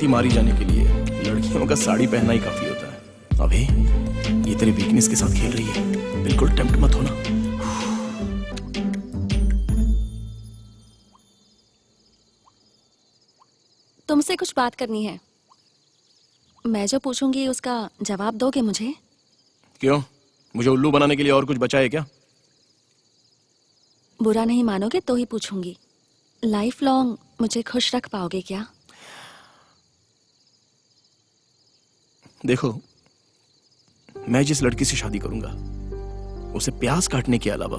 मक्खी मारी जाने के लिए लड़कियों का साड़ी पहनना ही काफी होता है। अभी ये तेरी वीकनेस के साथ खेल रही है, बिल्कुल टेम्प्ट मत होना। तुमसे कुछ बात करनी है। मैं जो पूछूंगी उसका जवाब दोगे मुझे? क्यों, मुझे उल्लू बनाने के लिए और कुछ बचा है क्या? बुरा नहीं मानोगे तो ही पूछूंगी। लाइफ लॉन्ग मुझे खुश रख पाओगे क्या? देखो, मैं जिस लड़की से शादी करूंगा उसे प्यास काटने के अलावा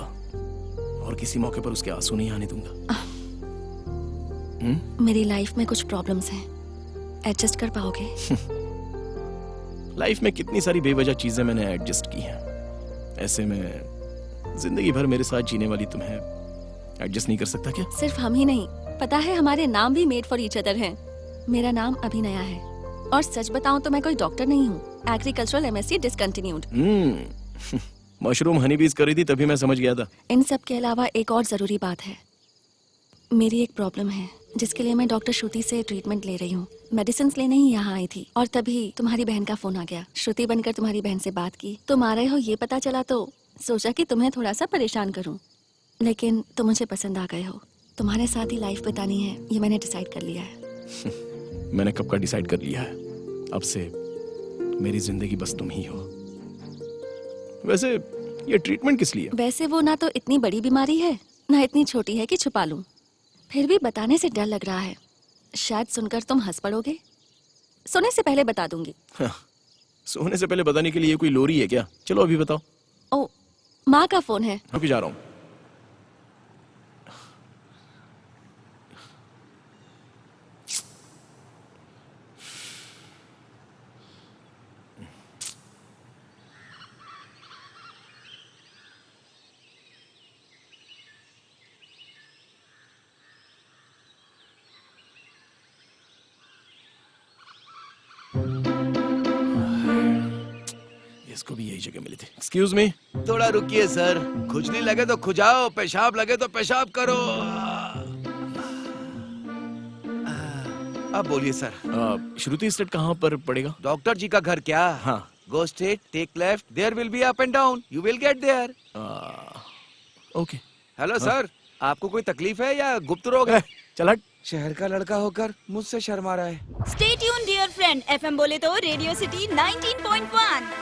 और किसी मौके पर उसके आंसू नहीं आने दूंगा। मेरी लाइफ में कुछ प्रॉब्लम्स हैं, एडजस्ट कर पाओगे? लाइफ में कितनी सारी बेवजह चीजें मैंने एडजस्ट की हैं, ऐसे में जिंदगी भर मेरे साथ जीने वाली तुम्हें एडजस्ट नहीं कर सकता क्या? सिर्फ हम ही नहीं, पता है हमारे नाम भी मेड फॉर ईच अदर हैं। मेरा नाम अभिनया है और सच बताऊं तो मैं कोई डॉक्टर नहीं हूँ। Agricultural MSc discontinued. Mushroom Honey बीज कर रही थी तभी मैं समझ गया था। इन सब के अलावा एक और जरूरी बात है। मेरी एक प्रॉब्लम है जिसके लिए मैं डॉक्टर श्रुति से ट्रीटमेंट ले रही हूँ। मेडिसिन लेने ही यहाँ आई थी और तभी तुम्हारी बहन का फोन आ गया। श्रुति बनकर तुम्हारी बहन से बात की। तुम आ रहे हो ये पता चला तो सोचा कि तुम्हें थोड़ा सा परेशान करूँ, लेकिन तुम मुझे पसंद आ गए हो। तुम्हारे साथ ही लाइफ बितानी है, ये मैंने डिसाइड कर लिया है। मैंने कब का डिसाइड कर लिया है। अब से मेरी जिंदगी बस तुम ही हो। वैसे ये ट्रीटमेंट किस लिए? वैसे वो ना तो इतनी बड़ी बीमारी है ना इतनी छोटी है कि छुपा लूं। फिर भी बताने से डर लग रहा है, शायद सुनकर तुम हंस पड़ोगे। सोने से पहले बता दूंगी। हाँ, सोने से पहले बताने के लिए कोई लोरी है क्या? चलो अभी बताओ। ओ, माँ का फोन है। अभी जा रहा हूँ। इसको भी यही जगह मिली थी। Excuse me. थोड़ा रुकिए सर, खुजली लगे तो खुजाओ, पेशाब लगे तो पेशाब करो। अब बोलिए सर। श्रुति स्टेट कहाँ पर पड़ेगा? डॉक्टर जी का घर क्या? हाँ। Go straight, take left, there will be up and down, you will get there. Okay. Hello sir, आपको कोई तकलीफ है या गुप्त रोग है? चल हट। शहर का लड़का होकर मुझसे शर्मा रहा है। Stay tune dear friend, FM बोले तो रेडियो सिटी 19.1।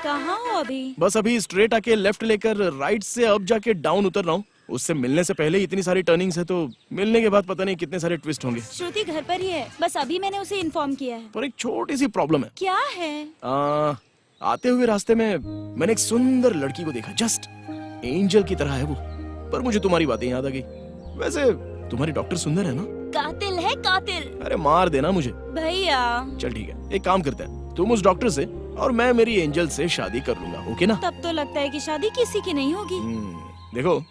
कहाँ हो अभी? बस अभी स्ट्रेट आके लेफ्ट लेकर राइट से अब जाके डाउन उतर रहा हूँ। उससे मिलने से पहले इतनी सारी टर्निंग्स है तो मिलने के बाद पता नहीं कितने सारे ट्विस्ट होंगे। श्रुति घर पर ही है, बस अभी मैंने उसे इन्फॉर्म किया है। पर एक छोटी सी प्रॉब्लम है। क्या है? आते हुए रास्ते में मैंने एक सुंदर लड़की को देखा, जस्ट एंजल की तरह है वो। पर मुझे तुम्हारी बातें याद आ गई। वैसे तुम्हारी डॉक्टर सुंदर है ना? कातिल है कातिल। अरे मार देना मुझे भैया। चल ठीक है, एक काम करते हैं, तुम उस डॉक्टर से और मैं मेरी एंजल से शादी कर लूंगा, ओके ना? तब तो लगता है कि शादी किसी की नहीं होगी। देखो,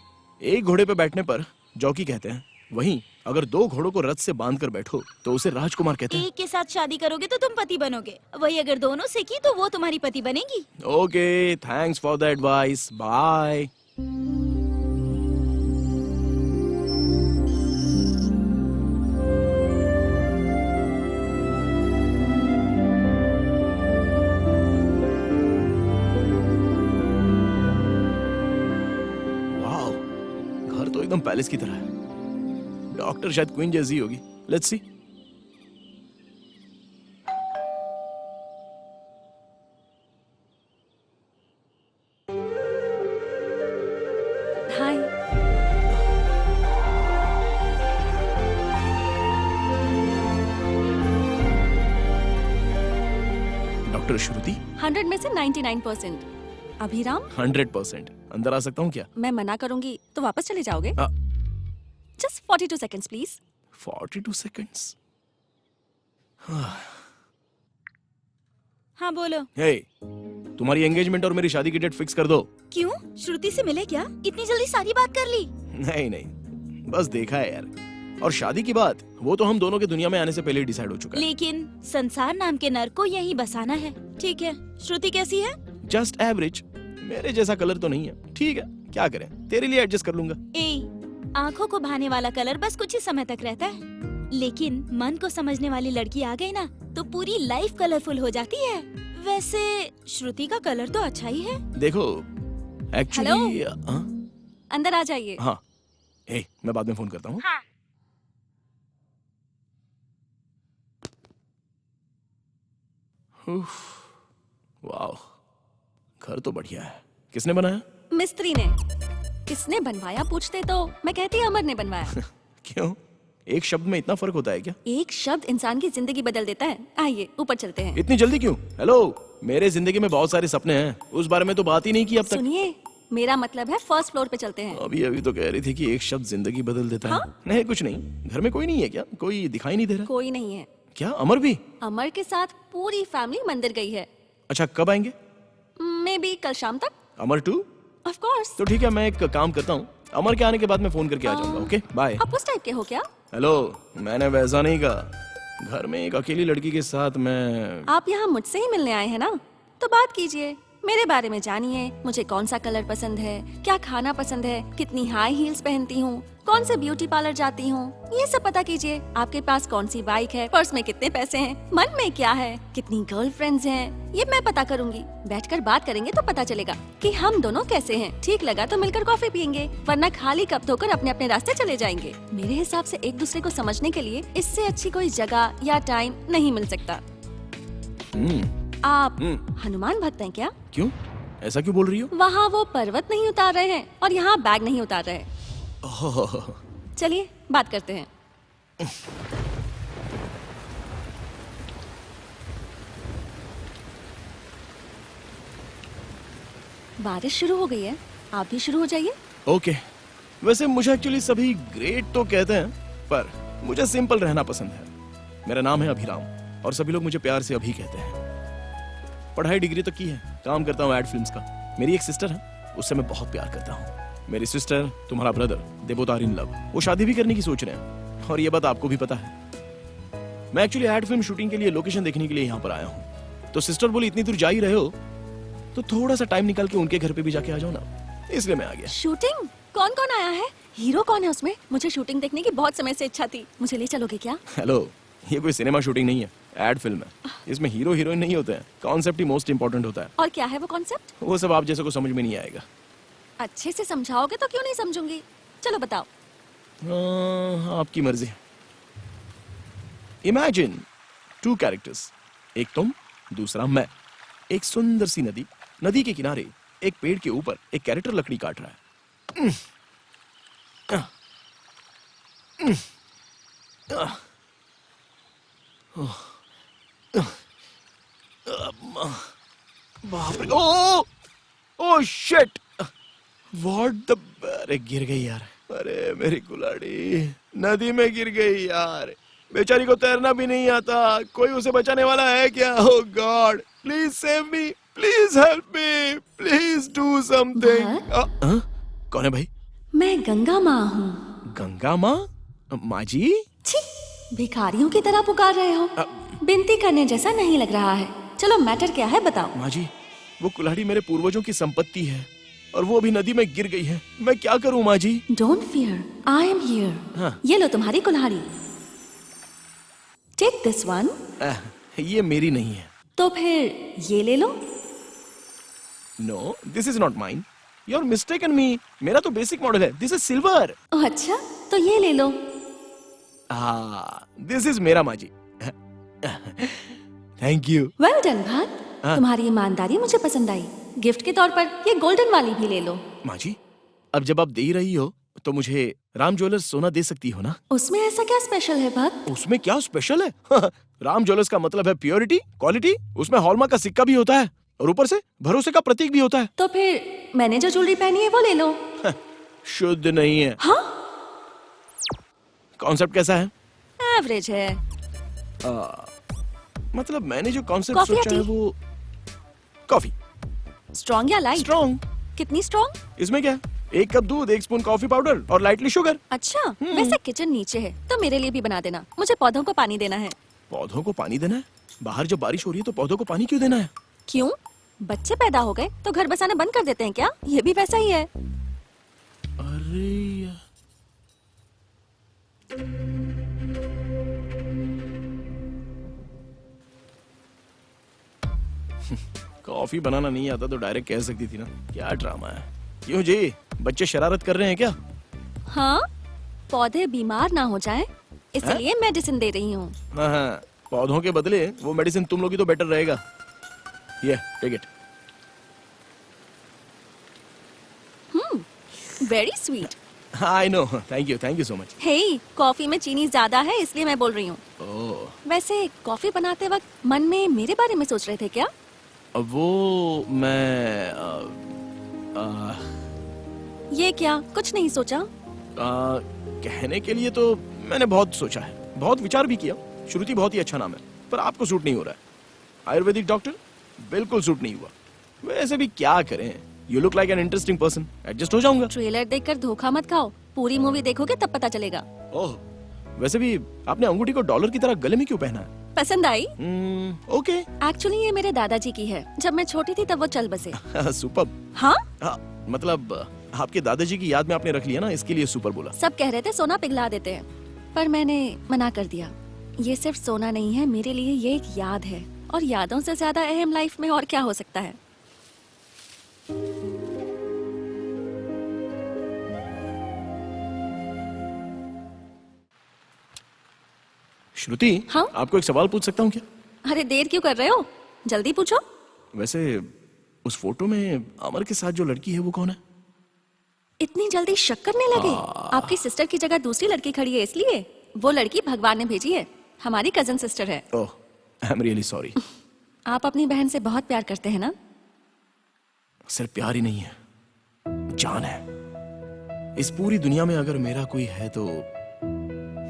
एक घोड़े पे बैठने पर जॉकी कहते हैं, वहीं अगर दो घोड़ों को रथ से बांधकर बैठो तो उसे राजकुमार कहते हैं। एक के साथ शादी करोगे तो तुम पति बनोगे, वही अगर दोनों से की तो वो तुम्हारी पति बनेगी। Okay, thanks for the advice, bye. एकदम पैलेस की तरह है। डॉक्टर शायद क्वीन जैसी होगी। Let's see. हाय। डॉक्टर श्रुति? 100 में से 99%। अभिराम? 100%। अंदर आ सकता हूँ क्या? मैं मना करूंगी तो वापस चले जाओगे? Just 42 seconds please. 42 सेकंड्स? हाँ बोलो। हे, तुम्हारी एंगेजमेंट और मेरी शादी की डेट फिक्स कर दो। क्यों? श्रुति से मिले क्या? इतनी जल्दी सारी बात कर ली? नहीं नहीं, बस देखा है यार। और शादी की बात, वो तो हम दोनों के दुनिया में आने से पहले ही डिसाइड हो चुका है। लेकिन संसार नाम के नर को यहीं बसाना है। ठीक है, श्रुति कैसी है? Just average. मेरे जैसा कलर तो नहीं है, ठीक है, क्या करें, तेरे लिए एडजस्ट कर लूंगा। ए, आंखों को भाने वाला कलर बस कुछ ही समय तक रहता है, लेकिन मन को समझने वाली लड़की आ गई ना तो पूरी लाइफ कलरफुल हो जाती है। वैसे श्रुति का कलर तो अच्छा ही है। देखो एक्चुअली अंदर आ जाइए। हाँ, ए, मैं बाद में फोन करता हूँ। हाँ। वाह, घर तो बढ़िया है। किसने बनाया? मिस्त्री ने। किसने बनवाया पूछते तो मैं कहती अमर ने बनवाया। क्यों, एक शब्द में इतना फर्क होता है क्या? एक शब्द इंसान की जिंदगी बदल देता है। आइए ऊपर चलते हैं। इतनी जल्दी क्यों? हेलो, मेरे जिंदगी में बहुत सारे सपने हैं, उस बारे में तो बात ही नहीं की अब तक। सुनिए, मेरा मतलब है फर्स्ट फ्लोर पे चलते हैं। अभी अभी तो कह रही थी कि एक शब्द जिंदगी बदल देता है। हाँ? नहीं कुछ नहीं, घर में कोई नहीं है क्या? कोई दिखाई नहीं दे रहा? कोई नहीं है। क्या अमर भी? अमर के साथ पूरी फैमिली मंदिर गई है। अच्छा, कब आएंगे? मे बी कल शाम तक। अमर टू? Of course. तो ठीक है, मैं एक काम करता हूँ, अमर के आने के बाद मैं फोन करके आ जाऊंगा। Okay bye. आप उस टाइप के हो क्या? हेलो, मैंने वैसा नहीं कहा। घर में एक अकेली लड़की के साथ मैं। आप यहाँ मुझसे ही मिलने आए हैं ना, तो बात कीजिए, मेरे बारे में जानिए। मुझे कौन सा कलर पसंद है, क्या खाना पसंद है, कितनी हाई हील्स पहनती हूँ, कौन से ब्यूटी पार्लर जाती हूँ, ये सब पता कीजिए। आपके पास कौन सी बाइक है, पर्स में कितने पैसे हैं, मन में क्या है, कितनी गर्लफ्रेंड्स हैं, ये मैं पता करूंगी। बैठकर बात करेंगे तो पता चलेगा कि हम दोनों कैसे हैं। ठीक लगा तो मिलकर कॉफी पियेंगे, वरना खाली कप धोकर अपने अपने रास्ते चले जाएंगे। मेरे हिसाब से एक दूसरे को समझने के लिए इससे अच्छी कोई जगह या टाइम नहीं मिल सकता। आप हनुमान भक्त हैं क्या? क्यों, ऐसा क्यों बोल रही हो? वहाँ वो पर्वत नहीं उतार रहे हैं और यहाँ बैग नहीं उतार रहे हैं। ओह, चलिए बात करते हैं। बारिश शुरू हो गई है, आप भी शुरू हो जाइए। ओके। वैसे मुझे एक्चुअली सभी ग्रेट तो कहते हैं, पर मुझे सिंपल रहना पसंद है। मेरा नाम है अभिराम और सभी लोग मुझे प्यार से अभी कहते हैं। पढ़ाई डिग्री तक की है, काम करता हूँ एड फिल्म्स का। मेरी एक सिस्टर है, उससे मैं बहुत प्यार करता हूँ। मेरी सिस्टर, तुम्हारा ब्रदर देवोतार इन लव, वो शादी भी करने की सोच रहे हैं और ये बात आपको भी पता है। मैं एक्चुअली एड फिल्म शूटिंग के लिए लोकेशन देखने के लिए यहाँ पर आया हूँ। तो सिस्टर बोली इतनी दूर जा ही रहे हो तो थोड़ा सा टाइम निकाल के उनके घर पे भी जाके आ जाओ ना, इसलिए मैं आ गया। शूटिंग? कौन कौन आया है? हीरो कौन है उसमें? मुझे शूटिंग देखने की बहुत समय से इच्छा थी, मुझे ले चलोगे क्या? हेलो, ये कोई सिनेमा शूटिंग नहीं है, एड फिल्म है। इसमें हीरो हीरोइन नहीं होते हैं, कॉन्सेप्ट ही मोस्ट इंपॉर्टेंट होता है। और क्या है वो कॉन्सेप्ट? वो सब आप जैसे को समझ में नहीं आएगा। अच्छे से समझाओगे तो क्यों नहीं समझूंगी। चलो बताओ। आपकी मर्जी। इमेजिन टू कैरेक्टर्स, एक तुम, दूसरा मैं। एक सुंदर सी नदी, नदी के किनारे एक पेड़ के ऊपर एक कैरेक्टर लकड़ी काट रहा है। बाप रे, ओ ओ शिट, व्हाट द, अरे गिर गई यार। अरे मेरी कुल्हाड़ी नदी में गिर गई यार। बेचारी को तैरना भी नहीं आता, कोई उसे बचाने वाला है क्या? Oh God, please save me, please help me, please do something. कौन है भाई? मैं गंगा माँ हूँ। गंगा माँ? माँ जी? छी, भिखारियों की तरह पुकार रहे हो। विनती करने जैसा नहीं लग रहा है। चलो मैटर क्या है बताओ। माँ जी, वो कुल्हाड़ी मेरे पूर्वजों की संपत्ति है और वो अभी नदी में गिर गई है। मैं क्या करूँ माँ जी? Don't fear, I am here. हाँ। ये लो तुम्हारी कुल्हाड़ी। Take this one. ये मेरी नहीं है। तो फिर ये ले लो। No, this is not mine, you are mistaken me. मेरा तो बेसिक मॉडल है, दिस इज सिल्वर। ओह अच्छा, तो ये ले लो। दिस इज मेरा माँ जी। Thank you. वेल डन भक्त, तुम्हारी ईमानदारी मुझे पसंद आई। गिफ्ट के तौर पर ये गोल्डन वाली भी ले लो। माँ जी, अब जब आप दे ही रही हो तो मुझे राम ज्वेलर्स सोना दे सकती हो ना? उसमें ऐसा क्या स्पेशल है भक्त? उसमें क्या स्पेशल है? राम ज्वेलर्स का मतलब है प्योरिटी, क्वालिटी। उसमें हॉलमार्क का सिक्का भी होता है और ऊपर से भरोसे का प्रतीक भी होता है। तो फिर मैंने जो ज्वेलरी पहनी है वो ले लो। शुद्ध नहीं है। हाँ? कॉन्सेप्ट कैसा है? एवरेज है। मतलब मैंने जो कॉन्सेप्ट कॉफी या सोचा है टी? वो कॉफी। स्ट्रॉन्ग या लाइट? स्ट्रॉन्ग। कितनी स्ट्रॉन्ग? इसमें क्या है? 1 कप दूध, 1 स्पून कॉफी पाउडर और लाइटली शुगर। अच्छा, वैसे किचन नीचे है तो मेरे लिए भी बना देना। मुझे पौधों को पानी देना है। पौधों को पानी देना है? बाहर जब बारिश हो रही है तो पौधों को पानी क्यों देना है? क्यों? बच्चे पैदा हो गए तो घर बसाना बंद कर देते हैं क्या? ये भी वैसा ही है। अरे कॉफी बनाना नहीं आता तो डायरेक्ट कह सकती थी ना। क्या ड्रामा है। क्यों जी, बच्चे शरारत कर रहे हैं क्या? हाँ, पौधे बीमार ना हो जाएं, इसलिए मेडिसिन दे रही हूँ। हाँ हाँ, पौधों के बदले वो मेडिसिन तुम लोगी तो बेटर रहेगा। ये take it. Very sweet. I know, thank you so much. Hey, coffee में चीनी ज्यादा है इसलिए मैं बोल रही हूँ। ओह, वैसे कॉफी बनाते वक्त मन में मेरे बारे में सोच रहे थे क्या? अब वो मैं ये क्या, कुछ नहीं सोचा? कहने के लिए तो मैंने बहुत सोचा है, बहुत विचार भी किया। श्रुति बहुत ही अच्छा नाम है, पर आपको सूट नहीं हो रहा है। आयुर्वेदिक डॉक्टर बिल्कुल सूट नहीं हुआ। वैसे भी क्या करें, you look like an interesting person, adjust हो जाऊंगा। ट्रेलर देखकर धोखा मत खाओ, पूरी मूवी देखोगे तब पता चलेगा। ओह, वैसे भी आपने अंगूठी को डॉलर की तरह गले में क्यों पहना है? पसंद आई? ओके। एक्चुअली ये मेरे दादाजी की है, जब मैं छोटी थी तब वो चल बसे। सुपर। हाँ, मतलब आपके दादाजी की याद में आपने रख लिया ना, इसके लिए सुपर बोला। सब कह रहे थे सोना पिघला देते हैं, पर मैंने मना कर दिया। ये सिर्फ सोना नहीं है, मेरे लिए ये एक याद है, और यादों से ज्यादा अहम लाइफ में और क्या हो सकता है। श्रुति, हाँ? आपको एक सवाल पूछ सकता हूँ क्या? अरे देर क्यों कर रहे हो, जल्दी पूछो। वैसे उस फोटो में अमर के साथ जो लड़की है वो कौन है? इतनी जल्दी शक करने लगे? आपकी सिस्टर की जगह दूसरी लड़की खड़ी है इसलिए? वो लड़की भगवान ने भेजी है, हमारी कजन सिस्टर है। ओह, आई एम रियली सॉरी। आप अपनी बहन से बहुत प्यार करते हैं ना? सिर्फ प्यार ही नहीं है, जान है। इस पूरी दुनिया में अगर मेरा कोई है तो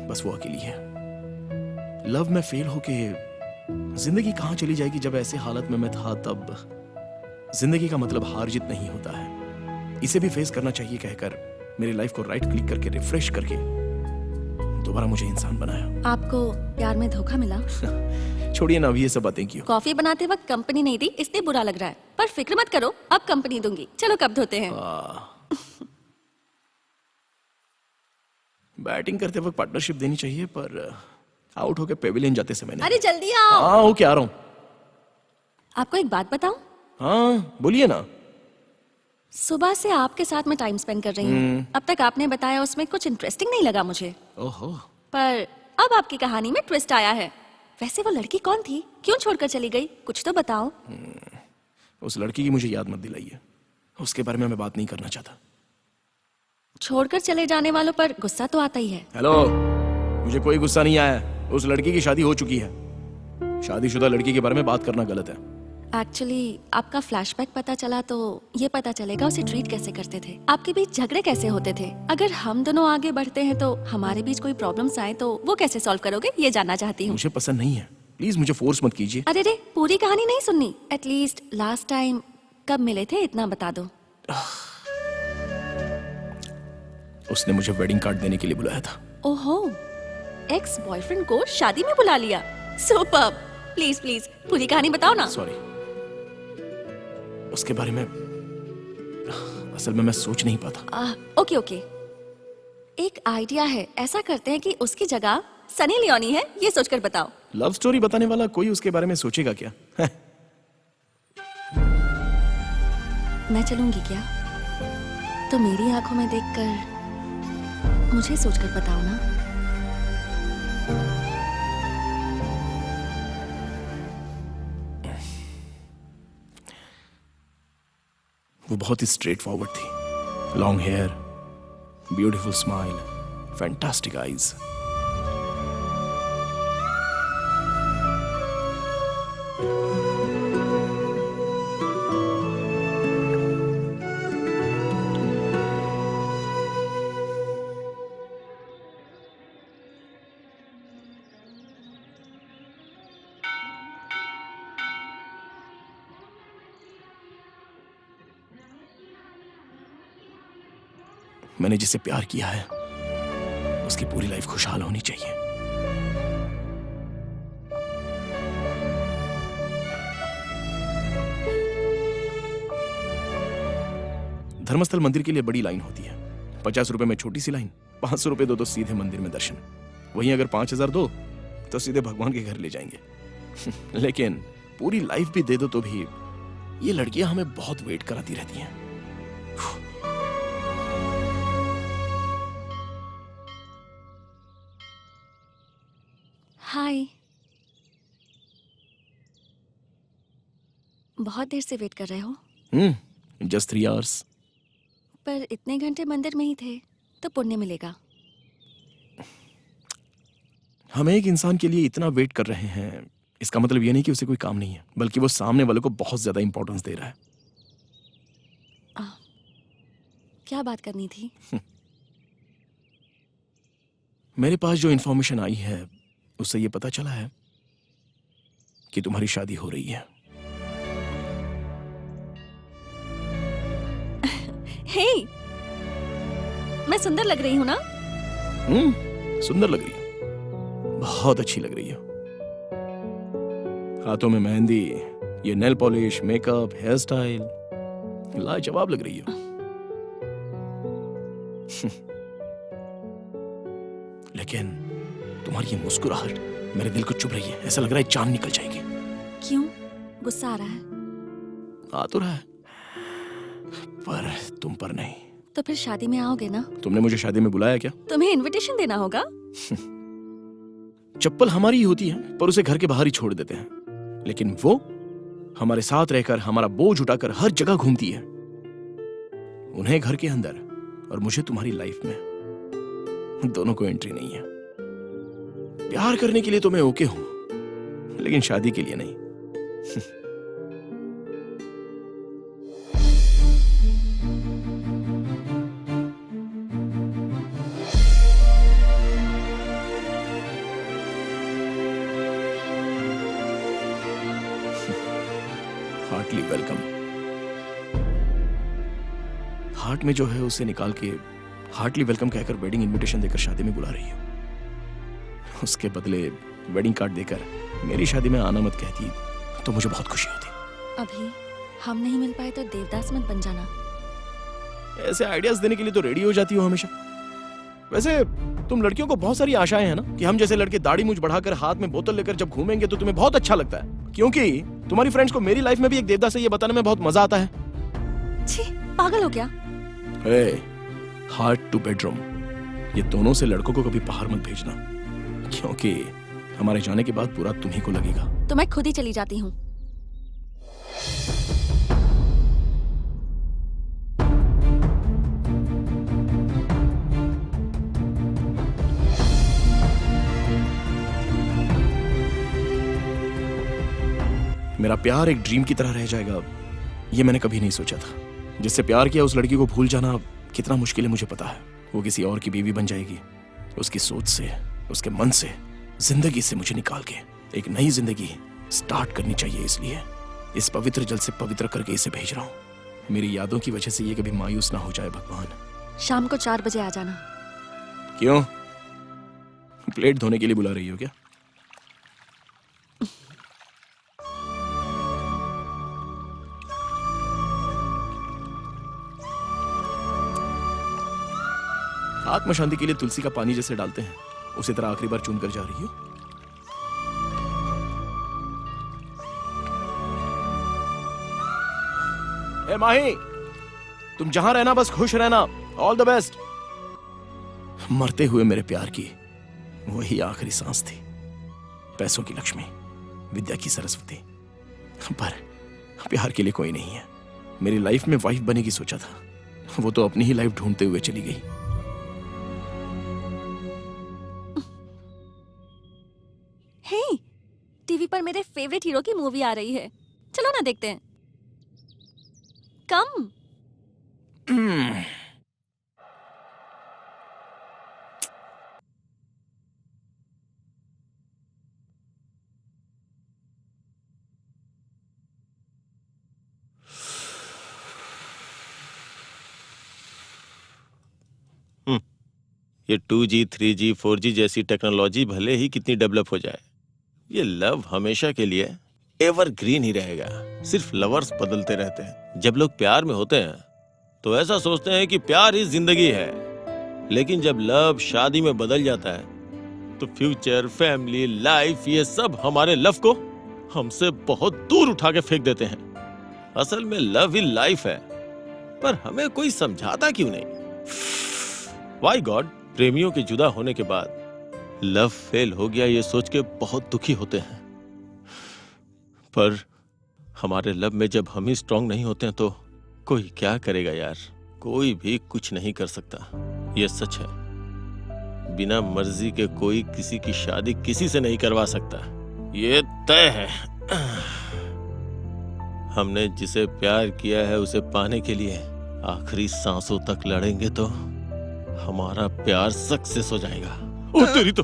बस वो अकेली है। लव में फेल होके जिंदगी कहाँ चली जाएगी। जब ऐसे हालत में मैं था तब जिंदगी का मतलब हार जीत नहीं होता है, इसे भी फेस करना चाहिए कहकर मेरी लाइफ को राइट क्लिक करके रिफ्रेश करके दोबारा मुझे इंसान बनाया। आपको प्यार में धोखा मिला? छोड़िए ना, अभी ये सब बातें क्यों। कॉफी बनाते वक्त कंपनी नहीं दी इसलिए बुरा लग रहा है, पर फिक्र मत करो, अब कंपनी दूंगी। चलो कब धोते हैं? बैटिंग करते वक्त पार्टनरशिप देनी चाहिए, पर आउट होके पेविलियन जाते समय नहीं। अरे जल्दी आओ। हाँ, ओके, आ रहा हूँ। आपको एक बात बताऊं? हाँ, बोलिए ना। सुबह से आपके साथ मैं टाइम स्पेंड कर रही हूँ, अब तक आपने बताया उसमें कुछ इंटरेस्टिंग नहीं लगा मुझे। ओहो, पर अब आपकी कहानी में ट्विस्ट आया है। वैसे वो लड़की कौन थी, क्यों छोड़कर चली गई, कुछ तो बताओ। उस लड़की की मुझे याद मत दिलाइए, उसके बारे में मैं बात नहीं करना चाहता। छोड़कर चले जाने वालों पर गुस्सा तो आता ही है। हेलो, मुझे कोई गुस्सा नहीं आया। उस लड़की की शादी हो चुकी है। शादीशुदा लड़की के बारे में बात करना गलत है। एक्चुअली आपका फ्लैशबैक पता चला तो ये पता चलेगा उसे ट्रीट कैसे करते थे, आपके बीच झगड़े कैसे होते थे। अगर हम दोनों आगे बढ़ते हैं तो हमारे बीच कोई प्रॉब्लम्स आए तो वो कैसे सॉल्व करोगे, ये जानना चाहती हूँ। मुझे पसंद नहीं है, प्लीज मुझे फोर्स मत कीजिए। अरे रे, पूरी कहानी नहीं सुननी? एटलीस्ट लास्ट टाइम कब मिले थे इतना बता दो। उसने मुझे वेडिंग कार्ड देने के लिए बुलाया था। ओहो, एक्स बॉयफ्रेंड को शादी में बुला लिया। सुपर्ब। प्लीज प्लीज पूरी कहानी बताओ ना। सॉरी, उसके बारे में असल में मैं सोच नहीं पाता। ओके ओके, एक आइडिया है, ऐसा करते हैं कि उसकी जगह सनी लियोनी है, ये सोचकर बताओ। लव स्टोरी बताने वाला कोई उसके बारे में सोचेगा क्या? मैं चलूंगी क्या? तो मेरी आंखों में देखकर मुझे सोचकर बताओ ना। वो बहुत ही स्ट्रेट फॉरवर्ड थी। Long hair, beautiful smile, fantastic eyes. मैंने जिसे प्यार किया है उसकी पूरी लाइफ खुशहाल होनी चाहिए। धर्मस्थल मंदिर के लिए बड़ी लाइन होती है, 50 रुपए में छोटी सी लाइन, 500 रुपए दो तो सीधे मंदिर में दर्शन। वहीं अगर 5000 दो तो सीधे भगवान के घर ले जाएंगे। लेकिन पूरी लाइफ भी दे दो तो भी ये लड़कियां हमें बहुत वेट कराती रहती हैं। हाय। बहुत देर से वेट कर रहे हो, जस्ट 3 hours। पर इतने घंटे मंदिर में ही थे तो पुण्य मिलेगा। हम एक इंसान के लिए इतना वेट कर रहे हैं, इसका मतलब ये नहीं कि उसे कोई काम नहीं है, बल्कि वो सामने वाले को बहुत ज्यादा इंपॉर्टेंस दे रहा है। क्या बात करनी थी? मेरे पास जो इंफॉर्मेशन आई है उससे ये पता चला है कि तुम्हारी शादी हो रही है। हे, मैं सुंदर लग रही हूँ ना? सुंदर लग रही है, बहुत अच्छी लग रही है। हाथों में मेहंदी, ये nail polish, makeup, hairstyle, लाजवाब लग रही है। लेकिन तुम्हारी ये मुस्कुराहट मेरे दिल को चुभ रही है। ऐसा लग रहा है जान निकल जाएगी। क्यों? गुस्सा आ रहा है? आ तो रहा है, पर तुम पर नहीं। तो फिर शादी में आओगे ना? तुमने मुझे शादी में बुलाया क्या? तुम्हें इनविटेशन देना होगा। चप्पल हमारी ही होती है, पर उसे घर के बाहर ही छोड़ देते हैं। लेकिन वो हमारे साथ रहकर हमारा बोझ उठाकर हर जगह घूमती है। उन्हें घर के अंदर और मुझे तुम्हारी लाइफ में, दोनों को एंट्री नहीं है। प्यार करने के लिए तो मैं ओके हूं, लेकिन शादी के लिए नहीं। Hartley welcome. हार्ट में जो है उसे निकाल के हार्टली वेलकम कहकर वेडिंग इनविटेशन देकर शादी में बुला रही हो। उसके बदले वेडिंग कार्ड देकर मेरी शादी में आना मत कहती तो मुझे बहुत खुशी होती। अभी हम नहीं मिल पाए तो देवदास मत बन जाना। ऐसे आइडियाज देने के लिए तो रेडी हो जाती हो हमेशा। वैसे तुम लड़कियों को बहुत सारी आशाएं हैं ना कि हम जैसे लड़के दाढ़ी मूंछ बढ़ाकर हाथ में बोतल लेकर जब घूमेंगे तो तुम्हें बहुत अच्छा लगता है, क्योंकि तुम्हारी फ्रेंड्स को मेरी लाइफ में भी एक देवदास है ये बताने में बहुत मजा आता है। छी, पागल हो क्या? हार्ट टू बेडरूम, ये दोनों से लड़कों को कभी बाहर मत भेजना, क्योंकि हमारे जाने के बाद पूरा तुम्ही को लगेगा। तो मैं खुद ही चली जाती हूँ। मेरा प्यार एक ड्रीम की तरह रह जाएगा, ये मैंने कभी नहीं सोचा था। जिससे प्यार किया उस लड़की को भूल जाना कितना मुश्किल है मुझे पता है। वो किसी और की बीवी बन जाएगी। उसकी सोच से, उसके मन से, जिंदगी से मुझे निकाल के एक नई जिंदगी स्टार्ट करनी चाहिए। इसलिए इस पवित्र जल से पवित्र करके इसे भेज रहा हूँ। मेरी यादों की वजह से ये कभी मायूस ना हो जाए भगवान। शाम को 4 बजे आ जाना। क्यों? प्लेट धोने के लिए बुला रही हो क्या? आत्म शांति के लिए तुलसी का पानी जैसे डालते हैं उसी तरह आखिरी बार चूम कर जा रही हो। ए माही, तुम जहां रहना बस खुश रहना। All the best. मरते हुए मेरे प्यार की वही आखिरी सांस थी। पैसों की लक्ष्मी, विद्या की सरस्वती, पर प्यार के लिए कोई नहीं है। मेरी लाइफ में वाइफ बनेगी सोचा था, वो तो अपनी ही लाइफ ढूंढते हुए चली गई। हे, टीवी पर मेरे फेवरेट हीरो की मूवी आ रही है, चलो ना देखते हैं। कम। ये 2G, 3G, 4G जैसी टेक्नोलॉजी भले ही कितनी डेवलप हो जाए, ये लव हमेशा के लिए एवरग्रीन ही रहेगा। सिर्फ लवर्स बदलते रहते हैं। जब लोग प्यार में होते हैं तो ऐसा सोचते हैं कि प्यार ही जिंदगी है, लेकिन जब लव शादी में बदल जाता है तो फ्यूचर, फैमिली, लाइफ, ये सब हमारे लव को हमसे बहुत दूर उठा के फेंक देते हैं। असल में लव ही लाइफ है, पर हमें कोई समझाता क्यों नहीं? वाई गॉड, प्रेमियों के जुदा होने के बाद लव फेल हो गया ये सोच के बहुत दुखी होते हैं, पर हमारे लव में जब हम ही स्ट्रांग नहीं होते हैं तो कोई क्या करेगा यार? कोई भी कुछ नहीं कर सकता, ये सच है। बिना मर्जी के कोई किसी की शादी किसी से नहीं करवा सकता, ये तय है। हमने जिसे प्यार किया है उसे पाने के लिए आखिरी सांसों तक लड़ेंगे तो हमारा प्यार सक्सेस हो जाएगा। ओ तेरी तो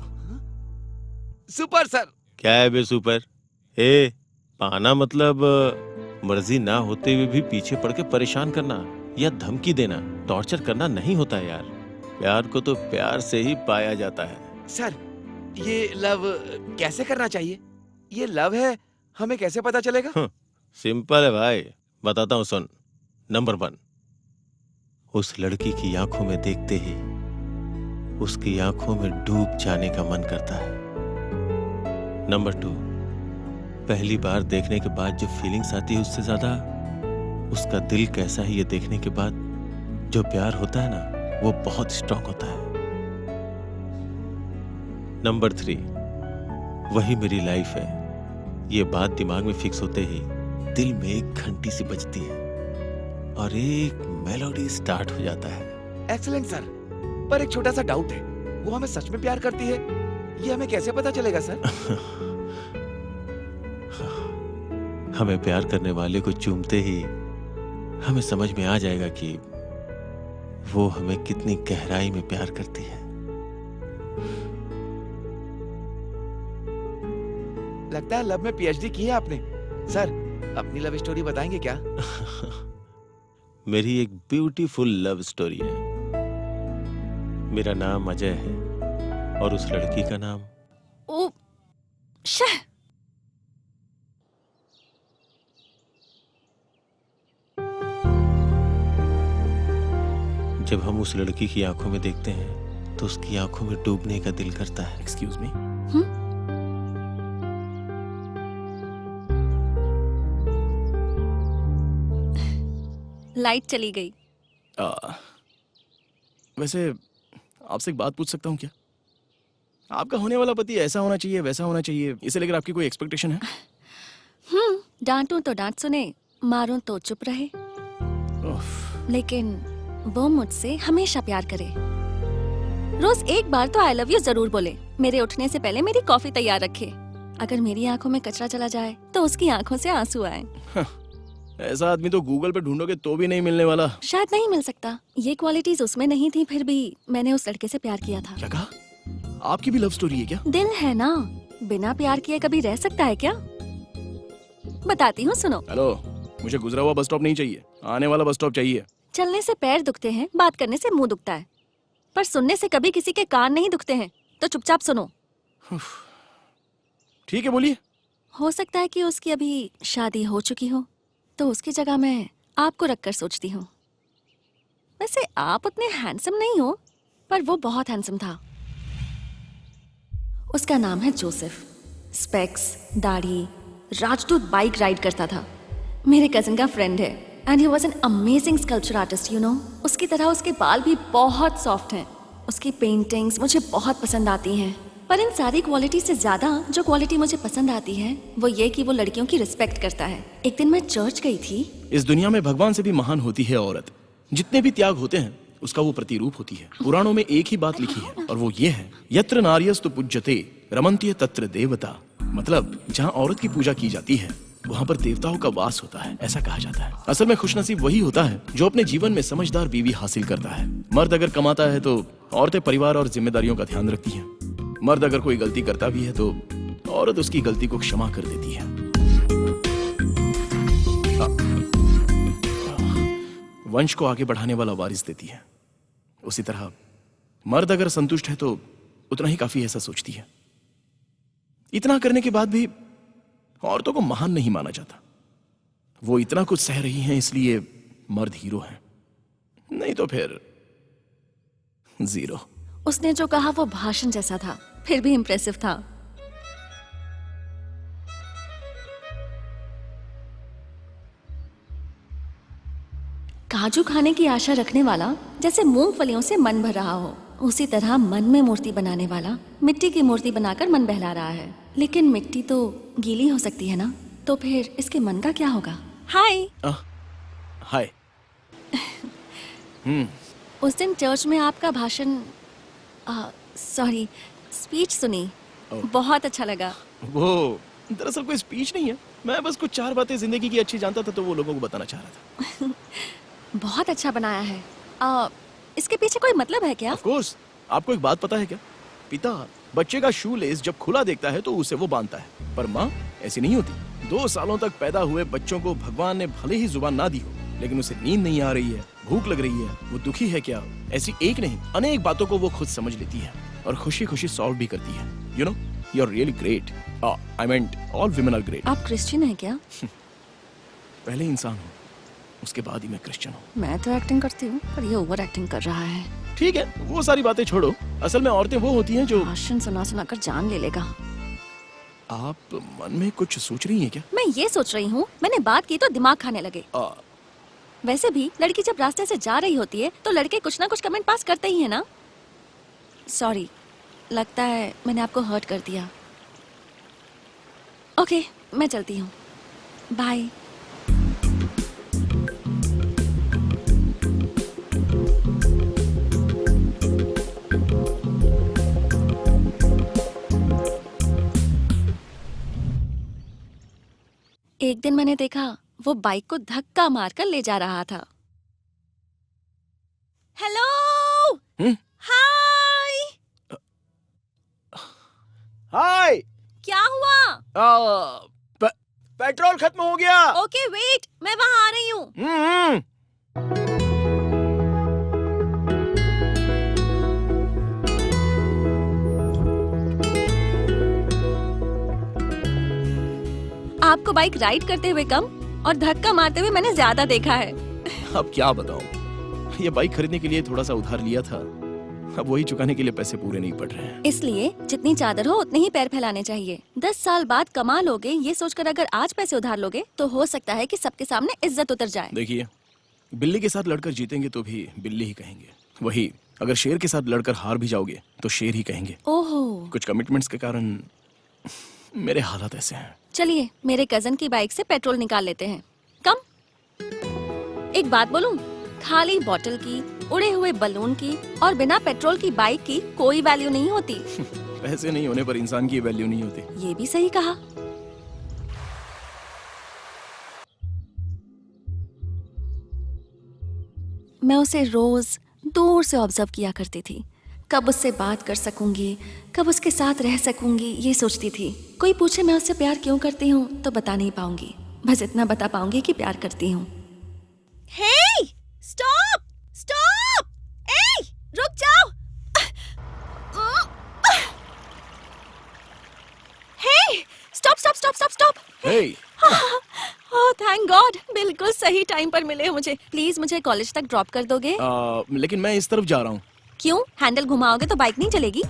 सुपर सर। क्या है बे सुपर? ए, पाना मतलब मर्जी ना होते हुए भी पीछे पड़ के परेशान करना या धमकी देना, टॉर्चर करना नहीं होता है यार। प्यार को तो प्यार से ही पाया जाता है। सर, ये लव कैसे करना चाहिए? ये लव है, हमें कैसे पता चलेगा? सिंपल है भाई, बताता हूँ सुन। नंबर 1, उस लड़की की आंखों में देखते ही उसकी आंखों में डूब जाने का मन करता है। नंबर 2, पहली बार देखने के बाद जो फीलिंग्स आती है उससे ज्यादा उसका दिल कैसा है ये देखने के बाद जो प्यार होता है ना, वो बहुत स्ट्रांग होता है। नंबर 3, वही मेरी लाइफ है, ये बात दिमाग में फिक्स होते ही दिल में एक घंटी सी बजती है और एक मेलोडी स्टार्ट हो जाता है। एक्सीलेंट सर, पर एक छोटा सा डाउट है, वो हमें सच में प्यार करती है, ये हमें कैसे पता चलेगा सर? हमें प्यार करने वाले को चूमते ही हमें समझ में आ जाएगा कि वो हमें कितनी गहराई में प्यार करती है। लगता है लव में पीएचडी की है आपने। सर, अपनी लव स्टोरी बताएंगे क्या? मेरी एक ब्यूटीफुल लव स्टोरी है। मेरा नाम अजय है और उस लड़की का नाम ओ शह। जब हम उस लड़की की आंखों में देखते हैं तो उसकी आंखों में डूबने का दिल करता है। Excuse me. लाइट चली गई। वैसे आपसे एक बात पूछ सकता हूँ क्या? आपका होने वाला पति ऐसा होना चाहिए, वैसा होना चाहिए, इसे लेकर आपकी कोई एक्सपेक्टेशन है? डांटूं तो डांट सुने, मारूं तो चुप रहे, उफ, लेकिन वो मुझसे हमेशा प्यार करे। रोज एक बार तो आई लव यू जरूर बोले। मेरे उठने से पहले मेरी कॉफी तैयार रखे। अगर मेरी आंखों में कचरा चला जाए तो उसकी आंखों से आंसू आए। ऐसा आदमी तो गूगल पे ढूंढोगे तो भी नहीं मिलने वाला। शायद नहीं मिल सकता। ये क्वालिटीज उसमें नहीं थी, फिर भी मैंने उस लड़के से प्यार किया था। क्या कहा? आपकी भी लव स्टोरी है क्या? दिल है ना, बिना प्यार किए कभी रह सकता है क्या? बताती हूँ, सुनो। हेलो, मुझे गुजरा हुआ बस स्टॉप नहीं चाहिए, आने वाला बस स्टॉप चाहिए। चलने से पैर दुखते हैं, बात करने से मुंह दुखता है, पर सुनने से कभी किसी के कान नहीं दुखते हैं, तो चुपचाप सुनो। ठीक है, बोलिए। हो सकता है कि उसकी अभी शादी हो चुकी हो, तो उसकी जगह मैं आपको रखकर सोचती हूँ। वैसे आप उतने हैंडसम नहीं हो, पर वो बहुत हैंडसम था। उसका नाम है जोसेफ। स्पेक्स, दाढ़ी, राजदूत बाइक राइड करता था। मेरे कजिन का फ्रेंड है and he was an amazing sculpture artist, you know. उसकी तरह उसके बाल भी बहुत सॉफ्ट हैं। उसकी पेंटिंग्स मुझे बहुत पसंद आती हैं, पर इन सारी क्वालिटी से ज्यादा जो क्वालिटी मुझे पसंद आती है वो ये कि वो लड़कियों की रिस्पेक्ट करता है। एक दिन मैं चर्च गई थी। इस दुनिया में भगवान से भी महान होती है औरत। जितने भी त्याग होते हैं उसका वो प्रतिरूप होती है। पुराणों में एक ही बात लिखी है और वो ये है, यत्र नार्यस्तु पूज्यते रमन्ते तत्र देवता। मतलब जहाँ औरत की पूजा की जाती है वहाँ पर देवताओं का वास होता है, ऐसा कहा जाता है। असल में खुशनसीब वही होता है जो अपने जीवन में समझदार बीवी हासिल करता है। मर्द अगर कमाता है तो औरतें परिवार और जिम्मेदारियों का ध्यान रखती हैं। मर्द अगर कोई गलती करता भी है तो औरत उसकी गलती को क्षमा कर देती है। वंश को आगे बढ़ाने वाला वारिस देती है। उसी तरह मर्द अगर संतुष्ट है तो उतना ही काफी, ऐसा सोचती है। इतना करने के बाद भी औरतों को महान नहीं माना जाता। वो इतना कुछ सह रही हैं इसलिए मर्द हीरो हैं, नहीं तो फिर जीरो। उसने जो कहा वो भाषण जैसा था, फिर भी इम्प्रेसिव था। काजू खाने की आशा रखने वाला जैसे मूंगफलियों से मन भर रहा हो, उसी तरह मन में मूर्ति बनाने वाला मिट्टी की मूर्ति बनाकर मन बहला रहा है। लेकिन मिट्टी तो गीली हो सकती है ना, तो फिर इसके मन का क्या होगा? हाय। हाय। उस दिन चर्च में आपका भाषण, सॉरी, स्पीच सुनी, बहुत अच्छा लगा। वो दरअसल कोई स्पीच नहीं है, मैं बस कुछ 4 बातें जिंदगी की अच्छी जानता था तो वो लोगों को बताना चाह रहा था। बहुत अच्छा बनाया है। इसके पीछे कोई मतलब है क्या? Of course. आपको एक बात पता है क्या? पिता बच्चे का शू लेस जब खुला देखता है तो उसे वो बांधता है, पर माँ ऐसी नहीं होती। 2 सालों तक पैदा हुए बच्चों को भगवान ने भले ही जुबान ना दी हो, लेकिन उसे नींद नहीं आ रही है, भूख लग रही है, वो दुखी है क्या, ऐसी एक नहीं अनेक बातों को वो खुद समझ लेती है और खुशी खुशी सॉल्व भी करती है। You know, you are really great. I meant all women are great. आप क्रिश्चियन हैं क्या? पहले इंसान हूँ, उसके बाद ही मैं क्रिश्चियन हूँ। मैं तो एक्टिंग करती हूँ, पर ये ओवर एक्टिंग कर रहा है। ठीक है, वो सारी बातें छोड़ो। असल में औरतें वो होती हैं जो... भाषण सुना सुना कर जान ले लेगा। आप मन में कुछ सोच रही हैं क्या? मैं ये सोच रही हूँ, मैंने बात की तो दिमाग खाने लगे। वैसे भी लड़की जब रास्ते से जा रही होती है तो लड़के कुछ ना कुछ कमेंट पास करते ही है ना। सॉरी, लगता है मैंने आपको हर्ट कर दिया। ओके, मैं चलती हूँ, बाय। एक दिन मैंने देखा वो बाइक को धक्का मारकर ले जा रहा था। हेलो, हाय। हाय। क्या हुआ? पेट्रोल खत्म हो गया। ओके वेट, मैं वहाँ आ रही हूँ। आपको बाइक राइड करते हुए कम और धक्का मारते हुए मैंने ज्यादा देखा है। अब क्या बताऊं, ये बाइक खरीदने के लिए थोड़ा सा उधार लिया था, अब वही चुकाने के लिए पैसे पूरे नहीं पड़ रहे हैं। इसलिए जितनी चादर हो उतने ही पैर फैलाने चाहिए। 10 साल बाद कमा लोगे ये सोचकर अगर आज पैसे उधार लोगे तो हो सकता है कि सबके सामने इज्जत उतर जाए। देखिए, बिल्ली के साथ लड़कर जीतेंगे तो भी बिल्ली ही कहेंगे, वही अगर शेर के साथ लड़कर हार भी जाओगे तो शेर ही कहेंगे। ओहो। कुछ कमिटमेंट्स के कारण मेरे हालात ऐसे हैं। चलिए मेरे कजन की बाइक से पेट्रोल निकाल लेते हैं। कम। एक बात बोलूं, खाली बोतल की, उड़े हुए बलून की और बिना पेट्रोल की बाइक की कोई वैल्यू नहीं होती। पैसे नहीं होने पर इंसान की वैल्यू नहीं होती। ये भी सही कहा। मैं उसे रोज दूर से ऑब्जर्व किया करती थी। कब उससे बात कर सकूंगी, कब उसके साथ रह सकूंगी, ये सोचती थी। कोई पूछे मैं उससे प्यार क्यों करती हूँ तो बता नहीं पाऊंगी, बस इतना बता पाऊंगी कि प्यार करती हूँ। हे, स्टॉप, स्टॉप, ए, रुक जाओ। Hey, stop stop stop stop stop. Hey, oh thank God, बिल्कुल सही टाइम पर मिले हो मुझे। प्लीज मुझे कॉलेज तक ड्रॉप कर दोगे? लेकिन मैं इस तरफ जा रहा हूँ। क्यों? हैंडल घुमाओगे तो बाइक नहीं चलेगी?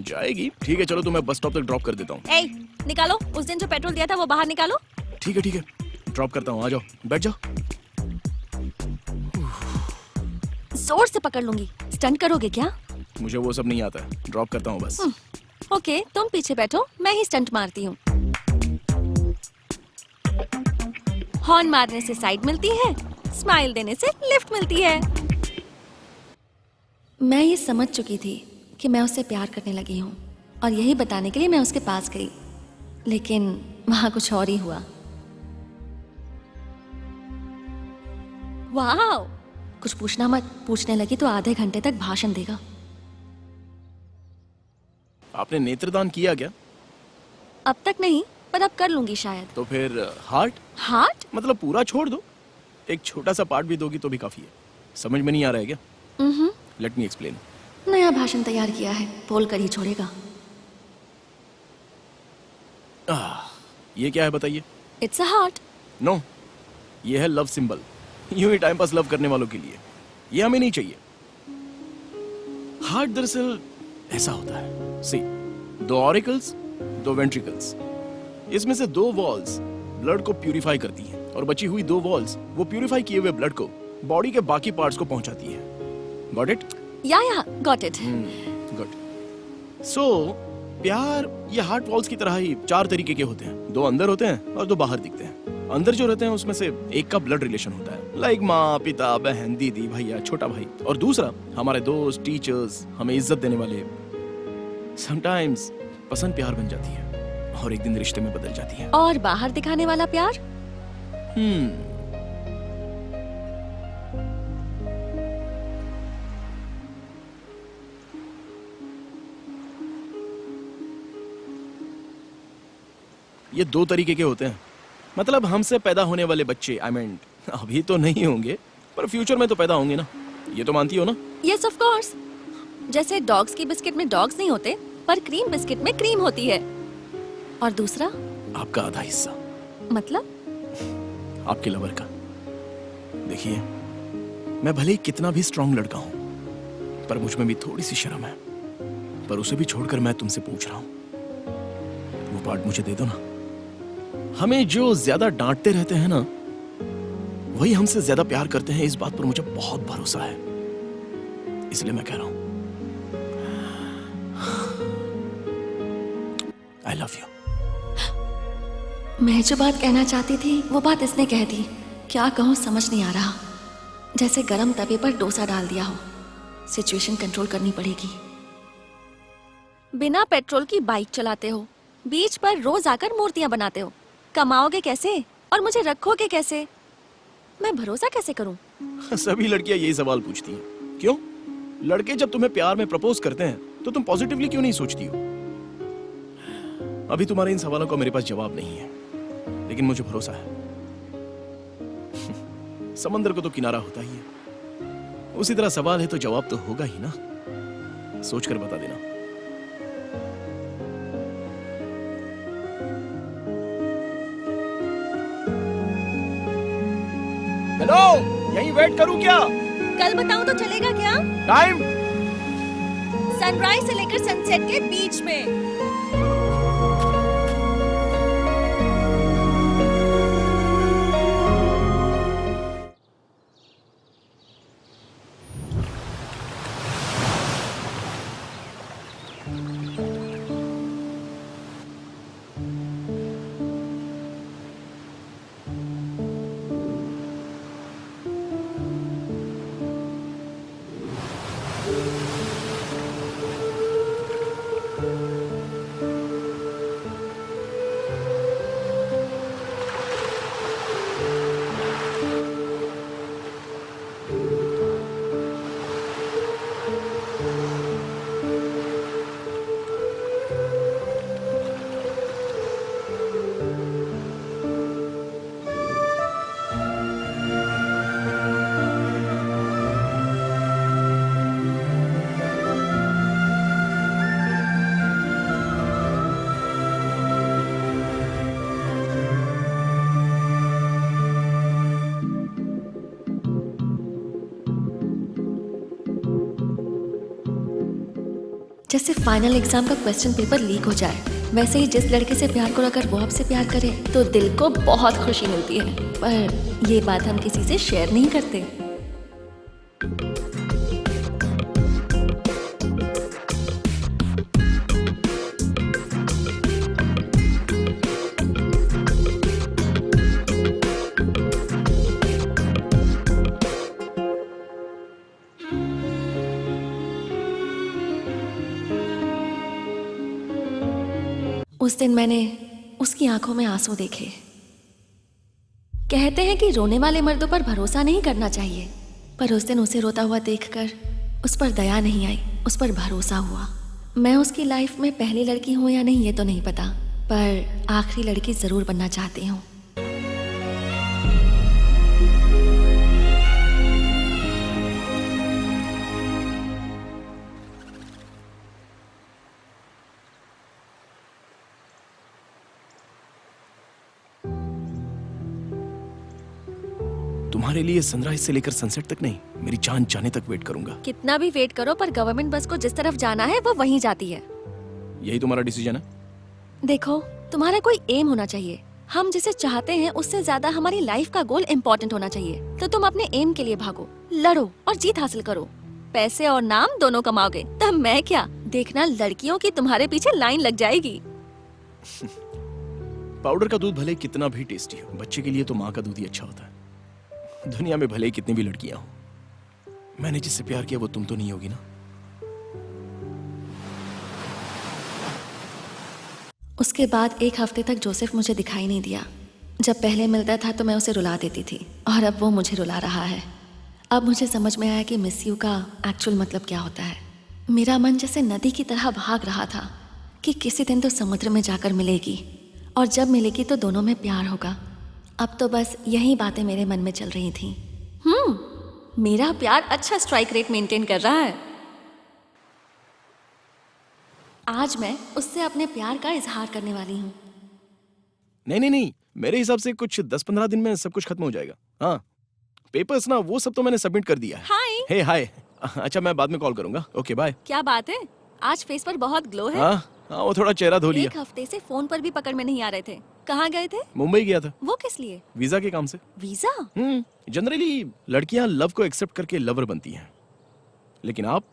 जाएगी। ठीक है, चलो तो मैं बस स्टॉप तक ड्रॉप कर देता हूँ। ए, निकालो उस दिन जो पेट्रोल दिया था वो बाहर निकालो। ठीक है, ड्रॉप करता हूँ, आ जाओ, बैठ जाओ। जोर से पकड़ लूंगी। स्टंट करोगे क्या? मुझे वो सब नहीं आता है, ड्रॉप करता हूँ बस। ओके, तुम पीछे बैठो, मैं ही स्टंट मारती हूँ। हॉर्न मारने से साइड मिलती है, स्माइल देने से लिफ्ट मिलती है। मैं ये समझ चुकी थी कि मैं उससे प्यार करने लगी हूँ और यही बताने के लिए मैं उसके पास गई, लेकिन वहां कुछ और ही हुआ। वाह, कुछ पूछना मत, पूछने लगी तो आधे घंटे तक भाषण देगा। आपने नेत्रदान किया क्या? अब तक नहीं, पर अब कर लूंगी शायद। तो फिर हार्ट? हार्ट? मतलब पूरा छोड़ दो, एक छोटा सा पार्ट भी दोगी तो भी काफी है। समझ में नहीं आ रहा है क्या? Let me explain. नया भाषण तैयार किया है, बोल कर ही छोड़ेगा। ये क्या है बताइए? It's a heart. नो, ये है लव सिंबल। यूं ही टाइम पास लव करने वालों के लिए। ये हमें नहीं चाहिए। हार्ट दरअसल ऐसा होता है, सी, 2 ऑरिकल्स, 2 वेंट्रिकल्स। इसमें से 2 वॉल्स ब्लड को प्यूरिफाई करती हैं और बची हुई 2 वॉल्स वो प्यूरिफाई किए हुए ब्लड को बॉडी के बाकी पार्ट्स को पहुंचाती है। Got it? या गॉट इट। गुड। सो प्यार ये हार्ट वॉल्स की तरह ही 4 तरीके के होते हैं। 2 अंदर होते हैं और 2 बाहर दिखते हैं। अंदर जो रहते हैं उसमें से एक का ब्लड रिलेशन होता है, लाइक माँ, पिता, बहन, दीदी, भैया, छोटा भाई। और दूसरा हमारे दोस्त, टीचर्स, हमें इज्जत देने वाले। समटाइम्स पसंद प्यार बन जाती है और एक दिन रिश्ते में बदल जाती है। और बाहर दिखाने वाला प्यार? ये 2 तरीके के होते हैं। मतलब हमसे पैदा होने वाले बच्चे, आई मीन अभी तो नहीं होंगे पर फ्यूचर में तो पैदा होंगे ना, ये तो मानती हो ना? Yes of course. जैसे डॉग्स की बिस्किट में डॉग्स नहीं होते, पर क्रीम बिस्किट में क्रीम होती है। और दूसरा? आपका आधा हिस्सा, मतलब? आपके लवर का। देखिए, मैं भले ही कितना भी स्ट्रांग लड़का हूं, पर मुझ में भी थोड़ी सी शर्म है। पर उसे भी छोड़कर मैं तुमसे पूछ रहा हूं, वो पार्ट मुझे दे दो ना। हमें जो ज्यादा डांटते रहते हैं ना, वही हमसे ज्यादा प्यार करते हैं। इस बात पर मुझे बहुत भरोसा है, इसलिए मैं कह रहा हूं, आई लव यू। मैं जो बात कहना चाहती थी वो बात इसने कह दी। क्या कहूँ समझ नहीं आ रहा। जैसे गरम तवे पर डोसा डाल दिया हो। सिचुएशन कंट्रोल करनी पड़ेगी। बिना पेट्रोल की बाइक चलाते हो, बीच पर रोज आकर मूर्तियां बनाते हो। कमाओगे कैसे और मुझे रखोगे कैसे? मैं भरोसा कैसे करूं? सभी लड़कियां यही सवाल पूछती हैं। क्यों? लड़के जब तुम्हें प्यार में प्रपोज करते हैं तो तुम पॉजिटिवली क्यों नहीं सोचती हो? अभी तुम्हारे इन सवालों का मेरे पास जवाब नहीं है, लेकिन मुझे भरोसा है। समंदर को तो किनारा होता ही है, उसी तरह सवाल है तो जवाब तो होगा ही ना। सोचकर बता देना। हेलो, यहीं वेट करूं क्या? कल बताऊं तो चलेगा क्या? टाइम? सनराइज से लेकर सनसेट के बीच में। जैसे फाइनल एग्जाम का क्वेश्चन पेपर लीक हो जाए, वैसे ही जिस लड़के से प्यार करो अगर वो आपसे प्यार करे तो दिल को बहुत खुशी मिलती है। पर ये बात हम किसी से शेयर नहीं करते। उस दिन मैंने उसकी आंखों में आंसू देखे। कहते हैं कि रोने वाले मर्दों पर भरोसा नहीं करना चाहिए, पर उस दिन उसे रोता हुआ देखकर उस पर दया नहीं आई, उस पर भरोसा हुआ। मैं उसकी लाइफ में पहली लड़की हूँ या नहीं ये तो नहीं पता, पर आखिरी लड़की जरूर बनना चाहती हूँ। तुम्हारे लिए सनराइज से लेकर सनसेट तक नहीं, मेरी जान जाने तक वेट करूंगा। कितना भी वेट करो, पर गवर्नमेंट बस को जिस तरफ जाना है वो वहीं जाती है। यही तुम्हारा डिसीजन है? देखो, तुम्हारा कोई एम होना चाहिए। हम जिसे चाहते हैं उससे ज्यादा हमारी लाइफ का गोल इम्पोर्टेंट होना चाहिए। तो तुम अपने एम के लिए भागो, लड़ो और जीत हासिल करो। पैसे और नाम दोनों कमाओगे, तब मैं क्या, देखना लड़कियों की तुम्हारे पीछे लाइन लग जाएगी। पाउडर का दूध भले कितना भी टेस्टी हो, बच्चे के लिए तो माँ का दूध ही अच्छा होता है। दुनिया में भले कितनी भी लड़कियां हो, मैंने जिससे प्यार किया वो तुम तो नहीं होगी ना। उसके बाद 1 हफ्ते तक जोसेफ मुझे दिखाई नहीं दिया। जब पहले मिलता था तो मैं उसे रुला देती थी और अब वो मुझे रुला रहा है। अब मुझे समझ में आया कि मिस यू का एक्चुअल मतलब क्या होता है। मेरा मन जैसे नदी की तरह भाग रहा था कि किसी दिन तो समुद्र में जाकर मिलेगी और जब मिलेगी तो दोनों में प्यार होगा। अब तो बस यही बातें मेरे मन में चल रही थी। मेरा प्यार अच्छा स्ट्राइक रेट मेंटेन कर रहा है। आज मैं उससे अपने प्यार का इजहार करने वाली हूँ। नहीं, मेरे हिसाब से कुछ 10-15 दिन में सब कुछ खत्म हो जाएगा। हाँ, पेपर्स ना वो सब तो मैंने सबमिट कर दिया है। हाय। हे हाय। अच्छा, मैं बाद में कॉल करूंगा। Okay bye. क्या बात है, आज फेस पर बहुत ग्लो है। हाँ, वो थोड़ा चेहरा धो लिया। 1 हफ्ते से फोन पर भी पकड़ में नहीं आ रहे थे। कहाँ गए थे? मुंबई गया था, वो किस लिए? वीजा के काम से। वीजा? जनरली लड़कियां लव को एक्सेप्ट करके लवर बनती हैं, लेकिन आप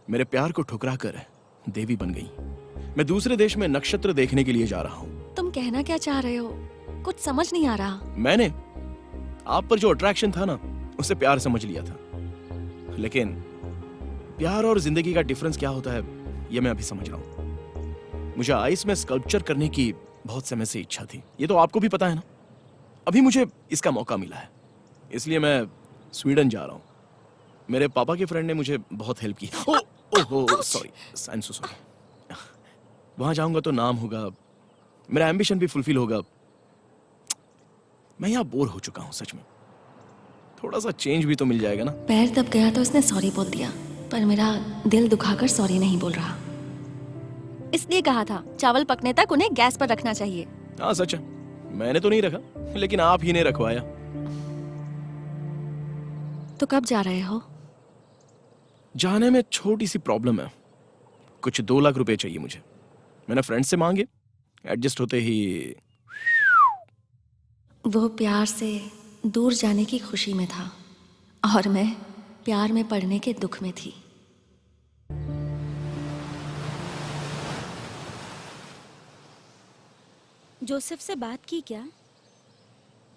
मेरे प्यार को ठुकरा कर देवी बन गई। मैं दूसरे देश में नक्षत्र देखने के लिए जा रहा हूँ। तुम कहना क्या चाह रहे हो? कुछ समझ नहीं आ रहा। मैंने आप पर जो अट्रैक्शन था ना, उसे प्यार समझ लिया था, लेकिन प्यार और जिंदगी का डिफरेंस क्या होता है ये मैं अभी समझ रहा हूँ। मुझे आइस में स्कल्पचर करने की बहुत समय से इच्छा थी, ये तो आपको भी पता है ना। अभी मुझे इसका मौका मिला है, इसलिए मैं स्वीडन जा रहा हूँ। मेरे पापा के फ्रेंड ने मुझे बहुत हेल्प की। Oh sorry, I am so sorry. वहां जाऊंगा तो नाम होगा, मेरा एम्बिशन भी फुलफिल होगा। मैं यहाँ बोर हो चुका हूँ सच में, थोड़ा सा चेंज भी तो मिल जाएगा ना। पैर दब गया तो उसने सॉरी बोल दिया, पर मेरा दिल दुखाकर सॉरी नहीं बोल रहा। इसलिए कहा था चावल पकने तक उन्हें गैस पर रखना चाहिए। हाँ सच है, मैंने तो नहीं रखा, लेकिन आप ही ने रखवाया। तो कब जा रहे हो? जाने में छोटी सी प्रॉब्लम है, कुछ 2 लाख रुपए चाहिए मुझे। मैंने फ्रेंड से मांगे, एडजस्ट होते ही। वो प्यार से दूर जाने की खुशी में था और मैं प्यार में पड़ने के दुख में थी। जोसेफ से बात की क्या?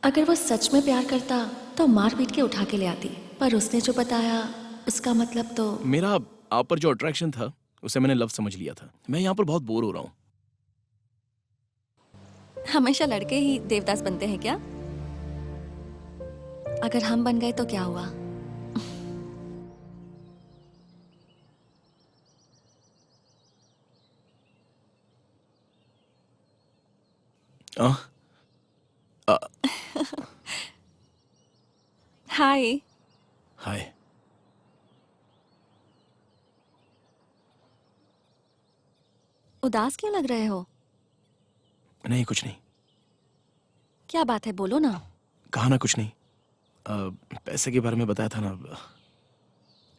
अगर वो सच में प्यार करता तो मार पीट के उठा के ले आती, पर उसने जो बताया उसका मतलब तो। मेरा आप पर जो अट्रैक्शन था उसे मैंने लव समझ लिया था। मैं यहाँ पर बहुत बोर हो रहा हूँ। हमेशा लड़के ही देवदास बनते हैं क्या? अगर हम बन गए तो क्या हुआ? हाय। हाय। उदास क्यों लग रहे हो? नहीं कुछ नहीं। क्या बात है, बोलो ना। कहा ना कुछ नहीं। पैसे के बारे में बताया था ना,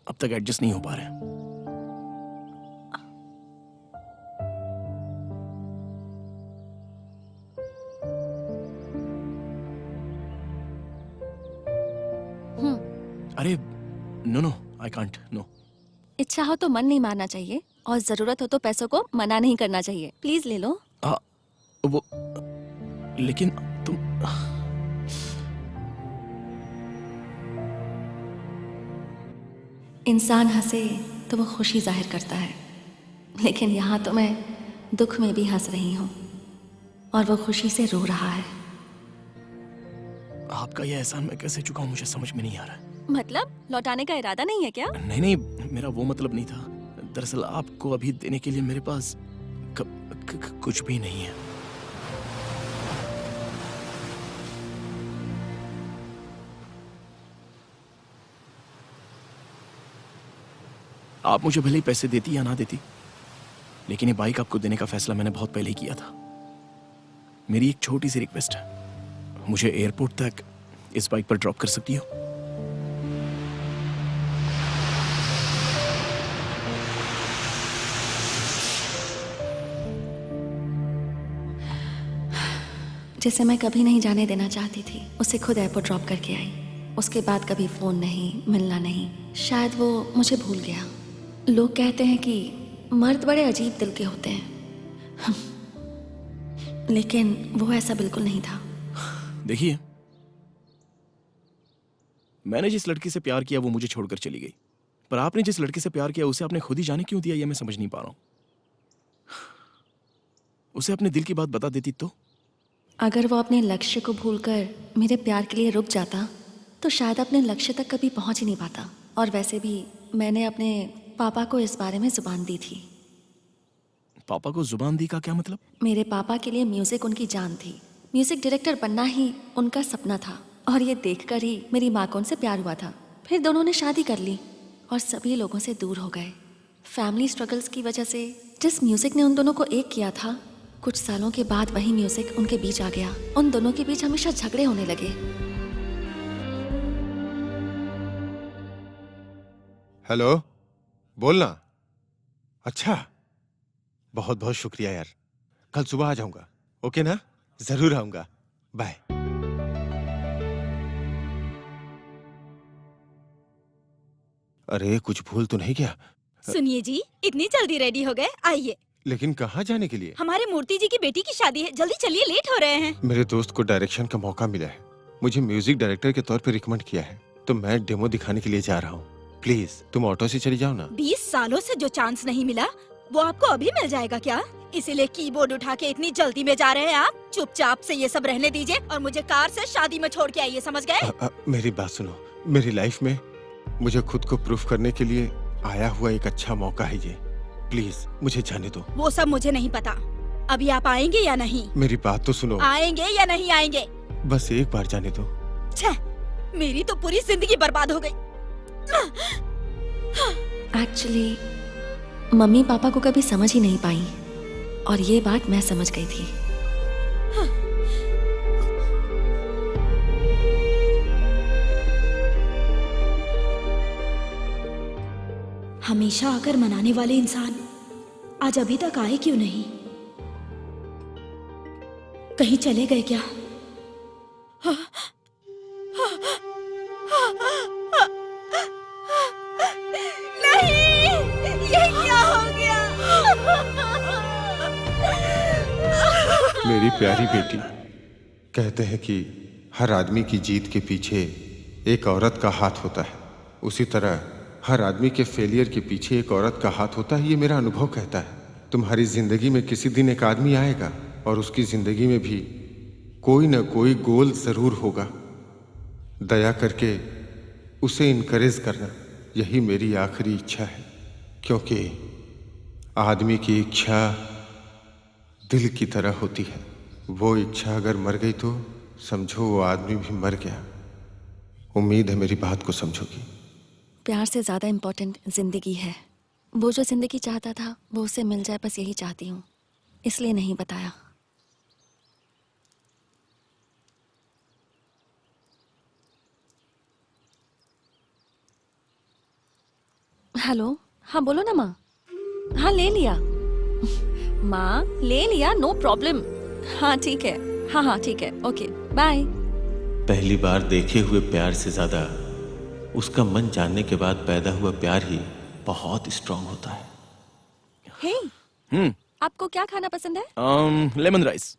अब तक एडजस्ट नहीं हो पा रहे। अरे नो, आई कांट, नो। इच्छा हो तो मन नहीं मारना चाहिए और जरूरत हो तो पैसों को मना नहीं करना चाहिए। प्लीज ले लो। वो लेकिन तुम। इंसान हंसे तो वो खुशी जाहिर करता है, लेकिन यहाँ तो मैं दुख में भी हंस रही हूँ और वो खुशी से रो रहा है। आपका यह एहसान मैं कैसे चुकाऊं, मुझे समझ में नहीं आ रहा है। मतलब लौटाने का इरादा नहीं है क्या? नहीं, मेरा वो मतलब नहीं था। दरअसल आपको अभी देने के लिए मेरे पास कुछ भी नहीं है। आप मुझे भले ही पैसे देती या ना देती, लेकिन ये बाइक आपको देने का फैसला मैंने बहुत पहले ही किया था। मेरी एक छोटी सी रिक्वेस्ट है, मुझे एयरपोर्ट तक इस बाइक पर ड्रॉप कर सकती हो? जिसे मैं कभी नहीं जाने देना चाहती थी, उसे खुद एयरपोर्ट ड्रॉप करके आई। उसके बाद कभी फ़ोन नहीं, मिलना नहीं। शायद वो मुझे भूल गया। लोग कहते हैं कि मर्द बड़े अजीब दिल के होते हैं, लेकिन वो ऐसा बिल्कुल नहीं था। देखिए, मैंने जिस लड़की से प्यार किया वो मुझे छोड़कर चली गई, पर आपने जिस लड़की से प्यार किया उसे आपने खुद ही जाने क्यों दिया, ये मैं समझ नहीं पा रहा हूं। उसे अपने दिल की बात बता देती तो। अगर वो अपने लक्ष्य को भूलकर मेरे प्यार के लिए रुक जाता तो शायद अपने लक्ष्य तक कभी पहुंच ही नहीं पाता। और वैसे भी मैंने अपने पापा को इस बारे में जुबान दी थी। पापा को जुबान दी का क्या मतलब? मेरे पापा के लिए म्यूजिक उनकी जान थी। म्यूजिक डायरेक्टर बनना ही उनका सपना था, और ये देखकर ही मेरी माँ को उनसे प्यार हुआ था। फिर दोनों ने शादी कर ली और सभी लोगों से दूर हो गए। फैमिली स्ट्रगल्स की वजह से जिस म्यूजिक ने उन दोनों को एक किया था, कुछ सालों के बाद वही म्यूजिक उनके बीच आ गया। उन दोनों के बीच हमेशा झगड़े होने लगे। हेलो, बोलना। अच्छा, बहुत बहुत शुक्रिया यार। कल सुबह आ जाऊंगा, ओके ना? जरूर आऊंगा। बाय। अरे कुछ भूल तो नहीं गया? सुनिए जी, इतनी जल्दी रेडी हो गए? आइए। लेकिन कहाँ जाने के लिए? हमारे मूर्ति जी की बेटी की शादी है, जल्दी चलिए, लेट हो रहे हैं। मेरे दोस्त को डायरेक्शन का मौका मिला है, मुझे म्यूजिक डायरेक्टर के तौर पे रिकमेंड किया है, तो मैं डेमो दिखाने के लिए जा रहा हूँ। प्लीज तुम ऑटो से चली जाओ ना। 20 सालों से जो चांस नहीं मिला वो आपको अभी मिल जाएगा क्या? इसीलिए कीबोर्ड उठा के इतनी जल्दी में जा रहे हैं आप? चुपचाप से ये सब रहने दीजिए और मुझे कार से शादी में छोड़ के आइए, समझ गए? मेरी बात सुनो, मेरी लाइफ में मुझे खुद को प्रूफ करने के लिए आया हुआ एक अच्छा मौका है ये। प्लीज मुझे जाने दो। वो सब मुझे नहीं पता। अभी आप आएंगे या नहीं? मेरी बात तो सुनो। आएंगे या नहीं आएंगे? बस एक बार जाने दो। छह, मेरी तो पूरी जिंदगी बर्बाद हो गई। एक्चुअली मम्मी पापा को कभी समझ ही नहीं पाई, और ये बात मैं समझ गई थी। हमेशा आकर मनाने वाले इंसान आज अभी तक आए क्यों नहीं? कहीं चले गए क्या? नहीं, ये क्या हो गया? मेरी प्यारी बेटी, कहते हैं कि हर आदमी की जीत के पीछे एक औरत का हाथ होता है, उसी तरह हर आदमी के फेलियर के पीछे एक औरत का हाथ होता है। ये मेरा अनुभव कहता है। तुम्हारी जिंदगी में किसी दिन एक आदमी आएगा और उसकी जिंदगी में भी कोई न कोई गोल जरूर होगा। दया करके उसे इनकरेज करना, यही मेरी आखिरी इच्छा है, क्योंकि आदमी की इच्छा दिल की तरह होती है। वो इच्छा अगर मर गई तो समझो वो आदमी भी मर गया। उम्मीद है मेरी बात को समझोगी। प्यार से ज़्यादा इम्पोर्टेंट जिंदगी है। वो जो जिंदगी चाहता था वो उसे मिल जाए, बस यही चाहती हूँ, इसलिए नहीं बताया। हेलो, हाँ बोलो ना माँ। हाँ ले लिया माँ, ले लिया, नो प्रॉब्लम। हाँ ठीक है, हाँ हाँ ठीक है, ओके बाय। पहली बार देखे हुए प्यार से ज्यादा उसका मन जानने के बाद पैदा हुआ प्यार ही बहुत स्ट्रांग होता है। हे, आपको क्या खाना पसंद है? Lemon rice.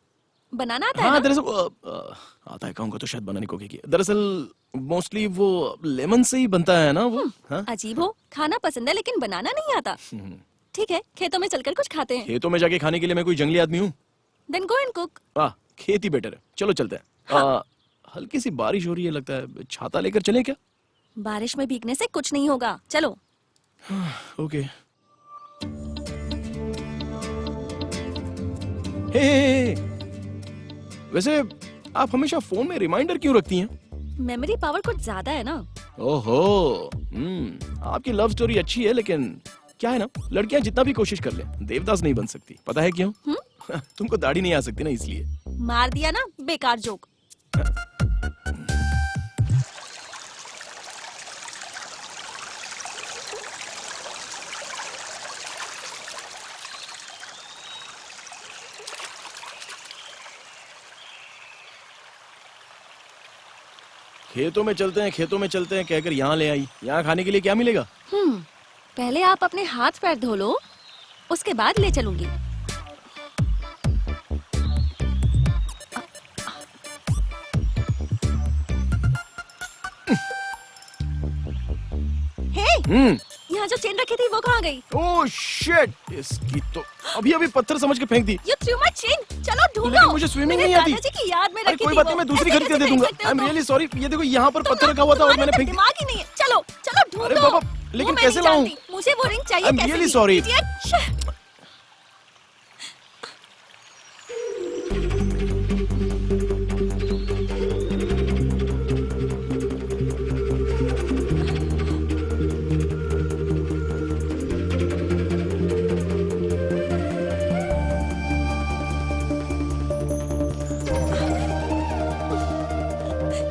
बनाना आता है हाँ ना? दरअसल आता है, कहूँगा तो शायद बनाने को क्या किया। दरअसल मोस्टली वो लेमन से ही बनता है ना वो। हाँ? अजीब हो, खाना पसंद है लेकिन बनाना नहीं आता। ठीक है, खेतों में चलकर कुछ खाते हैं। खेतों में जाके खाने के लिए मैं कोई जंगली आदमी हूँ? Then go and cook. खेती बेटर है, चलो चलते हैं। हल्की सी बारिश हो रही है, लगता है छाता लेकर चलें क्या? बारिश में भीगने से कुछ नहीं होगा, चलो। ओके। हे, वैसे आप हमेशा फोन में रिमाइंडर क्यों रखती हैं? मेमोरी पावर कुछ ज्यादा है ना। ओहो, आपकी लव स्टोरी अच्छी है, लेकिन क्या है ना, लड़कियां जितना भी कोशिश कर ले देवदास नहीं बन सकती। पता है क्यों? तुमको दाढ़ी नहीं आ सकती ना, इसलिए। मार दिया ना, बेकार जोक। खेतों में चलते हैं कहकर यहाँ ले आई। यहाँ खाने के लिए क्या मिलेगा? पहले आप अपने हाथ पैर धो लो, उसके बाद ले चलूंगी। हे, यहाँ जो चेन रखी थी वो कहाँ गई? ओह शिट, इसकी तो अभी पत्थर समझ के फेंक दी। You threw my chain. चलो ढूंढो। लेकिन मुझे स्विमिंग मेरे नहीं आती। दादाजी की याद में अरे रखी कोई थी बात वो। नहीं, मैं दूसरी ऐसे खरीद के कैसे दे दूंगा। फेंक सकते आई हो एम तुम? Really sorry. ये देखो यहाँ पर तुम पत्थर ना- रखा हुआ था और तुम्हारे मैंने अंदर फेंक दिमाग ही नहीं है। चलो चलो ढूंढो। अरे बाबा, लेकिन वो मैं कैसे नहीं लाऊं? जानती। मुझे वो रिंग चाहिए। I'm कैसे really भी। sorry. Idiot. Shh.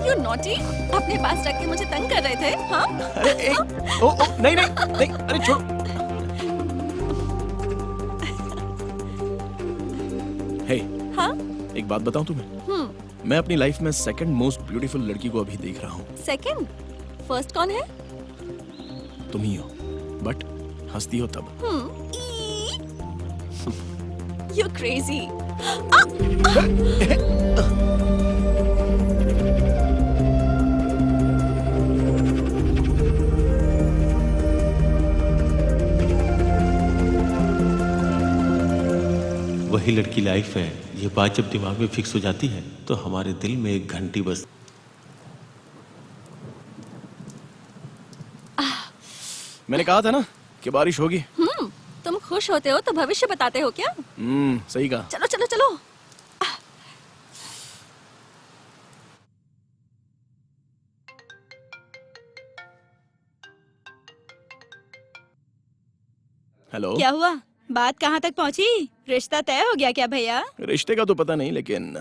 You naughty. अपने पास रख के मुझे तंग कर रहे थे, हाँ? अरे एक ओ नहीं नहीं नहीं, अरे छोड़ो। हे, हाँ? एक बात बताऊं तुम्हें? मैं अपनी लाइफ में सेकंड मोस्ट ब्यूटीफुल लड़की को अभी देख रहा हूँ। Second. First कौन है? तुम ही हो, बट हंसती हो तब। You're crazy. वही लड़की लाइफ है। ये बात जब दिमाग में फिक्स हो जाती है तो हमारे दिल में एक घंटी बस। मैंने कहा था ना कि बारिश होगी। तुम खुश होते हो तो भविष्य बताते हो क्या? सही कहा। चलो चलो चलो। हेलो। क्या हुआ? बात कहाँ तक पहुँची? रिश्ता तय हो गया क्या भैया? रिश्ते का तो पता नहीं, लेकिन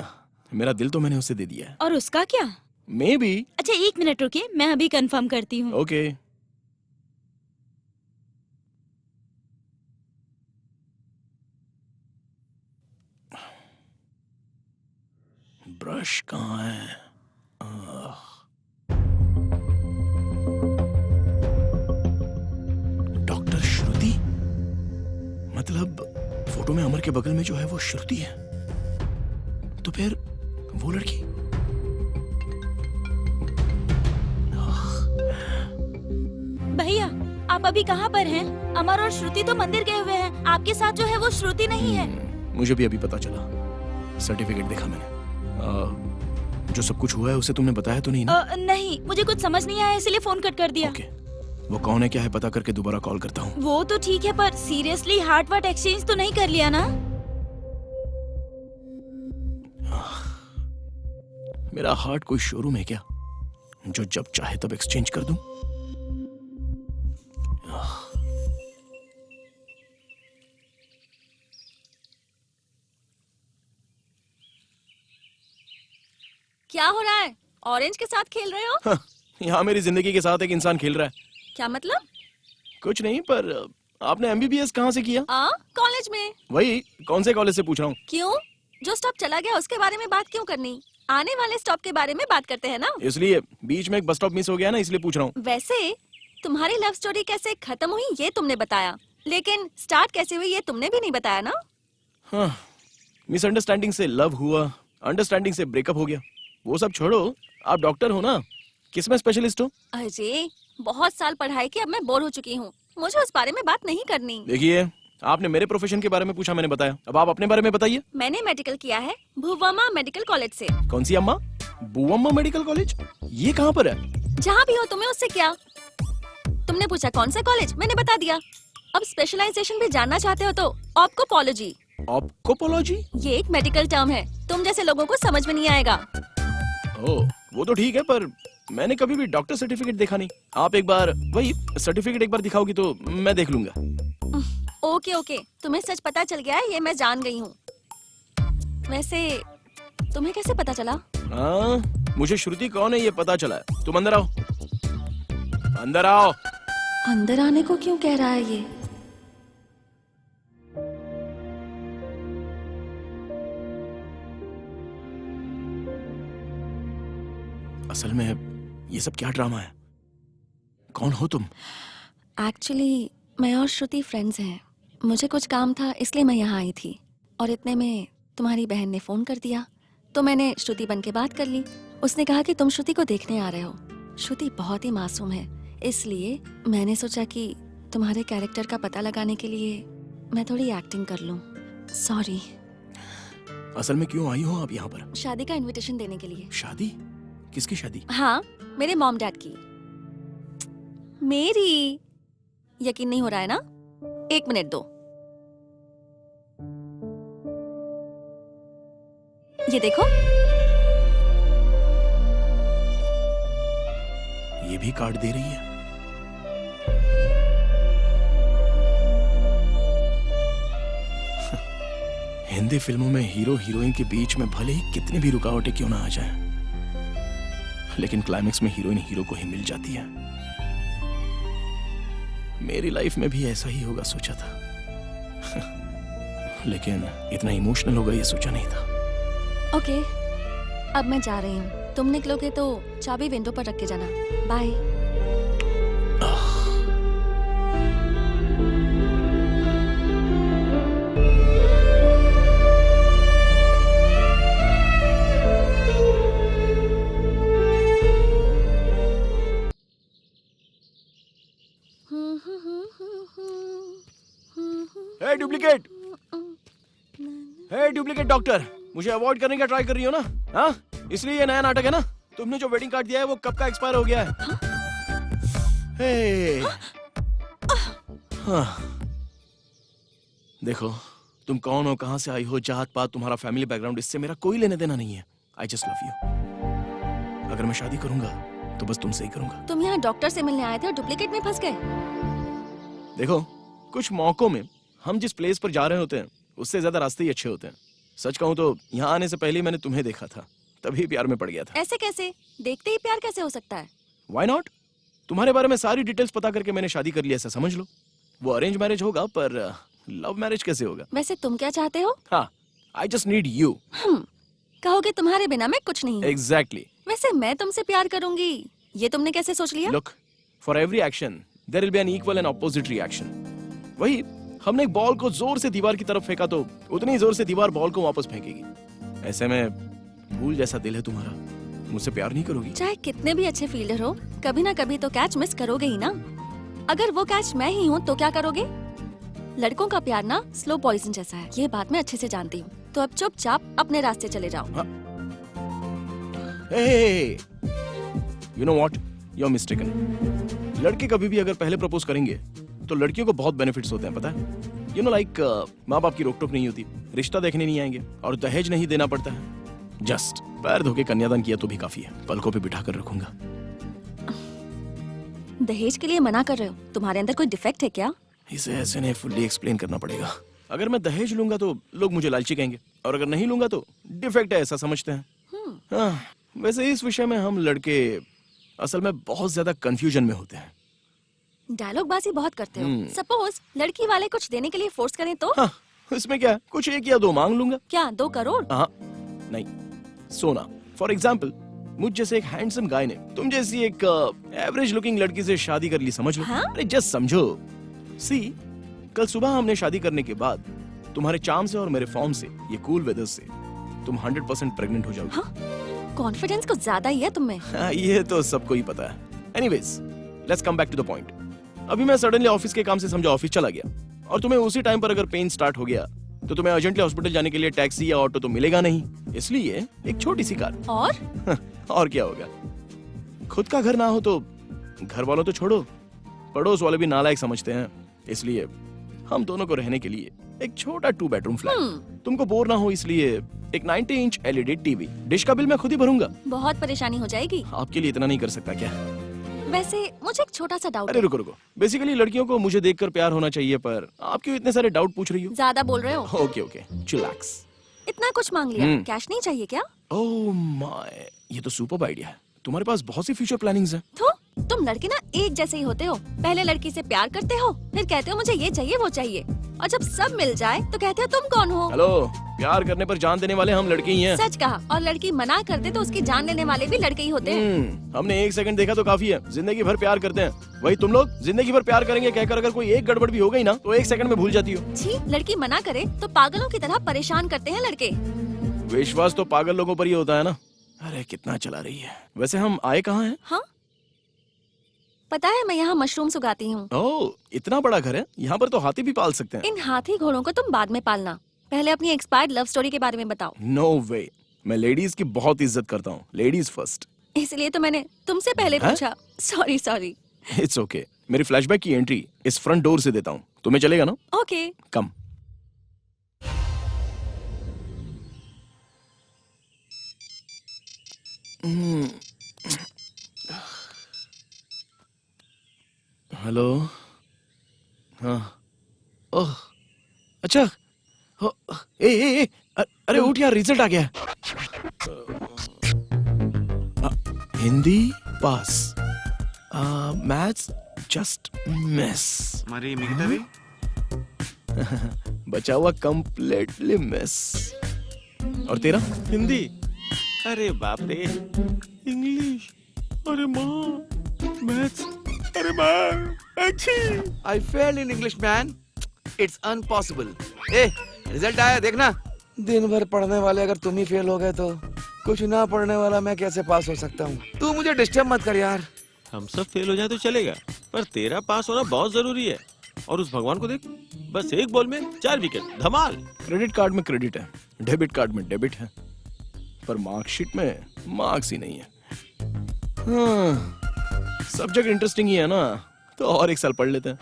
मेरा दिल तो मैंने उसे दे दिया है। और उसका क्या? May be. अच्छा 1 मिनट रुकिए, मैं अभी कंफर्म करती हूँ। ओके। ब्रश कहाँ है? डॉक्टर श्रुति? मतलब फोटो में अमर के बगल में जो है वो श्रुति है, तो फिर वो लड़की? भैया आप अभी कहाँ पर हैं? अमर और श्रुति तो मंदिर गए हुए हैं। आपके साथ जो है वो श्रुति नहीं है। मुझे भी अभी पता चला। सर्टिफिकेट देखा मैंने। जो सब कुछ हुआ है उसे तुमने बताया तो नहीं ना? नहीं, मुझे कुछ समझ नहीं आया इसलिए फोन कट कर दिया। ओके, वो कौन है क्या है पता करके दोबारा कॉल करता हूँ। वो तो ठीक है, पर सीरियसली हार्ट वार्ट एक्सचेंज तो नहीं कर लिया ना? मेरा हार्ट कोई शोरूम है क्या जो जब चाहे तब एक्सचेंज कर दूं? क्या हो रहा है? ऑरेंज के साथ खेल रहे हो? हाँ, यहाँ मेरी जिंदगी के साथ एक इंसान खेल रहा है। क्या मतलब? कुछ नहीं, पर आपने एमबीबीएस कहाँ से किया? कॉलेज में। वही, कौन से कॉलेज से पूछ रहा हूँ। क्यों? जो स्टॉप चला गया उसके बारे में बात क्यों करनी? आने वाले स्टॉप के बारे में बात करते हैं ना। इसलिए बीच में एक बस स्टॉप मिस हो गया ना, इसलिए पूछ रहा हूँ। वैसे तुम्हारी लव स्टोरी कैसे खत्म हुई ये तुमने बताया, लेकिन स्टार्ट कैसे हुई ये तुमने भी नहीं बताया ना। हाँ, मिसअंडरस्टैंडिंग से लव हुआ, अंडरस्टैंडिंग से ब्रेकअप हो गया। वो सब छोड़ो, आप डॉक्टर हो ना, किसमें स्पेशलिस्ट हो? अजय, बहुत साल पढ़ाई की, अब मैं बोर हो चुकी हूँ। मुझे उस बारे में बात नहीं करनी। देखिए, आपने मेरे प्रोफेशन के बारे में पूछा, मैंने बताया। अब आप अपने बारे में बताइए। मैंने मेडिकल किया है भुवमा मेडिकल कॉलेज से। कौन सी अम्मा? बुअम्मा मेडिकल कॉलेज? ये कहाँ पर है? जहाँ भी हो तुम्हें उससे क्या? तुमने पूछा कौन सा कॉलेज, मैंने बता दिया। अब स्पेशलाइजेशन भी जानना चाहते हो तो ऑप्कोपोलॉजी। ऑप्कोपोलॉजी? ये एक मेडिकल टर्म है, तुम जैसे लोगों को समझ में नहीं आएगा। ओह, वो तो ठीक है, पर मैंने कभी भी डॉक्टर सर्टिफिकेट देखा नहीं। आप एक बार वही सर्टिफिकेट एक बार दिखाओगी तो मैं देख लूंगा। ओके ओके, तुम्हें सच पता चल गया है, ये मैं जान गई हूँ। वैसे तुम्हें कैसे पता चला? मुझे श्रुति कौन है ये पता चला है। तुम अंदर आओ, अंदर आओ। अंदर आने को क्यों कह रहा है ये? असल में ये सब क्या ड्रामा है? कौन हो तुम? एक्चुअली मैं और श्रुति फ्रेंड्स हैं। मुझे कुछ काम था इसलिए मैं यहाँ आई थी और इतने में तुम्हारी बहन ने फोन कर दिया तो मैंने श्रुति बन के बात कर ली। उसने कहा कि तुम श्रुति को देखने आ रहे हो। श्रुति बहुत ही मासूम है, इसलिए मैंने सोचा कि तुम्हारे कैरेक्टर का पता लगाने के लिए मैं थोड़ी एक्टिंग कर लूं। सॉरी। असल में क्यों आई हो आप यहाँ पर? शादी का इनविटेशन देने के लिए। शादी? किसकी शादी? हाँ, मेरे मॉम डैड की। मेरी। यकीन नहीं हो रहा है ना? 1 मिनट दो। ये देखो। ये भी कार्ड दे रही है। हिंदी फिल्मों में हीरो हीरोइन के बीच में भले ही कितनी भी रुकावटें क्यों ना आ जाएं, लेकिन क्लाइमेक्स में हीरोइन हीरो को ही मिल जाती है। मेरी लाइफ में भी ऐसा ही होगा सोचा था, लेकिन इतना इमोशनल होगा ये सोचा नहीं था। ओके, अब मैं जा रही हूँ। तुम निकलोगे तो चाबी विंडो पर रख के जाना। बाय। हे डुप्लीकेट! हे डुप्लीकेट डॉक्टर! मुझे अवॉइड करने का ट्राई कर रही हो ना? हाँ? इसलिए ये नया नाटक है ना? तुमने जो वेडिंग कार्ड दिया है वो कब का एक्सपायर हो गया है? हे! हाँ। देखो, तुम कौन हो, कहां से आई हो, जात पात, तुम्हारा फैमिली बैकग्राउंड, इससे मेरा कोई लेने देना नहीं है। I just love you. अगर मैं शादी करूंगा तो बस तुमसे ही करूंगा। तुम यहाँ डॉक्टर से मिलने आए थे और डुप्लीकेट में फंस गए। देखो, कुछ मौकों में हम जिस प्लेस पर जा रहे होते हैं उससे ज्यादा रास्ते ही अच्छे होते हैं। सच कहूं तो यहाँ आने से पहले मैंने तुम्हें देखा था, तभी प्यार में पड़ गया था। ऐसे कैसे? देखते ही प्यार कैसे हो सकता है? Why not? तुम्हारे बारे में सारी डिटेल्स पता करके मैंने शादी कर ली, ऐसा समझ लो। वो अरेंज मैरिज होगा, पर लव मैरिज कैसे होगा? वैसे तुम क्या चाहते हो? हाँ, आई जस्ट नीड यू। कहोगे तुम्हारे बिना मैं कुछ नहीं। एग्जैक्टली। वैसे मैं तुमसे प्यार करूंगी, ये तुमने कैसे सोच लिया? Look, for every action there will be an equal and opposite reaction. वही, हमने एक बॉल को जोर से दीवार की तरफ फेंका तो उतनी जोर से दीवार बॉल को वापस फेंकेगी। ऐसे में फूल जैसा दिल है तुम्हारा, मुझसे प्यार नहीं करोगी? चाहे कितने भी अच्छे फील्डर हो, कभी ना कभी तो कैच मिस करोगे ही ना। अगर वो कैच मैं ही हूँ तो क्या करोगे? लड़कों का प्यार ना स्लो पॉइजन जैसा है, ये बात मैं अच्छे से जानती हूँ। तो अब चुपचाप अपने रास्ते चले जाओ। You know what, you are mistaken. लड़के कभी भी अगर पहले प्रपोज करेंगे तो लड़कियों को बहुत बेनिफिट्स होते हैं, पता है? यू नो लाइक, माँ बाप की रोक टोक नहीं होती, रिश्ता देखने नहीं आएंगे और दहेज नहीं देना पड़ता है। जस्ट पैर धो के कन्यादान किया तो भी काफी है, पलकों पे बिठा कर रखूंगा। दहेज के लिए मना कर रहे हो? तुम्हारे अंदर कोई डिफेक्ट है क्या? इसे ऐसे नहीं फुल्ली एक्सप्लेन करना पड़ेगा। अगर मैं दहेज लूंगा तो लोग मुझे लालची कहेंगे, और अगर नहीं लूंगा तो डिफेक्ट है ऐसा समझते हैं। हाँ, वैसे इस विषय में हम लड़के असल में बहुत ज्यादा कंफ्यूजन में होते हैं। डायलॉग बाजी बहुत करते हो। सपोज लड़की वाले कुछ देने के लिए फोर्स करें तो? हाँ, इसमें क्या है? कुछ 1 या 2 मांग लूंगा। क्या 2 करोड़? हाँ, नहीं, सोना। फॉर एग्जाम्पल, मुझ जैसे एक हैंडसम गाय ने तुम जैसी एक एवरेज लुकिंग लड़की से शादी कर ली, समझ लो। हाँ? अरे जस्ट समझो। सी, कल सुबह हमने शादी करने के बाद तुम्हारे चार्म से और मेरे फॉर्म से, ये कूल वेदर से, तुम 100% प्रेग्नेंट हो जाओगी। हाँ? कॉन्फिडेंस कुछ ज्यादा ही है तुम में। हाँ, ये तो सबको ही पता है। Anyways, let's come back to the point. अभी मैं सडनली ऑफिस के काम से समझो ऑफिस चला गया, और तुम्हें उसी टाइम पर अगर पेन स्टार्ट हो गया तो तुम्हें अर्जेंटली हॉस्पिटल जाने के लिए टैक्सी या ऑटो तो मिलेगा नहीं, इसलिए एक छोटी सी कार। और क्या होगा? खुद का घर ना हो तो घर वालों तो छोड़ो, पड़ोस वाले भी नालायक समझते हैं, इसलिए हम दोनों को रहने के लिए एक छोटा 2 बेडरूम फ्लैट। तुमको बोर ना हो इसलिए एक 90 इंच LED टीवी। डिश का बिल मैं खुद ही भरूंगा। बहुत परेशानी हो जाएगी। आपके लिए इतना नहीं कर सकता क्या? वैसे मुझे एक छोटा सा डाउट अरे रुको रुको, बेसिकली लड़कियों को मुझे देखकर प्यार होना चाहिए, पर आप क्यों इतने सारे डाउट पूछ रही हो? ज्यादा बोल रहे हो। Okay okay, chillax. इतना कुछ मांग लिया, कैश नहीं चाहिए क्या? ओह माय, ये तो सुपर्ब आइडिया है। तुम्हारे पास बहुत सी फ्यूचर प्लानिंग्स हैं। तो तुम लड़के ना एक जैसे ही होते हो। पहले लड़की से प्यार करते हो, फिर कहते हो मुझे ये चाहिए वो चाहिए, और जब सब मिल जाए तो कहते हो तुम कौन हो। हेलो, प्यार करने पर जान देने वाले हम लड़के ही हैं। सच कहा। और लड़की मना कर दे तो उसकी जान लेने वाले भी लड़के ही होते हैं। हमने 1 सेकंड देखा तो काफी है, जिंदगी भर प्यार करते हैं। वही तुम लोग जिंदगी भर प्यार करेंगे कहकर अगर कोई एक गड़बड़ भी हो गई ना तो 1 सेकंड में भूल जाती हो। छी, लड़की मना करे तो पागलों की तरह परेशान करते हैं लड़के। विश्वास तो पागल लोगों पर ही होता है ना। अरे कितना चला रही है। वैसे हम आए कहाँ हैं? हाँ, पता है मैं यहाँ मशरूम्स उगाती हूँ। ओह, इतना बड़ा घर है। यहाँ पर तो हाथी भी पाल सकते हैं। इन हाथी घोड़ों को तुम बाद में पालना, पहले अपनी एक्सपायर्ड लव स्टोरी के बारे में बताओ। नो वे, मैं लेडीज की बहुत इज्जत करता हूँ। Ladies first. इसलिए तो मैंने तुमसे पहले हैं? पूछा। सॉरी। It's okay. मेरी फ्लैशबैक की एंट्री इस फ्रंट डोर से देता हूँ। तुम्हें चलेगा ना? ओके। कम। हेलो। हाँ। ओह, अच्छा। ए, अरे उठ यार, रिजल्ट आ गया। हिंदी पास, मैथ्स जस्ट मिस, మరి మిగతావి बचा हुआ कंप्लीटली मिस। और तेरा? हिंदी, अरे बाप रे, इंग्लिश, अरे माँ, मैथ्स, अरे माँ, अच्छी। I fail in English man, it's unpossible. ए, रिजल्ट आया देखना। दिन भर पढ़ने वाले अगर तुम ही फेल हो गए तो कुछ ना पढ़ने वाला मैं कैसे पास हो सकता हूँ? तू मुझे डिस्टर्ब मत कर यार। हम सब फेल हो जाए तो चलेगा, पर तेरा पास होना बहुत जरूरी है। और उस भगवान को देख, बस एक बॉल में 4 विकेट, धमाल। क्रेडिट कार्ड में क्रेडिट है, डेबिट कार्ड में डेबिट है, पर मार्कशीट में मार्क्स ही नहीं है। हाँ, सब्जेक्ट इंटरेस्टिंग ही है ना, तो और 1 साल पढ़ लेते हैं।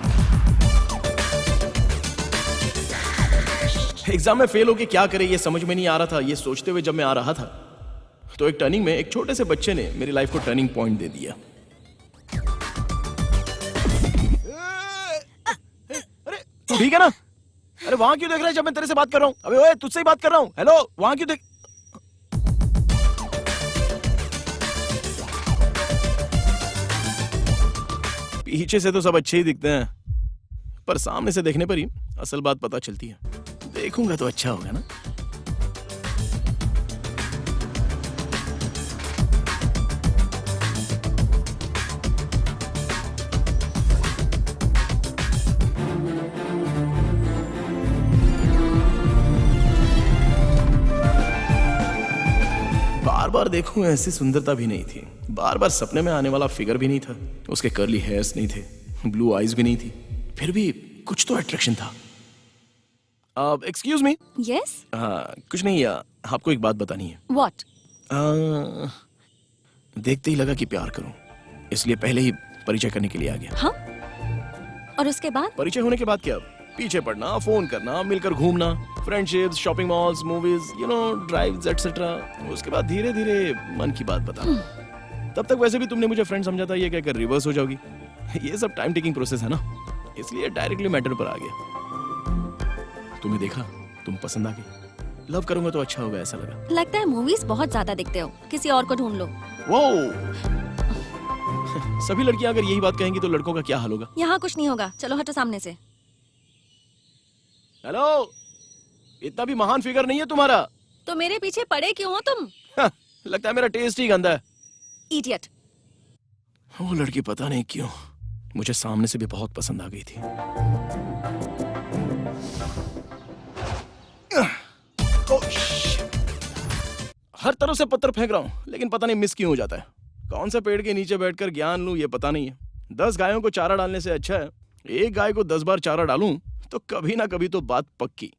एग्जाम में फेल होके क्या करे ये समझ में नहीं आ रहा था। ये सोचते हुए जब मैं आ रहा था तो एक टर्निंग में एक छोटे से बच्चे ने मेरी लाइफ को टर्निंग पॉइंट दे दिया। तू ठीक है ना? अरे वहां क्यों देख रहा है जब मैं तेरे से बात कर रहा हूँ? अबे ओए, तुझसे ही बात कर रहा हूँ। हेलो, वहां क्यों देख? पीछे से तो सब अच्छे ही दिखते हैं, पर सामने से देखने पर ही असल बात पता चलती है। देखूंगा तो अच्छा होगा ना। बार बार देखूं ऐसी सुंदरता भी नहीं थी। बार बार सपने में आने वाला फिगर भी नहीं था। उसके कर्ली हेयर्स नहीं थे, ब्लू आईज भी नहीं थी, फिर भी कुछ तो अट्रैक्शन था। Excuse me. यस। कुछ नहीं, आपको एक बात बतानी है। व्हाट? देखते ही लगा कि प्यार करूं, इसलिए पहले ही परिचय करने के लिए आ गया। हाँ, और उसके बाद? परिचय होने के बाद क्या? पीछे पड़ना, फोन करना, मिलकर घूमना, friendships, shopping malls, movies, drives etcetera. उसके बाद धीरे धीरे मन की बात बता। तब तक वैसे भी तुमने मुझे फ्रेंड समझा था, ये कहकर रिवर्स हो जाओगी। ये सब टाइम टेकिंग प्रोसेस है ना, इसलिए डायरेक्टली मैटर पर आ गया। तुम्हें देखा, तुम पसंद आ गई। लव करूंगा तो अच्छा होगा ऐसा लगा। लगता है मूवीज बहुत ज्यादा देखते हो, किसी और को ढूंढ लो। वो सभी लड़कियां अगर यही बात कहेंगी तो लड़कों का क्या हाल होगा? यहाँ कुछ नहीं होगा, चलो हटो सामने से। हेलो, इतना भी महान फिगर नहीं है तुम्हारा। तो मेरे पीछे पड़े क्यों हो तुम? लगता है मेरा टेस्ट ही गंदा है। इडियट। वो लड़की पता नहीं क्यों मुझे सामने से भी बहुत पसंद आ गई थी। हर तरफ से पत्थर फेंक रहा हूं, लेकिन पता नहीं मिस क्यों हो जाता है। कौन से पेड़ के नीचे बैठकर ज्ञान लूं ये पता नहीं है। 10 गायों को चारा डालने से अच्छा है एक गाय को 10 बार चारा डालूं, तो कभी ना कभी तो बात पक्की।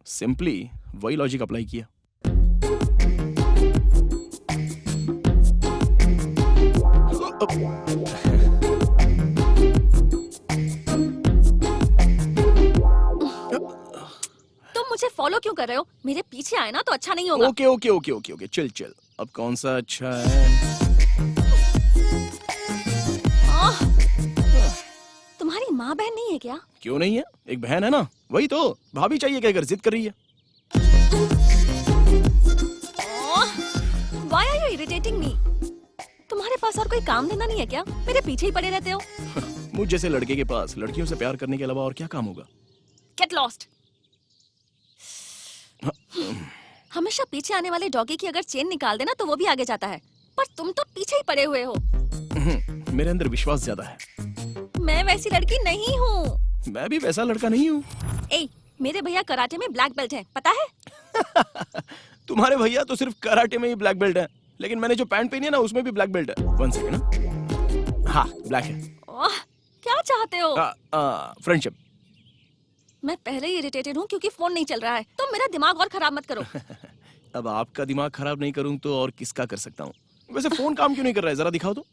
सिंपली वही लॉजिक अप्लाई किया। तुम मुझे फॉलो क्यों कर रहे हो? मेरे पीछे आए ना तो अच्छा नहीं होगा। Okay okay okay okay okay, chill chill. अब कौन सा अच्छा है? तुम्हारी माँ बहन नहीं है क्या? क्यों नहीं है, एक बहन है ना। वही तो भाभी चाहिए कहकर जिद कर रही है। Why are you irritating me? तुम्हारे पास और कोई काम धंधा नहीं है क्या? मेरे पीछे ही पड़े रहते हो। मुझ जैसे लड़के के पास लड़कियों से प्यार करने के अलावा और क्या काम होगा? Get lost. हमेशा पीछे आने वाले डॉगी की अगर चेन निकाल देना तो वो भी आगे जाता है, पर तुम तो पीछे ही पड़े हुए हो। मेरे अंदर विश्वास ज्यादा है। मैं वैसी लड़की नहीं हूँ। मैं भी वैसा लड़का नहीं हूँ। ए, मेरे भैया कराटे में ब्लैक बेल्ट है, पता है? तुम्हारे भैया तो सिर्फ कराटे में ही ब्लैक बेल्ट है, लेकिन मैंने जो पैंट पहनी है ना उसमें भी ब्लैक बेल्ट है। 1 सेकंड। हाँ, ब्लैक है। ओह, क्या चाहते हो? फ्रेंडशिप। मैं पहले ही इरिटेटेड हूँ क्योंकि फोन नहीं चल रहा है, तो मेरा दिमाग और खराब मत करो। अब आपका दिमाग खराब नहीं करूँ तो और किसका कर सकता हूँ? वैसे फोन काम क्यों नहीं कर रहा है, जरा दिखाओ तो।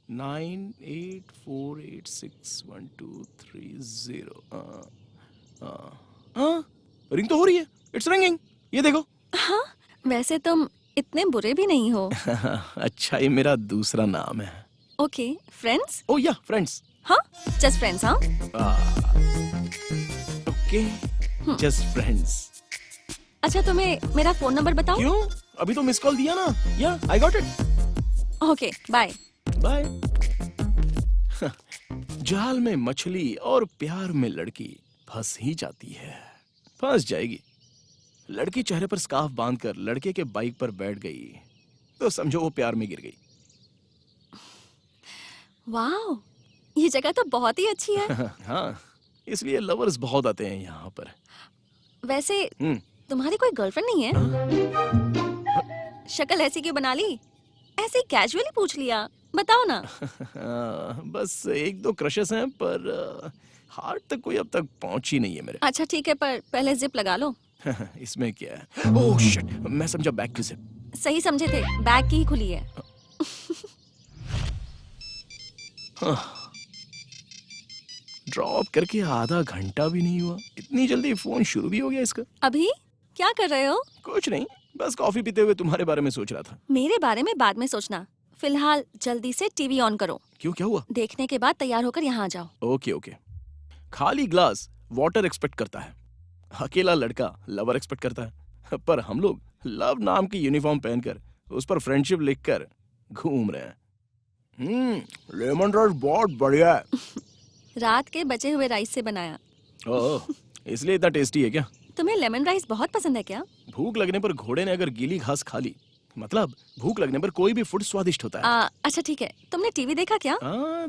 9848612330। रिंग तो हो रही है। It's ringing. ये देखो। हाँ, वैसे तुम इतने बुरे भी नहीं हो। अच्छा, ये मेरा दूसरा नाम है। Okay, friends? ओह या, फ्रेंड्स। हाँ, जस्ट फ्रेंड्स। हाँ, ओके, जस्ट फ्रेंड्स। अच्छा तुम्हें मेरा फोन नंबर बताओ? क्यों? अभी तो मिस कॉल दिया ना। Yeah, I got it. Okay, bye. Bye. जाल में मछली और प्यार में लड़की फंस ही जाती है, फंस जाएगी। लड़की चेहरे पर स्कार्फ बांधकर लड़के के बाइक पर बैठ गई तो समझो वो प्यार में गिर गई। वाओ, ये जगह तो बहुत ही अच्छी है। हाँ, इसलिए लवर्स बहुत आते हैं यहाँ पर। वैसे हम्म। तुम्हारी कोई गर्लफ्रेंड नहीं है? शक्ल ऐसी क्यों बना ली? ऐसे कैजुअली पूछ लिया, बताओ ना। बस 1-2 क्रशेस हैं, पर हार्ट तक कोई अब तक पहुंची नहीं है मेरे। अच्छा ठीक है, पर पहले जिप लगा लो। इसमें क्या है? ओह शिट, मैं समझा बैक की जिप। सही समझे थे, बैग की ही खुली है। ड्रॉप करके आधा घंटा भी नहीं हुआ, इतनी जल्दी फोन शुरू भी हो गया इसका। अभी क्या कर रहे हो? कुछ नहीं, बस कॉफी पीते हुए तुम्हारे बारे में सोच रहा था। मेरे बारे में बाद में सोचना, फिलहाल जल्दी से टीवी ऑन करो। क्यों, क्या हुआ? देखने के बाद तैयार होकर यहाँ आ जाओ। Okay okay. खाली ग्लास वाटर एक्सपेक्ट करता है, अकेला लड़का लवर एक्सपेक्ट करता है, पर हम लोग लव नाम की यूनिफॉर्म पहनकर उस पर फ्रेंडशिप लिखकर घूम रहे हैं। लेमन राइस बहुत बढ़िया है। रात के बचे हुए राइस से बनाया। ओह, इसलिए इतना टेस्टी है क्या? तुम्हें लेमन राइस बहुत पसंद है क्या? भूख लगने पर घोड़े ने अगर गीली घास खा ली, मतलब भूख लगने पर कोई भी फूड स्वादिष्ट होता है। अच्छा ठीक है, तुमने टीवी देखा क्या?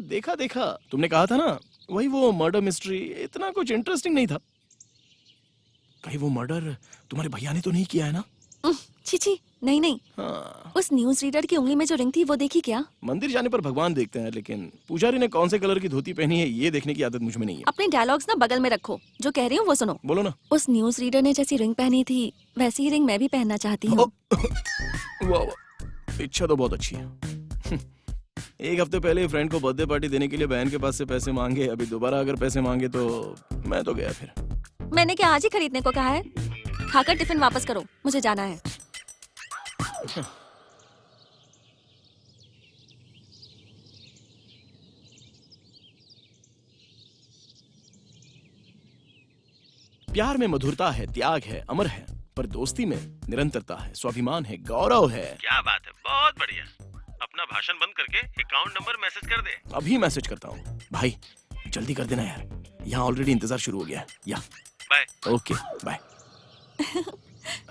देखा देखा, तुमने कहा था ना, वही वो मर्डर मिस्ट्री। इतना कुछ इंटरेस्टिंग नहीं था। कहीं वो मर्डर तुम्हारे भैया ने तो नहीं किया है ना? छी छी, नहीं नहीं। हाँ। उस न्यूज रीडर की उंगली में जो रिंग थी वो देखी क्या? मंदिर जाने पर भगवान देखते हैं, लेकिन पुजारी ने कौन से कलर की धोती पहनी है ये देखने की आदत मुझ में नहीं है। अपने डायलॉग्स ना बगल में रखो, जो कह रही हूँ वो सुनो। बोलो ना। उस न्यूज रीडर ने जैसी रिंग पहनी थी वैसी ही रिंग मैं भी पहनना चाहती हूँ। वाह वाह, इच्छा तो बहुत अच्छी है। एक हफ्ते पहले फ्रेंड को बर्थडे पार्टी देने के लिए बहन के पास से पैसे मांगे, अभी दोबारा अगर पैसे मांगे तो मैं तो गया फिर। मैंने क्या आज ही खरीदने को कहा है? खाकर टिफिन वापस करो, मुझे जाना है। प्यार में मधुरता है, त्याग है, अमर है, पर दोस्ती में निरंतरता है, स्वाभिमान है, गौरव है। क्या बात है, बहुत बढ़िया। अपना भाषण बंद करके अकाउंट नंबर मैसेज कर दे। अभी मैसेज करता हूँ। भाई जल्दी कर देना यार, यहाँ ऑलरेडी इंतजार शुरू हो गया है। Yeah bye. Okay bye.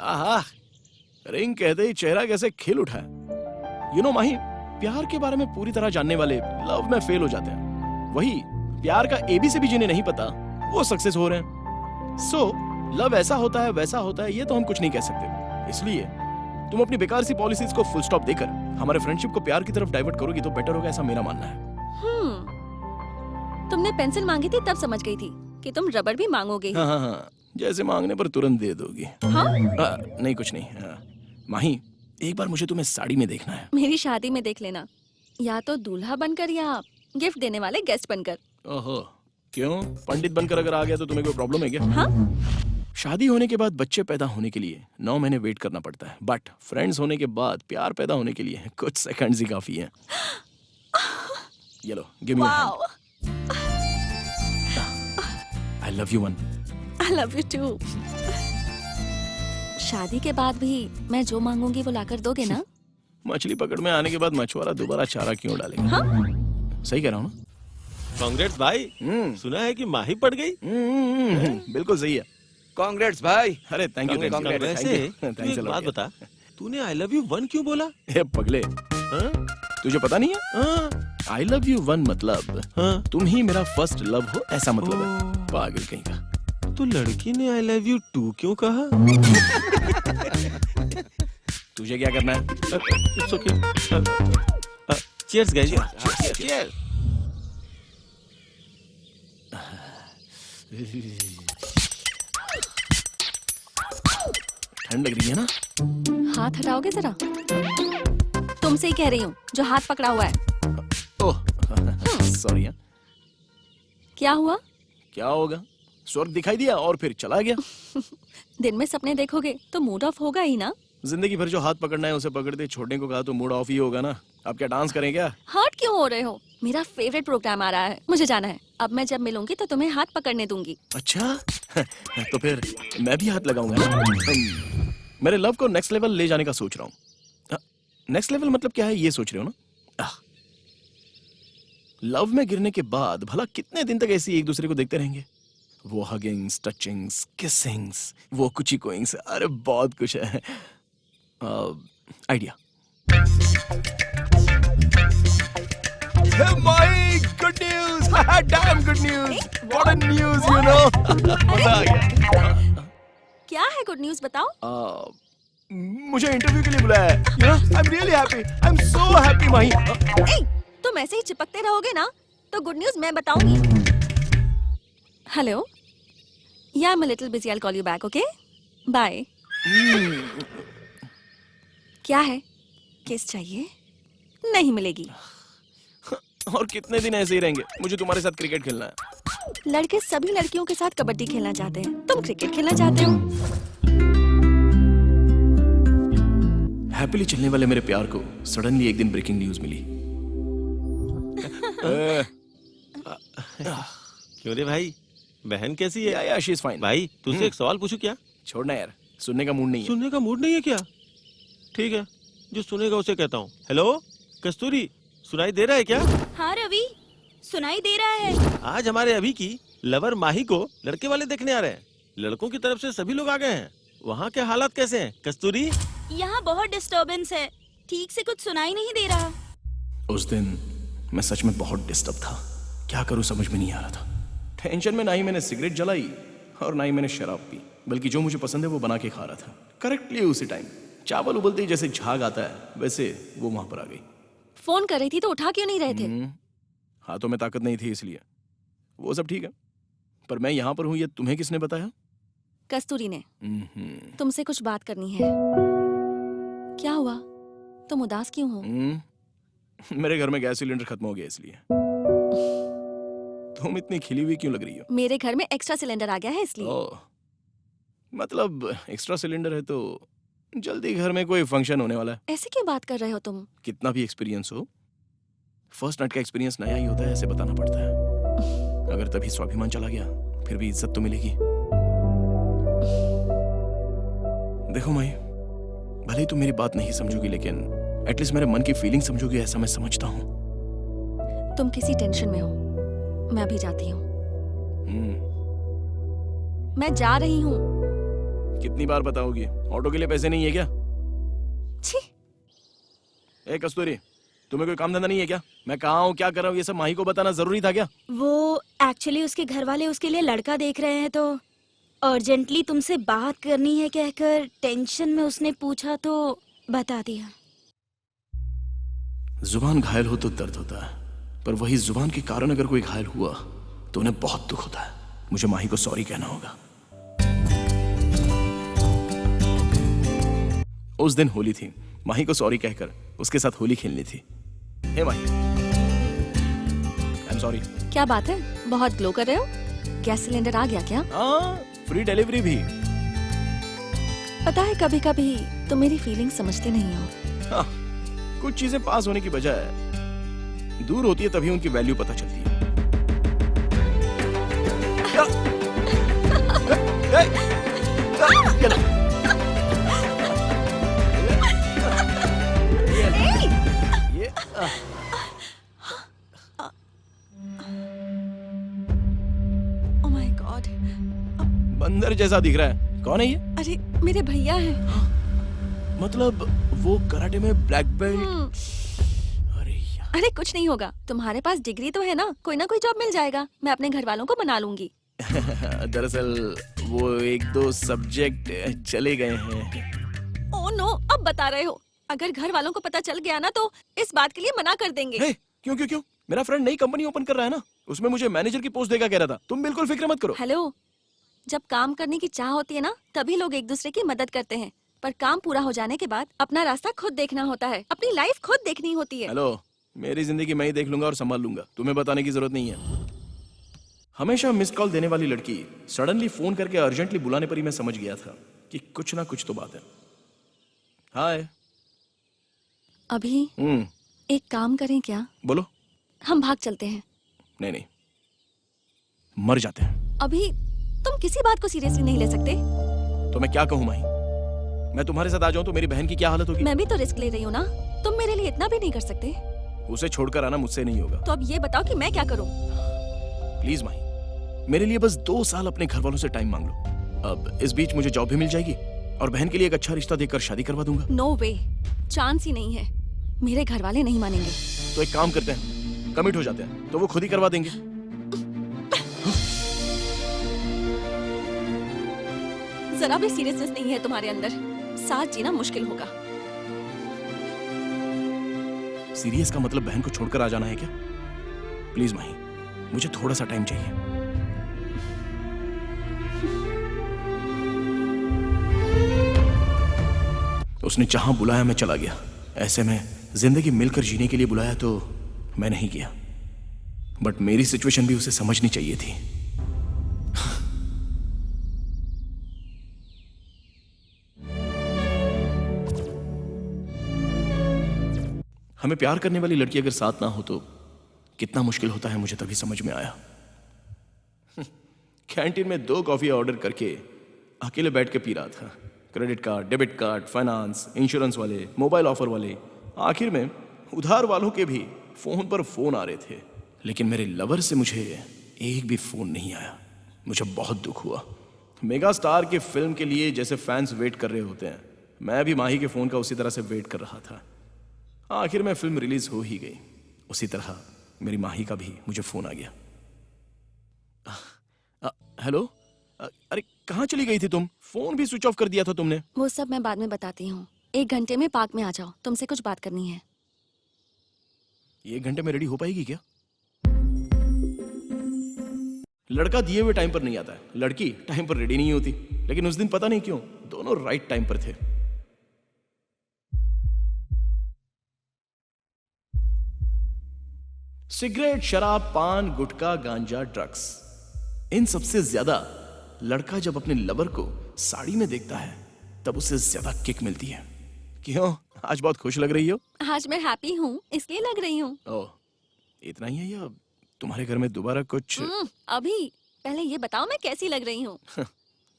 आहा, रिंग कहते ही चेहरा कैसे खिल उठा है। यू नो माही, प्यार के बारे में पूरी तरह जानने वाले लव में फेल हो जाते हैं। वही प्यार का ABC भी जिन्हें नहीं पता, वो सक्सेस हो रहे हैं। सो लव ऐसा होता है, वैसा होता है, ये तो हम कुछ नहीं कह सकते। इसलिए तुम अपनी बेकार सी पॉलिसीज को फुल स्टॉप देकर हमारे फ्रेंडशिप को प्यार की तरफ डाइवर्ट करोगी तो बेटर होगा, ऐसा मेरा मानना है। तुमने पेंसिल मांगी थी तब समझ गई थी कि तुम रबर भी मांगोगे। हाँ, जैसे मांगने पर तुरंत दे दोगी। हाँ? नहीं कुछ नहीं। माही, एक बार मुझे तुम्हें साड़ी में देखना है। मेरी शादी में देख लेना, या तो दूल्हा बनकर या गिफ्ट देने वाले गेस्ट बनकर। ओहो, क्यों? पंडित बनकर अगर आ गया तो तुम्हें कोई प्रॉब्लम है क्या? हाँ? शादी होने के बाद बच्चे पैदा होने के लिए 9 महीने वेट करना पड़ता है, बट फ्रेंड्स होने के बाद प्यार पैदा होने के लिए कुछ सेकंड्स ही काफी हैं। ये लो, give me your hand. I love you one. I love you too. शादी के बाद भी मैं जो मांगूंगी वो लाकर दोगे ना? मछली पकड़ में आने के बाद मछुआरा दोबारा चारा क्यों डालेगा? हाँ? सही कह रहा हूँ ना? कांग्रेस भाई, सुना है कि माही पड़ गई। बिल्कुल सही है। कांग्रेट्स भाई। अरे थैंक यू वैसे तू एक बात बता, तूने आई लव यू वन क्यों बोला? हे पगले, हाँ? तुझे पता नहीं है? हाँ? आई लव यू वन मतलब हाँ? तुम ही मेरा फर्स्ट लव हो ऐसा मतलब है। ओह। पागल कहीं का। तो लड़की ने आई लव यू टू क्यों कहा? तुझे क्या करना है? It's okay. Cheers guys. Cheers. ठंड लग रही है ना? हाथ हटाओगे जरा? तुमसे ही कह रही हूँ जो हाथ पकड़ा हुआ है। Oh sorry. क्या हुआ? क्या होगा? स्वर्ग दिखाई दिया और फिर चला गया। दिन में सपने देखोगे तो मूड ऑफ होगा ही ना। जिंदगी भर जो हाथ पकड़ना है उसे पकड़ते, छोड़ने को कहा तो मूड ऑफ ही होगा ना। अब क्या डांस करें क्या? हर्ट क्यों हो रहे हो? मेरा फेवरेट प्रोग्राम आ रहा है, मुझे जाना है। अब मैं जब मिलूंगी तो तुम्हें हाथ पकड़ने दूंगी। अच्छा तो फिर मैं भी हाथ लगाऊंगा ना। मेरे लव को नेक्स्ट लेवल ले जाने का सोच रहा हूँ। नेक्स्ट लेवल मतलब क्या है ये सोच रहे हो ना? लव में गिरने के बाद भला कितने दिन तक ऐसे एक दूसरे को देखते रहेंगे? वो हगिंग्स, टचिंग्स, किसिंग्स, वो कुची कोइंग्स, अरे बहुत कुछ है। Idea. My good news! Damn good news! What a news, you know! मजा आ गया। क्या है गुड न्यूज बताओ? मुझे इंटरव्यू के लिए बुलाया है। You know, I'm really happy. I'm so happy, माही। ए, तुम ऐसे ही चिपकते रहोगे ना तो गुड न्यूज मैं बताऊंगी। हेलो, या I'm a little busy, I'll call you back, okay? Bye. क्या है? किस चाहिए? नहीं मिलेगी। और कितने दिन ऐसे ही रहेंगे? मुझे तुम्हारे साथ क्रिकेट खेलना है। लड़के सभी लड़कियों के साथ कबड्डी खेलना चाहते हैं, तुम क्रिकेट खेलना चाहते हो। हैप्पीली चलने वाले मेरे प्यार को सडनली एक दिन ब्रेकिंग न्यूज मिली। क्यों रे भाई, बहन कैसी है? या शी इज फाइन। भाई तुझसे एक सवाल पूछूं क्या? छोड़ना यार, सुनने का मूड नहीं है। सुनने का मूड नहीं है क्या? ठीक है, जो सुनेगा उसे कहता हूँ। हेलो कस्तूरी, सुनाई दे रहा है क्या? हाँ रवि, सुनाई दे रहा है। आज हमारे अभी की लवर माही को लड़के वाले देखने आ रहे हैं। लड़कों की तरफ से सभी लोग आ गए हैं। वहाँ के हालात कैसे हैं कस्तूरी? यहाँ बहुत डिस्टरबेंस है, ठीक से कुछ सुनाई नहीं दे रहा। उस दिन मैं सच में बहुत डिस्टर्ब था। क्या करूं समझ में नहीं आ रहा था। टेंशन में ना ही मैंने सिगरेट जलाई और ना ही मैंने शराब पी, बल्कि जो मुझे पसंद है वो बना के खा रहा था। करेक्टली उसी टाइम चावल उबलते ही जैसे झाग आता है वैसे वो वहां पर आ गई। फोन कर रही थी तो उठा क्यों नहीं रहे थे? हाथों में ताकत नहीं थी इसलिए। वो सब ठीक है, पर मैं यहाँ पर हूँ ये तुम्हें किसने बताया? कस्तूरी ने। तुमसे कुछ बात करनी है। क्या हुआ? तुम उदास क्यों हो? मेरे घर में गैस सिलेंडर खत्म हो गया इसलिए। तुम इतनी खिली हुई क्यों लग रही हो? मेरे घर में एक्स्ट्रा सिलेंडर आ गया है इसलिए। ओह, मतलब एक्स्ट्रा सिलेंडर है तो जल्दी घर में कोई फंक्शन होने वाला है। ऐसे क्यों बात कर रहे हो तुम? कितना भी एक्सपीरियंस हो, फर्स्ट नाइट का एक्सपीरियंस नया ही होता है, ऐसे बताना पड़ता है। अगर तभी स्वाभिमान चला गया फिर भी इज्जत तो मिलेगी। देखो माई, भले ही तुम मेरी बात नहीं समझोगी लेकिन एटलीस्ट मेरे मन की फीलिंग समझोगी ऐसा मैं समझता हूँ। तुम किसी टेंशन में हो, मैं अभी जाती हूँ। मैं जा रही हूँ। कितनी बार बताओगी? ऑटो के लिए पैसे नहीं है क्या? छी। ए कस्तूरी, तुम्हें कोई काम धंधा नहीं है क्या? मैं कहाँ हूँ, क्या कर रहा हूँ, ये सब माही को बताना जरूरी था क्या? वो एक्चुअली उसके घर वाले उसके लिए लड़का देख रहे हैं तो अर्जेंटली तुमसे बात करनी है कहकर टेंशन में उसने पूछा तो बता दिया। जुबान घायल हो तो दर्द होता है, पर वही जुबान के कारण अगर कोई घायल हुआ तो उन्हें बहुत दुख होता है। मुझे माही को सॉरी कहना होगा। उस दिन होली थी, माही को सॉरी कहकर उसके साथ होली खेलनी थी। हे माही, आई एम सॉरी। क्या बात है, बहुत ग्लो कर रहे हो? गैस सिलेंडर आ गया क्या? हाँ, फ्री डिलीवरी भी। पता है कभी कभी तुम मेरी फीलिंग समझते नहीं हो। हाँ, कुछ चीजें पास होने की बजाय दूर होती है तभी उनकी वैल्यू पता चलती है। ओह माय गॉड। बंद बंदर जैसा दिख रहा है। कौन है ये? अरे मेरे भैया हैं। मतलब वो कराटे में ब्लैक बेल्ट? अरे यार। अरे कुछ नहीं होगा, तुम्हारे पास डिग्री तो है ना, कोई ना कोई जॉब मिल जाएगा। मैं अपने घर वालों को मना लूंगी। दरअसल वो एक दो सब्जेक्ट चले गए हैं। ओह नो, अब बता रहे हो। अगर घर वालों को पता चल गया ना तो इस बात के लिए मना कर देंगे। हे, क्यों क्यों क्यों? मेरा फ्रेंड नई कंपनी ओपन कर रहा है ना, उसमें मुझे मैनेजर की पोस्ट देगा कह रहा था। तुम बिल्कुल फिक्र मत करो। हेलो, जब काम करने की चाह होती है ना तभी लोग एक दूसरे की मदद करते हैं, पर काम पूरा हो जाने के बाद अपना रास्ता खुद देखना होता है, अपनी लाइफ खुद देखनी होती है। हेलो, मेरी जिंदगी मैं ही देख लूंगा और संभाल लूंगा, तुम्हें बताने की जरूरत नहीं है। हमेशा मिस्ड कॉल देने वाली लड़की सडनली फोन करके अर्जेंटली बुलाने पर ही मैं समझ गया था कि कुछ ना कुछ तो बात है। हाय। अभी एक काम करें क्या? बोलो। हम भाग चलते हैं। नहीं नहीं, मर जाते हैं। अभी तुम किसी बात को सीरियसली नहीं ले सकते। तो मैं क्या कहूँ माही? मैं तुम्हारे साथ आ जाऊं तो मेरी बहन की क्या हालत होगी? मैं भी तो रिस्क ले रही हूँ ना, तुम मेरे लिए इतना भी नहीं कर सकते। उसे छोड़कर आना मुझसे नहीं होगा। तो अब ये बताओ कि मैं क्या करूँ? प्लीज माही, मेरे लिए बस 2 साल अपने घर वालों से टाइम मांग लो। अब इस बीच मुझे जॉब भी मिल जाएगी और बहन के लिए एक अच्छा रिश्ता देखकर शादी करवा दूंगा। नो वे, चांस ही नहीं है। मेरे घर वाले नहीं मानेंगे। तो एक काम करते हैं, कमिट हो जाते हैं, तो वो खुद ही करवा देंगे। जरा भी सीरियसनेस नहीं है तुम्हारे अंदर, साथ जीना मुश्किल होगा। सीरियस का मतलब बहन को छोड़कर आ जाना है क्या? प्लीज माही, मुझे थोड़ा सा टाइम चाहिए। उसने जहां बुलाया मैं चला गया। ऐसे में जिंदगी मिलकर जीने के लिए बुलाया तो मैं नहीं गया, बट मेरी सिचुएशन भी उसे समझनी चाहिए थी। हमें प्यार करने वाली लड़की अगर साथ ना हो तो कितना मुश्किल होता है, मुझे तभी समझ में आया। कैंटीन में 2 कॉफी ऑर्डर करके अकेले बैठ के पी रहा था। Credit card, debit card, finance, insurance वाले, मोबाइल ऑफर वाले, आखिर में उधार वालों के भी फोन पर फोन आ रहे थे, लेकिन मेरे लवर से मुझे एक भी फोन नहीं आया। मुझे बहुत दुख हुआ। मेगा स्टार की फिल्म के लिए जैसे फैंस वेट कर रहे होते हैं, मैं भी माही के फोन का उसी तरह से वेट कर रहा था। आखिर में फिल्म रिलीज हो ही गई। उसी तरह मेरी माही का भी मुझे फोन आ गया। हेलो, अरे कहाँ चली गई थी तुम? फोन भी स्विच ऑफ कर दिया था तुमने। वो सब मैं बाद में बताती हूँ। 1 घंटे में पार्क में आ जाओ, तुमसे कुछ बात करनी है। 1 घंटे में रेडी हो पाएगी क्या? लड़का दिए हुए टाइम पर नहीं आता है, लड़की टाइम पर रेडी नहीं होती। लेकिन उस दिन पता नहीं क्यों दोनों राइट टाइम पर थे। सिगरेट, शराब, पान, गुटखा, गांजा, ड्रग्स, इन सबसे ज्यादा लड़का जब अपने लवर को साड़ी में देखता है तब उसे ज्यादा किक मिलती है। क्यों, आज बहुत खुश लग रही हो? आज मैं हैप्पी हूँ इसलिए लग रही हूँ। ओह, इतना ही है या तुम्हारे घर में दोबारा कुछ? अभी पहले ये बताओ मैं कैसी लग रही हूँ?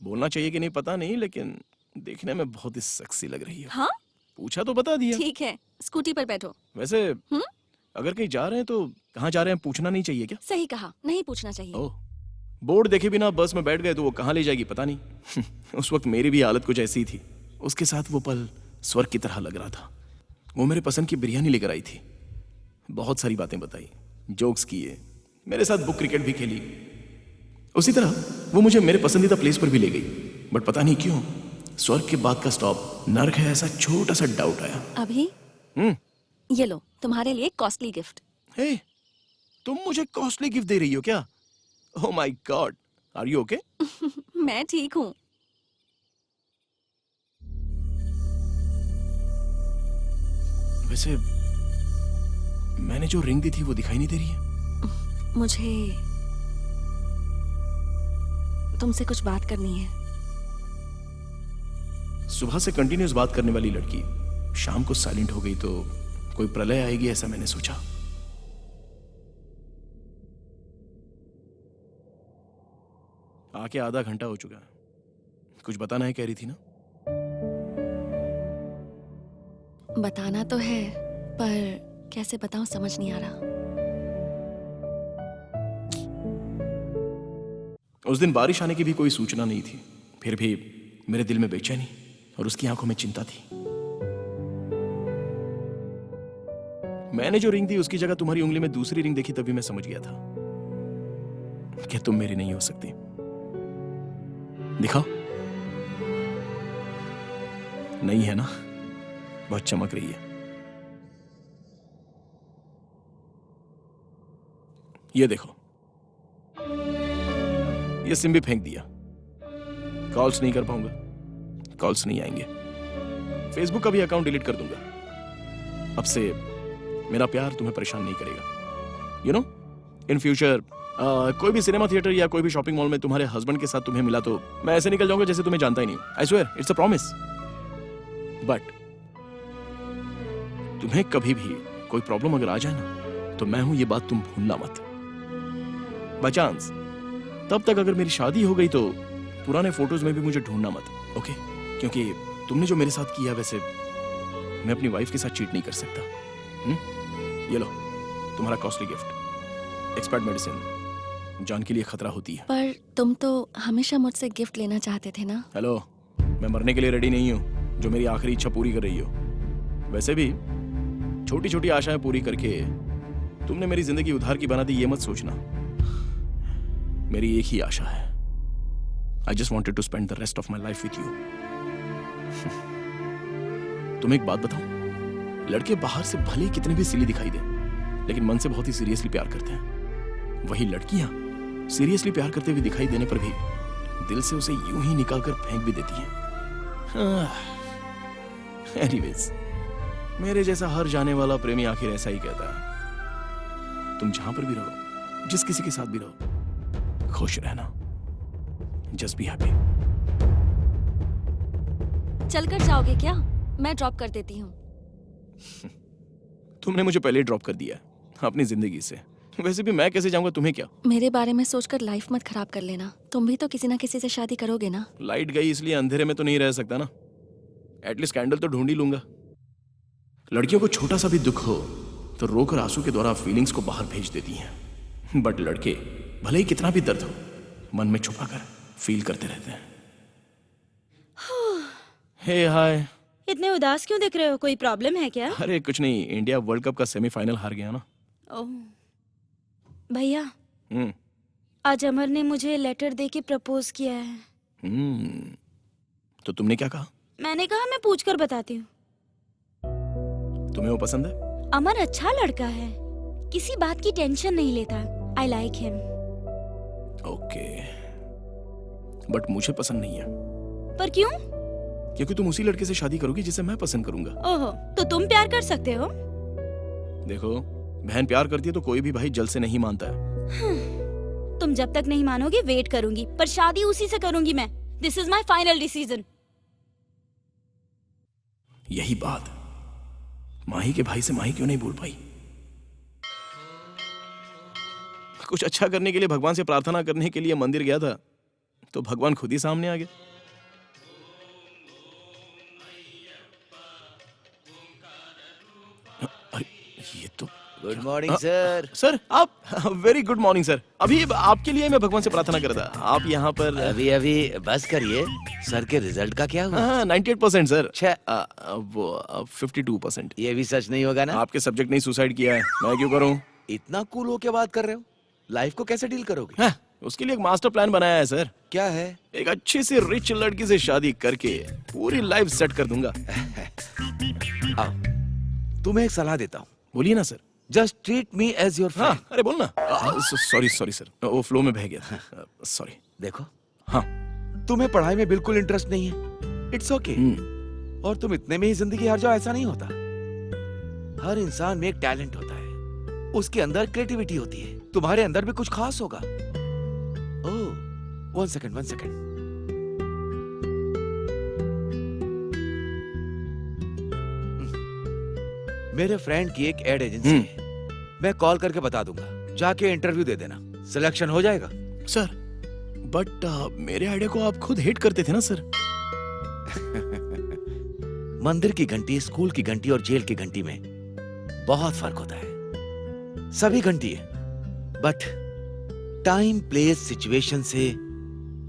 बोलना चाहिए कि नहीं पता नहीं, लेकिन देखने में बहुत ही सेक्सी लग रही हो। हाँ, पूछा तो बता दिया। ठीक है, स्कूटी पर बैठो। वैसे अगर कहीं जा रहे हैं तो कहाँ जा रहे हैं पूछना नहीं चाहिए क्या? सही कहा, नहीं पूछना चाहिए। ओह, बोर्ड देखे बिना बस में बैठ गए तो वो कहाँ ले जाएगी पता नहीं। उस वक्त मेरी भी हालत कुछ ऐसी थी। उसके साथ वो पल स्वर्ग की तरह लग रहा था। वो मेरे पसंद की बिरयानी लेकर आई थी, बहुत सारी बातें बताई, जोक्स किए, मेरे साथ बुक क्रिकेट भी खेली। उसी तरह वो मुझे मेरे पसंदीदा प्लेस पर भी ले गई, बट पता नहीं क्यों स्वर्ग के बाद का स्टॉप नर्क है, ऐसा छोटा सा डाउट आया। अभी ये लो तुम्हारे लिए कॉस्टली गिफ्ट। हे, तुम मुझे कॉस्टली गिफ्ट दे रही हो क्या? Oh my God, are you okay? मैं ठीक हूँ। वैसे मैंने जो रिंग दी थी वो दिखाई नहीं दे रही है। मुझे तुमसे कुछ बात करनी है। सुबह से कंटिन्यूस बात करने वाली लड़की शाम को साइलेंट हो गई तो कोई प्रलय आएगी ऐसा मैंने सोचा। आके आधा घंटा हो चुका है, कुछ बताना है कह रही थी ना? बताना तो है पर कैसे बताऊं समझ नहीं आ रहा। उस दिन बारिश आने की भी कोई सूचना नहीं थी, फिर भी मेरे दिल में बेचैनी और उसकी आंखों में चिंता थी। मैंने जो रिंग दी उसकी जगह तुम्हारी उंगली में दूसरी रिंग देखी, तभी मैं समझ गया था कि तुम मेरी नहीं हो सकती। दिखाओ। नहीं है ना, बहुत चमक रही है। ये देखो, ये सिम भी फेंक दिया। कॉल्स नहीं कर पाऊंगा, कॉल्स नहीं आएंगे। फेसबुक का भी अकाउंट डिलीट कर दूंगा। अब से मेरा प्यार तुम्हें परेशान नहीं करेगा। यू नो, इन फ्यूचर कोई भी सिनेमा थिएटर या कोई भी शॉपिंग मॉल में तुम्हारे हस्बैंड के साथ तुम्हें मिला तो मैं ऐसे निकल जाऊंगा जैसे तुम्हें जानता ही नहीं। I swear, it's a promise. But तुम्हें कभी भी कोई प्रॉब्लम अगर आ जाए ना, तो मैं हूं, ये बात तुम भूलना मत। बाय चांस तब तक अगर मेरी शादी हो गई तो पुराने फोटोज में भी मुझे ढूंढना मत, ओके? क्योंकि तुमने जो मेरे साथ किया, वैसे मैं अपनी वाइफ के साथ चीट नहीं कर सकता। ये लो तुम्हारा कॉस्टली गिफ्ट, एक्सपर्ट मेडिसिन, जान के लिए खतरा होती है। पर तुम तो हमेशा मुझसे गिफ्ट लेना चाहते थे ना। हेलो, मैं मरने के लिए रेडी नहीं हूं जो मेरी आखिरी इच्छा पूरी कर रही हो। वैसे भी छोटी छोटी आशाएं पूरी करके तुमने मेरी जिंदगी उधार की बना दी, ये मत सोचना। मेरी एक ही आशा है, I just wanted to spend the rest of my life with you. तुम एक बात बताओ, लड़के बाहर से भले ही कितने भी सिली दिखाई दे, लेकिन मन से बहुत ही सीरियसली प्यार करते हैं। वही लड़कियां सीरियसली प्यार करते हुए दिखाई देने पर भी दिल से उसे यूं ही निकाल कर फेंक भी देती हैं। एनीवेज, मेरे जैसा हर जाने वाला प्रेमी आखिर ऐसा ही कहता है। तुम जहां पर भी रहो, जिस किसी के साथ भी रहो, खुश रहना। Just be happy. चलकर जाओगे क्या? मैं ड्रॉप कर देती हूँ। तुमने मुझे पहले ड्रॉप कर दिया अपनी जिंदगी से। वैसे भी मैं कैसे जाऊंगा, तुम्हें क्या? मेरे बारे में सोचकर लाइफ मत खराब कर लेना। तुम भी तो किसी ना किसी से शादी करोगे ना। लाइट गई इसलिए अंधेरे में तो नहीं रह सकता ना। एटलीस्ट कैंडल तो ढूंढ ही लूंगा। लड़कियों को छोटा सा भी दुख हो तो रोकर आंसू के द्वारा फीलिंग्स को बाहर भेज देती हैं, बट लड़के भले ही कितना भी दर्द हो, मन में छुपा कर फील करते रहते हैं। हे हाय। इतने उदास क्यों दिख रहे हो? कोई प्रॉब्लम है क्या? अरे कुछ नहीं, इंडिया वर्ल्ड कप का सेमीफाइनल हार गया ना। ओह भैया, हम्म आज अमर ने मुझे लेटर दे के प्रपोज किया है। तो तुमने क्या कहा? मैंने कहा मैं पूछ कर बताती हूँ। तुम्हें वो पसंद है? अमर अच्छा लड़का है, किसी बात की टेंशन नहीं लेता। I like him. Okay, but मुझे पसंद नहीं है। पर क्यों? क्योंकि तुम उसी लड़के से शादी करोगी जिसे मैं पसंद करूंगा। ओहो, तो तुम प्यार कर सकते हो? देखो, बहन प्यार करती है तो कोई भी भाई जल्द से नहीं मानता है। तुम जब तक नहीं मानोगे वेट करूंगी, पर शादी उसी से करूंगी मैं। This is my final decision. यही बात माही के भाई से माही क्यों नहीं बोल पाई? कुछ अच्छा करने के लिए भगवान से प्रार्थना करने के लिए मंदिर गया था तो भगवान खुद ही सामने आ गया। अरे ये तो गुड मॉर्निंग सर। सर आप, वेरी गुड मॉर्निंग सर। अभी आपके लिए मैं भगवान से प्रार्थना कर रहा था। आप यहाँ पर अभी अभी बस करिए, सर के रिजल्ट का क्या हुआ? 98% सर। छः। वो 52%। ये भी सच नहीं होगा ना? आपके सब्जेक्ट नहीं सुसाइड किया है, मैं क्यों करूं? इतना कूल होके बात कर रहे हो, लाइफ को कैसे डील करोगे? हाँ, उसके लिए एक मास्टर प्लान बनाया है सर। क्या है? एक अच्छी सी रिच लड़की से शादी करके पूरी लाइफ सेट कर दूंगा। आओ, तुम्हें एक सलाह देता हूँ। बोलिए ना sir. Just treat me as your friend. हाँ, अरे बोलना। सॉरी सर, वो फ्लो में बह गया। सॉरी। देखो, हाँ, तुम्हें पढ़ाई में बिल्कुल इंटरेस्ट नहीं है, इट्स ओके। और तुम इतने में ही जिंदगी हार जाओ, ऐसा नहीं होता। हर इंसान में एक टैलेंट होता है, उसके अंदर क्रिएटिविटी होती है। तुम्हारे अंदर भी कुछ खास होगा। ओह, वन सेकंड। मेरे फ्रेंड की एक एड एजेंसी है, मैं कॉल करके बता दूंगा, जाके इंटरव्यू दे देना, सिलेक्शन हो जाएगा। सर बट मेरे आइडिया को आप खुद हेट करते थे ना सर। मंदिर की घंटी, स्कूल की घंटी और जेल की घंटी में बहुत फर्क होता है। सभी घंटी है, बट टाइम, प्लेस, सिचुएशन से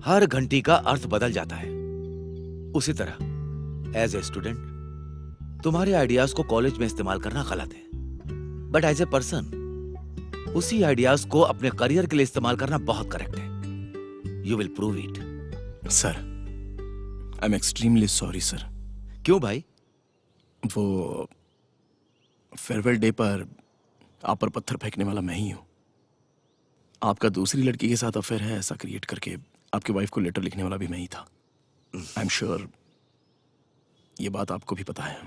हर घंटी का अर्थ बदल जाता है। उसी तरह एज ए स्टूडेंट तुम्हारे आइडियाज को कॉलेज में इस्तेमाल करना गलत है, बट एज ए पर्सन उसी आइडियाज को अपने करियर के लिए इस्तेमाल करना बहुत करेक्ट है। You will prove it. Sir, I am extremely sorry sir. क्यों भाई? वो फेयरवेल डे पर आप पर पत्थर फेंकने वाला मैं ही हूं। आपका दूसरी लड़की के साथ अफेयर है ऐसा क्रिएट करके आपकी वाइफ को लेटर लिखने वाला भी मैं ही था। आई एम श्योर ये बात आपको भी पता है।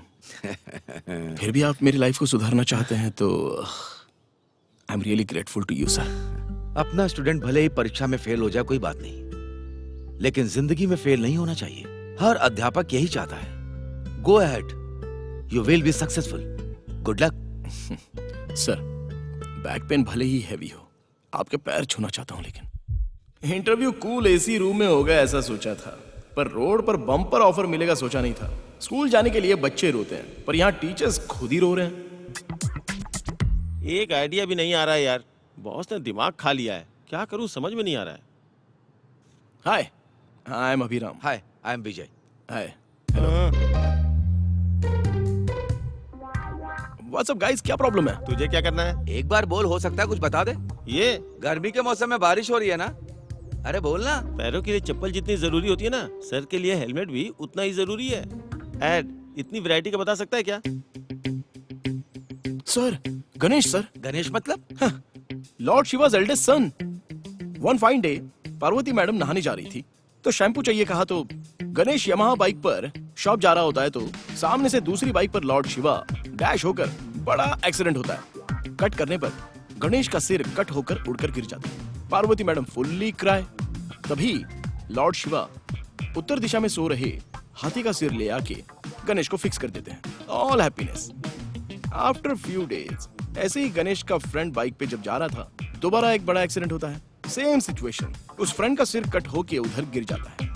फिर भी आप मेरी लाइफ को सुधारना चाहते हैं तो I am really grateful to you sir. अपना स्टूडेंट भले ही परीक्षा में फेल हो जाए कोई बात नहीं, लेकिन जिंदगी में फेल नहीं होना चाहिए। हर अध्यापक यही चाहता है। Go ahead, you will be successful. Good luck. Sir, back pain भले ही हैवी हो, आपके पैर छूना चाहता हूं। लेकिन इंटरव्यू कूल एसी रूम में होगा ऐसा सोचा था, पर रोड पर बम्पर ऑफर मिलेगा सोचा नहीं था। स्कूल जाने के लिए बच्चे रोते हैं, पर यहाँ टीचर्स खुद ही रो रहे हैं। एक आइडिया भी नहीं आ रहा है यार। बॉस ने दिमाग खा लिया है, क्या करूं समझ में नहीं आ रहा है। Hi, I am Abhiram. Hi, I am Vijay. Hi, what's up guys, क्या प्रॉब्लम है? तुझे क्या करना है? एक बार बोल, हो सकता है कुछ बता दे। ये गर्मी के मौसम में बारिश हो रही है ना, अरे बोल ना। पैरों के लिए चप्पल जितनी जरूरी होती है ना, सर के लिए हेलमेट भी उतना ही जरूरी है। एड इतनी वैरायटी का बता सकता है क्या? Sir, Ganesh sir. गणेश मतलब? Lord Shiva's eldest son। One fine day Parvati madam नहाने जा रही थी तो शैम्पू चाहिए कहा तो गणेश यमाहा बाइक पर शॉप जा रहा होता है तो सामने से दूसरी बाइक पर लॉर्ड शिवा डैश होकर बड़ा एक्सीडेंट होता है। कट करने पर गणेश का सिर कट होकर उड़कर गिर जाता है। Parvati madam fully cry. तभी लॉर्ड शिवा उत्तर दिशा में सो रहे हाथी का सिर ले आके गणेश को फिक्स कर देते हैं। All happiness. After few days ऐसे ही गणेश का फ्रेंड बाइक पे जब जा रहा था, दोबारा एक बड़ा एक्सीडेंट होता है। सेम सिचुएशन, उस फ्रेंड का सिर कट होके उधर गिर जाता है।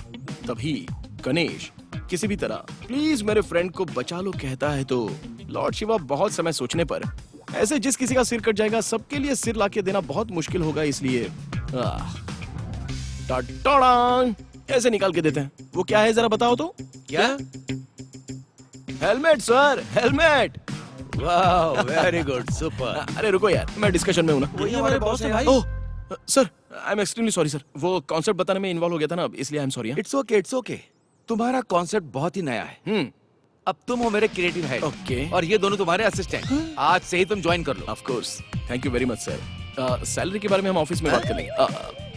तभी गणेश किसी भी तरह प्लीज मेरे फ्रेंड को बचा लो कहता है तो लॉर्ड शिवा बहुत समय सोचने पर ऐसे जिस किसी का सिर कट जाएगा सबके लिए सिर लाके देना बहुत मुश्किल होगा, इसलिए टाटाडांग ऐसे निकाल के देते हैं। वो क्या है जरा बताओ तो? क्या? Helmet sir, helmet. वाह, वेरी गुड, सुपर। अरे रुको यार, मैं डिस्कशन में हूं ना। वही हमारे बॉस है भाई। Oh sir, I am extremely sorry sir. वो कॉन्सेप्ट बताने में इन्वॉल्व हो गया था ना, इसलिए I am sorry. It's okay, it's okay. तुम्हारा कॉन्सेप्ट बहुत ही नया है। अब तुम हो मेरे क्रिएटिव हेड। ओके। और ये दोनों तुम्हारे असिस्टेंट। आज से ही तुम ज्वाइन कर लो। Of course, thank you very much sir. Salary के बारे में हम ऑफिस में बात कर लेंगे।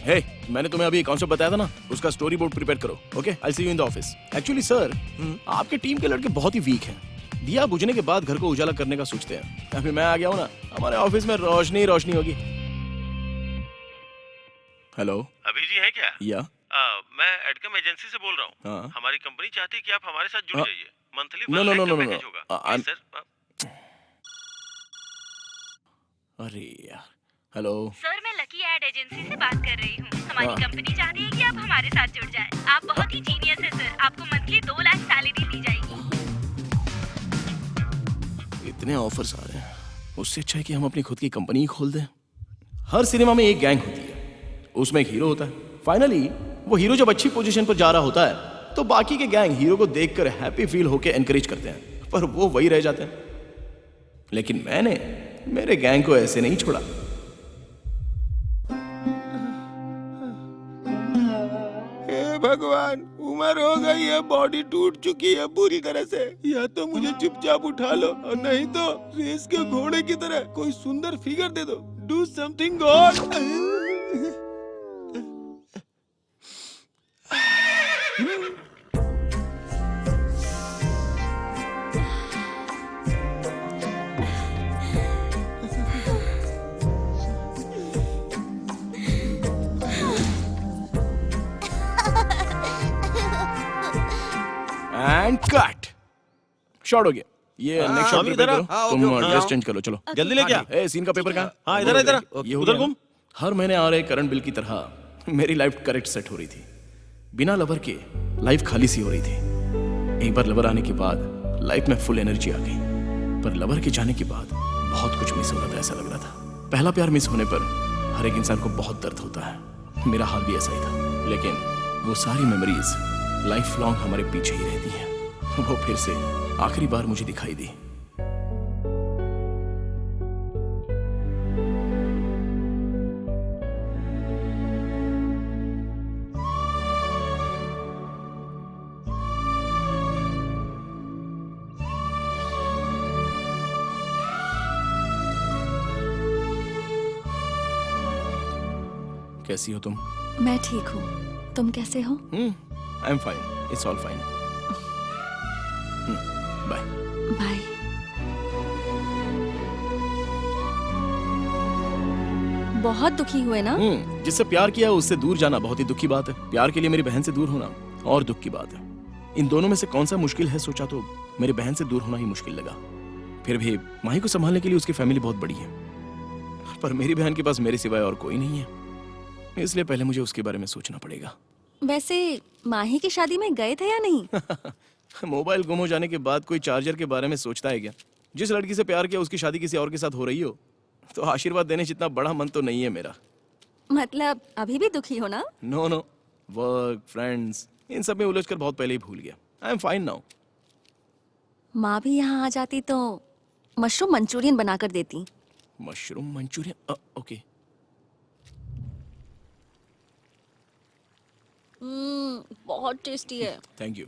हे, मैंने तुम्हें अभी कॉन्सेप्ट बताया था ना, उसका स्टोरी बोर्ड प्रिपेयर करो। Okay, I see you in the office. Actually sir, आपके टीम के लड़के बहुत ही वीक हैं। दिया बुझने के बाद घर को उजाला करने का सोचते हैं। अभी मैं आ गया हूँ ना, हमारे ऑफिस में रोशनी रोशनी होगी। हेलो, अभी जी है क्या? या मैं एडकम एजेंसी से बोल रहा हूँ। हाँ। हमारी कंपनी चाहती है कि आप हमारे साथ जुड़ हाँ। जाइए। Monthly No, no, no, no, no, package no. होगा। I'm- Please, sir, अरे यार, हेलो। सर, मैं लकी एड एजेंसी से बात कर रही हूँ। हमारी हाँ। कंपनी चाहती है कि आप हमारे साथ जुड़ जाएं। आप बहुत ही जीनियस है सर। आपको मंथली 2 लाख सैलरी दी जाएगी। इतने ऑफर्स आ रहे हैं, उससे अच्छा है कि हम अपनी खुद की कंपनी ही खोल दें। हर सिनेमा में एक गैंग होती है, उसमें एक हीरो होता है। फाइनली वो हीरो जब अच्छी पोजीशन पर जा रहा होता है तो बाकी के गैंग हीरो को देखकर हैप्पी फील होकर एनकरेज करते हैं, पर वो वही रह जाते हैं। लेकिन मैंने मेरे गैंग को ऐसे नहीं छोड़ा। हे भगवान, उम्र हो गई है, बॉडी टूट चुकी है पूरी तरह से। या तो मुझे चुपचाप उठा लो और नहीं तो रेस के घोड़े की तरह कोई सुंदर फिगर दे दो। Do something God. And cut. Short हो गया ये। नेक्स्ट शॉट स्वामी प्रिपेयर इधर आ। करो। हाँ, तुम ओके, ड्रेस ओके। चेंज कर लो, चलो जल्दी लेके आ। ए, सीन का पेपर कहाँ? हाँ, इधर आ, इधर आ। ये हो उधर गया घूम। ना? हर महीने आ रहे करंट बिल की तरह मेरी लाइफ करेक्ट सेट हो रही थी। बिना लवर के लाइफ खाली सी हो रही थी। एक बार लवर आने के बाद लाइफ में फुल एनर्जी आ गई, पर लवर के जाने के बाद बहुत कुछ मिस हो रहा था, ऐसा लग रहा था। पहला प्यार मिस होने पर हर एक इंसान को बहुत दर्द होता है। मेरा हाल भी ऐसा ही था, लेकिन वो सारी मेमोरीज लाइफ लॉन्ग हमारे पीछे ही रहती हैं। वो फिर से आखिरी बार मुझे दिखाई दी। कैसी हो तुम? मैं ठीक हूँ, तुम कैसे हो? I am fine, it's all fine. Bye. Bye. बहुत दुखी हुए ना? जिससे प्यार किया उससे दूर जाना बहुत ही दुख की बात है। प्यार के लिए मेरी बहन से दूर होना और दुख की बात है। इन दोनों में से कौन सा मुश्किल है सोचा तो मेरी बहन से दूर होना ही मुश्किल लगा। फिर भी माही को संभालने के लिए उसकी फैमिली बहुत बड़ी है, पर मेरी बहन के पास मेरे सिवाय और कोई नहीं है, इसलिए पहले मुझे उसके बारे में सोचना पड़ेगा। वैसे माही की शादी में गए थे या नहीं? मोबाइल गुम हो जाने के बाद कोई चार्जर के बारे में सोचता है क्या? जिस लड़की से प्यार किया उसकी शादी किसी और के साथ हो रही हो तो आशीर्वाद देने जितना बड़ा मन तो नहीं है मेरा। मतलब अभी भी दुखी हो ना? नो नो, वर्क, फ्रेंड्स, इन सब में उलझकर बहुत पहले ही भूल गया। आई एम फाइन नाउ। माँ भी यहाँ आ जाती तो मशरूम मंचूरियन बनाकर देती। Mushroom Manchurian? ओके। बहुत टेस्टी है। Thank you.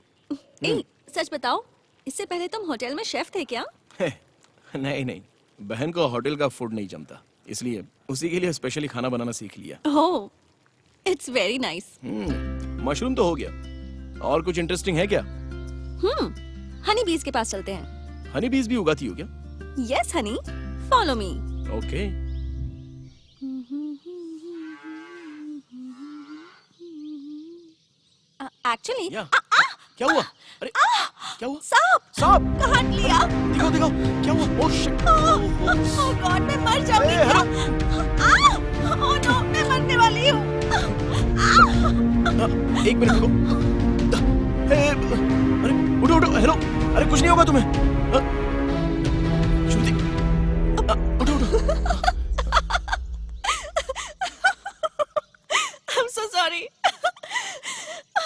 ए, सच बताओ, इससे पहले तुम होटल में शेफ थे क्या? नहीं नहीं, बहन को होटल का फूड नहीं जमता, इसलिए उसी के लिए स्पेशली खाना बनाना सीख लिया। ओह, इट्स वेरी नाइस। मशरूम तो हो गया, और कुछ इंटरेस्टिंग है क्या? हनी बीज के पास चलते हैं। हनी बीज भी उगाती हो क्या? Yes Honey, follow me. Okay. Actually क्या हुआ? अरे क्या हुआ? सांप सांप! काट लिया। दिखाओ दिखाओ, क्या हुआ? Oh shit! ओह गॉड, मैं मर जाऊंगी क्या? ओह नो, मैं मरने वाली हूँ। एक मिनट रुको। अरे उठो उठो, हेलो। अरे कुछ नहीं होगा तुम्हें। श्रुति, उठो उठो। I'm so sorry.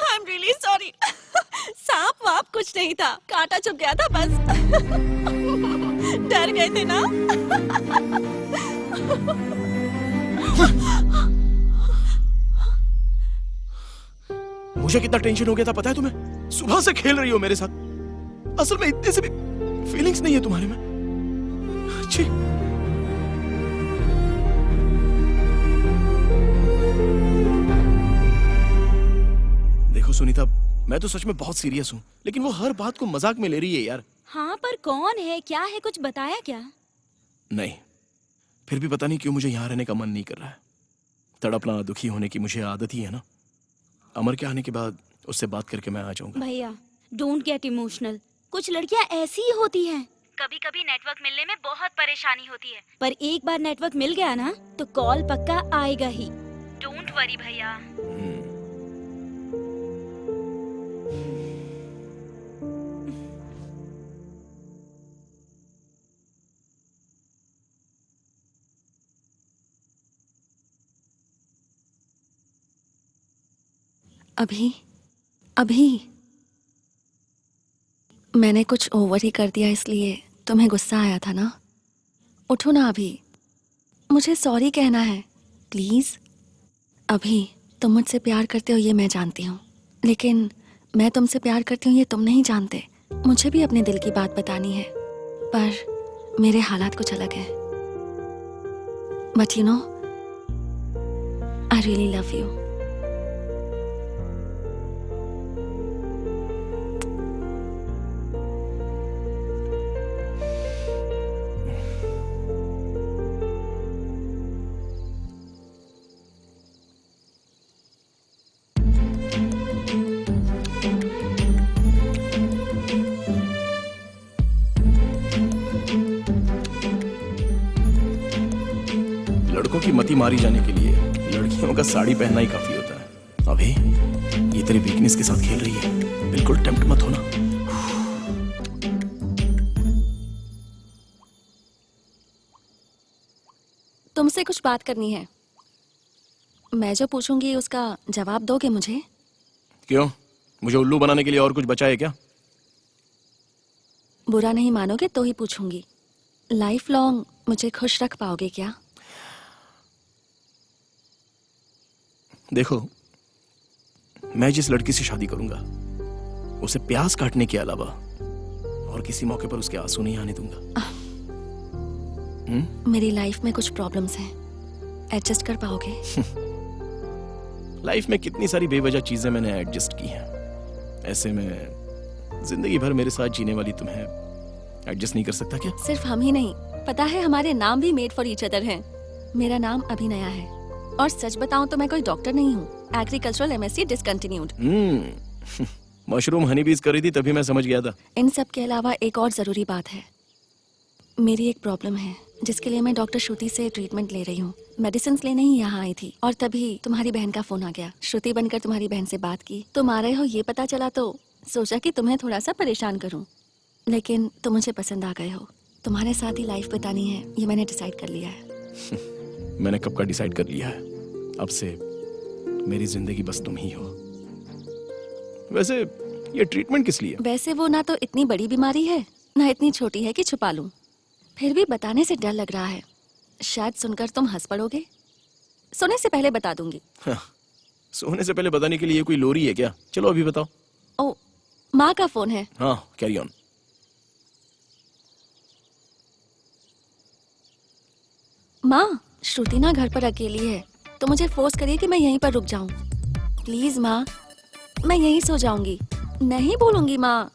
I'm really sorry. सांप वाप कुछ नहीं था, कांटा चुभ गया था बस। डर गए थे ना? मुझे कितना टेंशन हो गया था पता है तुम्हें? सुबह से खेल रही हो मेरे साथ, असल में इतने से भी फीलिंग्स नहीं है तुम्हारे में। अच्छी। देखो सुनीता, मैं तो सच में बहुत सीरियस हूँ, लेकिन वो हर बात को मजाक में ले रही है यार। हाँ पर कौन है, क्या है, कुछ बताया क्या? नहीं, फिर भी पता नहीं क्यों मुझे यहाँ रहने का मन नहीं कर रहा है। तड़पना, दुखी होने की मुझे आदत ही है ना। अमर के आने के बाद उससे बात करके मैं आ जाऊंगा। भैया डोंट गेट इमोशनल, कुछ लड़कियां ऐसी ही होती हैं। कभी कभी नेटवर्क मिलने में बहुत परेशानी होती है, पर एक बार नेटवर्क मिल गया ना तो कॉल पक्का आएगा ही। डोंट वरी भैया। अभी मैंने कुछ ओवर ही कर दिया, इसलिए तुम्हें गुस्सा आया था ना? उठो ना अभी, मुझे सॉरी कहना है प्लीज। अभी तुम मुझसे प्यार करते हो ये मैं जानती हूँ, लेकिन मैं तुमसे प्यार करती हूँ ये तुम नहीं जानते। मुझे भी अपने दिल की बात बतानी है, पर मेरे हालात कुछ अलग है। But you know, I really love you. लड़कों की मति मारी जाने के लिए लड़कियों का साड़ी पहनना ही काफी होता है। अभी ये तेरी वीकनेस के साथ खेल रही है, बिल्कुल टेम्प्ट मत होना। तुमसे कुछ बात करनी है। मैं जो पूछूंगी उसका जवाब दोगे मुझे? क्यों? मुझे उल्लू बनाने के लिए और कुछ बचा है क्या? बुरा नहीं मानोगे तो ही पूछूंगी, लाइफ लॉन्ग मुझे खुश रख पाओगे क्या? देखो, मैं जिस लड़की से शादी करूंगा उसे प्यास काटने के अलावा और किसी मौके पर उसके आंसू नहीं आने दूंगा। मेरी लाइफ में कुछ प्रॉब्लम्स हैं, एडजस्ट कर पाओगे? लाइफ में कितनी सारी बेवजह चीजें मैंने एडजस्ट की हैं। ऐसे में जिंदगी भर मेरे साथ जीने वाली तुम्हें एडजस्ट नहीं कर सकता क्या? सिर्फ हम ही नहीं, पता है हमारे नाम भी मेड फॉर ईच अदर हैं। मेरा नाम अभिनया है और सच बताऊं तो मैं कोई डॉक्टर नहीं हूँ। Agricultural MSc discontinued. Mushroom Honey बीज कर रही थी तभी मैं समझ गया था। इन सब के अलावा एक और जरूरी बात है। मेरी एक प्रॉब्लम है जिसके लिए मैं डॉक्टर श्रुति से ट्रीटमेंट ले रही हूँ। मेडिसिन लेने ही यहाँ आई थी और तभी तुम्हारी बहन का फोन आ गया। श्रुति बनकर तुम्हारी बहन से बात की, तुम आ रहे हो ये पता चला तो सोचा कि तुम्हें थोड़ा सा परेशान करूं, लेकिन तुम मुझे पसंद आ गए हो। तुम्हारे साथ ही लाइफ बितानी है ये मैंने डिसाइड कर लिया है। मैंने कब का डिसाइड कर लिया है, अब से मेरी जिंदगी बस तुम ही हो। वैसे ये ट्रीटमेंट किस लिए? वैसे वो ना तो इतनी बड़ी बीमारी है ना इतनी छोटी है कि छुपा लूं, फिर भी बताने से डर लग रहा है। शायद सुनकर तुम हंस पड़ोगे, सोने से पहले बता दूंगी। हाँ, सोने से पहले बताने के लिए कोई लोरी है क्या? चलो अभी बताओ। ओ, माँ का फोन है। हाँ, कैरी ऑन। माँ, श्रुति ना घर पर अकेली है तो मुझे फोर्स करिए कि मैं यहीं पर रुक जाऊं। प्लीज माँ, मैं यहीं सो जाऊंगी, नहीं बोलूंगी माँ।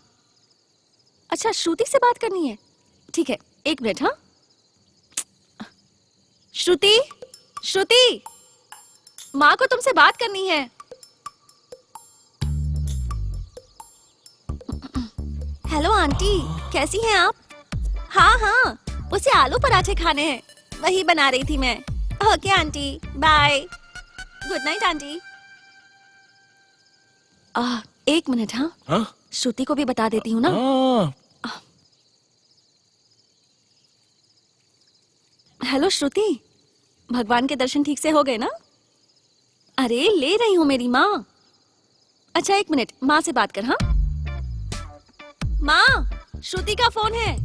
अच्छा, श्रुति से बात करनी है? ठीक है, एक मिनट। हाँ, श्रुति, श्रुति, माँ को तुमसे बात करनी है। हेलो आंटी, कैसी हैं आप? हाँ हाँ, उसे आलू पराठे खाने हैं, वही बना रही थी मैं। Okay aunty, bye, good night aunty. एक मिनट। हाँ हाँ श्रुति को भी बता देती हूँ ना। हाँ, हेलो श्रुति, भगवान के दर्शन ठीक से हो गए ना? अरे ले रही हूँ मेरी माँ। अच्छा एक मिनट, माँ से बात कर। हाँ माँ, श्रुति का फोन है।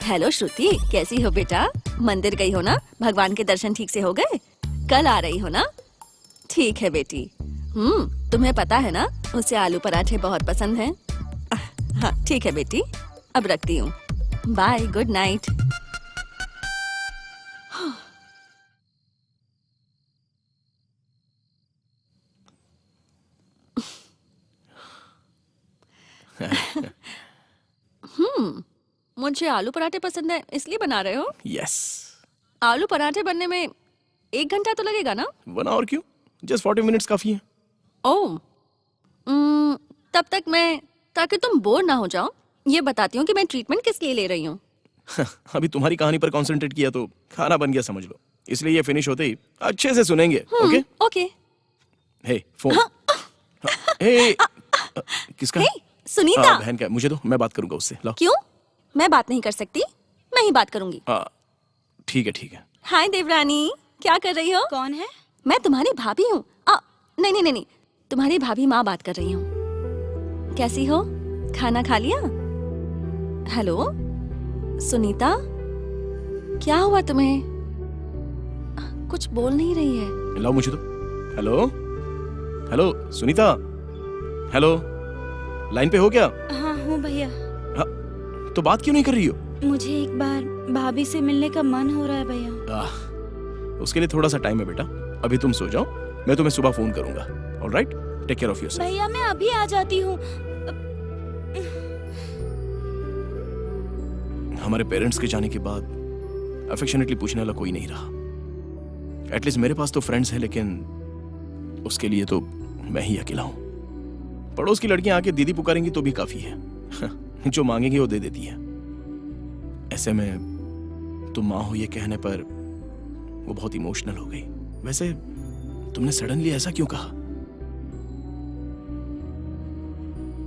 हेलो श्रुति, कैसी हो बेटा? मंदिर गई हो ना? भगवान के दर्शन ठीक से हो गए? कल आ रही हो ना? ठीक है बेटी। तुम्हें पता है ना उसे आलू पराठे बहुत पसंद हैं। हाँ ठीक है बेटी, अब रखती हूँ, बाय, गुड नाइट। मुझे आलू पराठे पसंद है इसलिए बना रहे हो? यस। आलू पराठे बनने में 1 घंटा तो लगेगा ना? 1 आवर क्यों, जस्ट 40 मिनट्स काफी है। ओह, तब तक मैं, ताकि तुम बोर ना हो जाओ, ये बताती हूँ कि मैं ट्रीटमेंट किस लिए ले रही हूँ। अभी तुम्हारी कहानी पर कंसंट्रेट किया तो खाना बन गया समझ लो, इसलिए ये फिनिश होते ही अच्छे से सुनेंगे। Okay okay. Hey phone. Hey किसका? हे सुनीता। बहन का, मुझे दो, मैं बात करूंगा उससे। लो। क्यों? मैं बात नहीं कर सकती, मैं ही बात करूंगी। ठीक है ठीक है। हाय देवरानी, क्या कर रही हो? कौन है? मैं तुम्हारी भाभी हूँ। नहीं नहीं नहीं नहीं, तुम्हारी भाभी माँ बात कर रही हूँ। कैसी हो? खाना खा लिया? हेलो सुनीता, क्या हुआ तुम्हें? कुछ बोल नहीं रही है। लाओ मुझे तो। Hello hello Sunita, hello, line पे हो क्या? हाँ हूँ भैया। तो बात क्यों नहीं कर रही हो? मुझे एक बार भाभी से मिलने का मन हो रहा है भैया। उसके लिए थोड़ा सा टाइम है बेटा, अभी तुम सो जाओ, मैं तुम्हें सुबह फोन करूंगा। Alright, take care of yourself. भैया मैं अभी आ जाती हूँ। हमारे पेरेंट्स के जाने के बाद अफेक्शनेटली पूछने वाला कोई नहीं रहा। एटलीस्ट मेरे पास तो फ्रेंड्स हैं, लेकिन उसके लिए तो मैं ही अकेला हूं। पड़ोस की लड़कियां आके दीदी पुकारेंगी तो भी काफी है, जो मांगेंगी वो दे देती है। ऐसे में तुम माँ हो ये कहने पर वो बहुत इमोशनल हो गई। वैसे तुमने सडनली ऐसा क्यों कहा?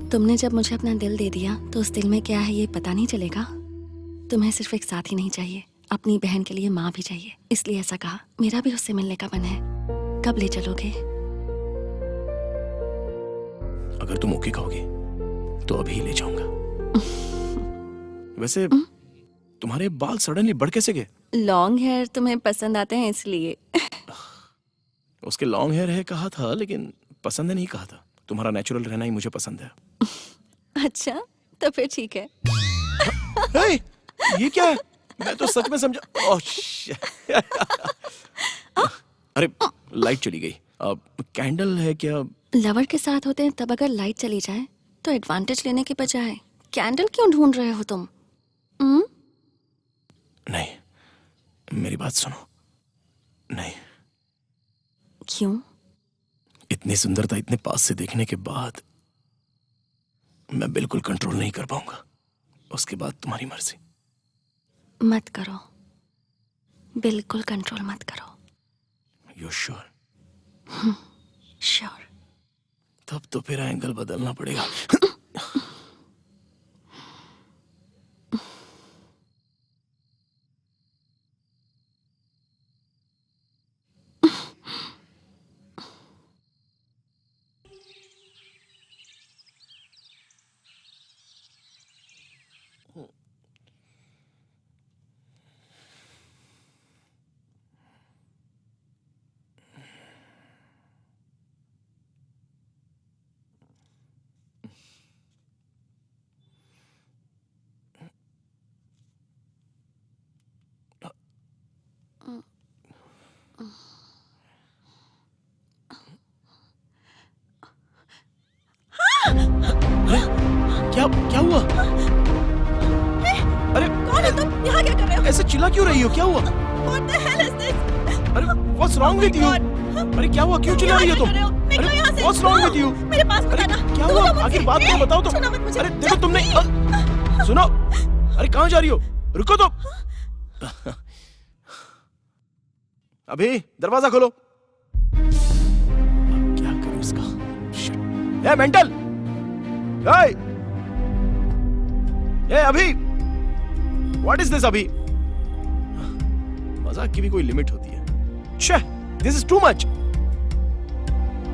तुमने जब मुझे अपना दिल दे दिया तो उस दिल में क्या है ये पता नहीं चलेगा? तुम्हें सिर्फ एक साथी नहीं चाहिए, अपनी बहन के लिए माँ भी चाहिए, इसलिए ऐसा कहा। मेरा भी उससे मिलने का मन है, कब ले चलोगे? अगर तुम ओके कहोगी तो अभी ले जाऊंगा। वैसे तुम्हारे बाल सडनली बढ़ कैसे गए? लॉन्ग हेयर तुम्हें पसंद आते हैं इसलिए। उसके लॉन्ग हेयर है कहा था, लेकिन पसंद है नहीं कहा था। तुम्हारा नेचुरल रहना ही मुझे पसंद है। अच्छा, तो फिर ठीक है। हे, ये क्या है? मैं तो सच में समझा। ओह, अरे लाइट चली गई। अब कैंडल है क्या? लवर के साथ होते हैं तब अगर लाइट चली जाए तो एडवांटेज लेने के बजाय कैंडल क्यों ढूंढ रहे हो तुम? नहीं, मेरी बात सुनो। नहीं, क्यों? इतनी सुंदरता इतने पास से देखने के बाद मैं बिल्कुल कंट्रोल नहीं कर पाऊंगा। उसके बाद तुम्हारी मर्जी। मत करो, बिल्कुल कंट्रोल मत करो। You sure? श्योर। तब तो फिर एंगल बदलना पड़ेगा। क्या क्या हुआ? अरे कौन हो तुम? यहाँ क्या कर रहे हो? ऐसे चिल्ला क्यों रही हो? क्या हुआ? What the hell is this? अरे what's wrong with you? अरे क्या हुआ? क्यों चिल्ला रही हो तुम? अरे what's wrong with you? मेरे पास अरे बताना। क्या हुआ? आखिर बात तो बताओ तुम। सुनो मत मुझे। अरे देखो तुमने सुनो। अरे कहाँ जा रही हो? रुको तो। अभी दरवाजा खोलो। क्या करूं इसका? ए मेंटल! ए अभी! What is this अभी? मजाक की भी कोई लिमिट होती है। छे, this is too much.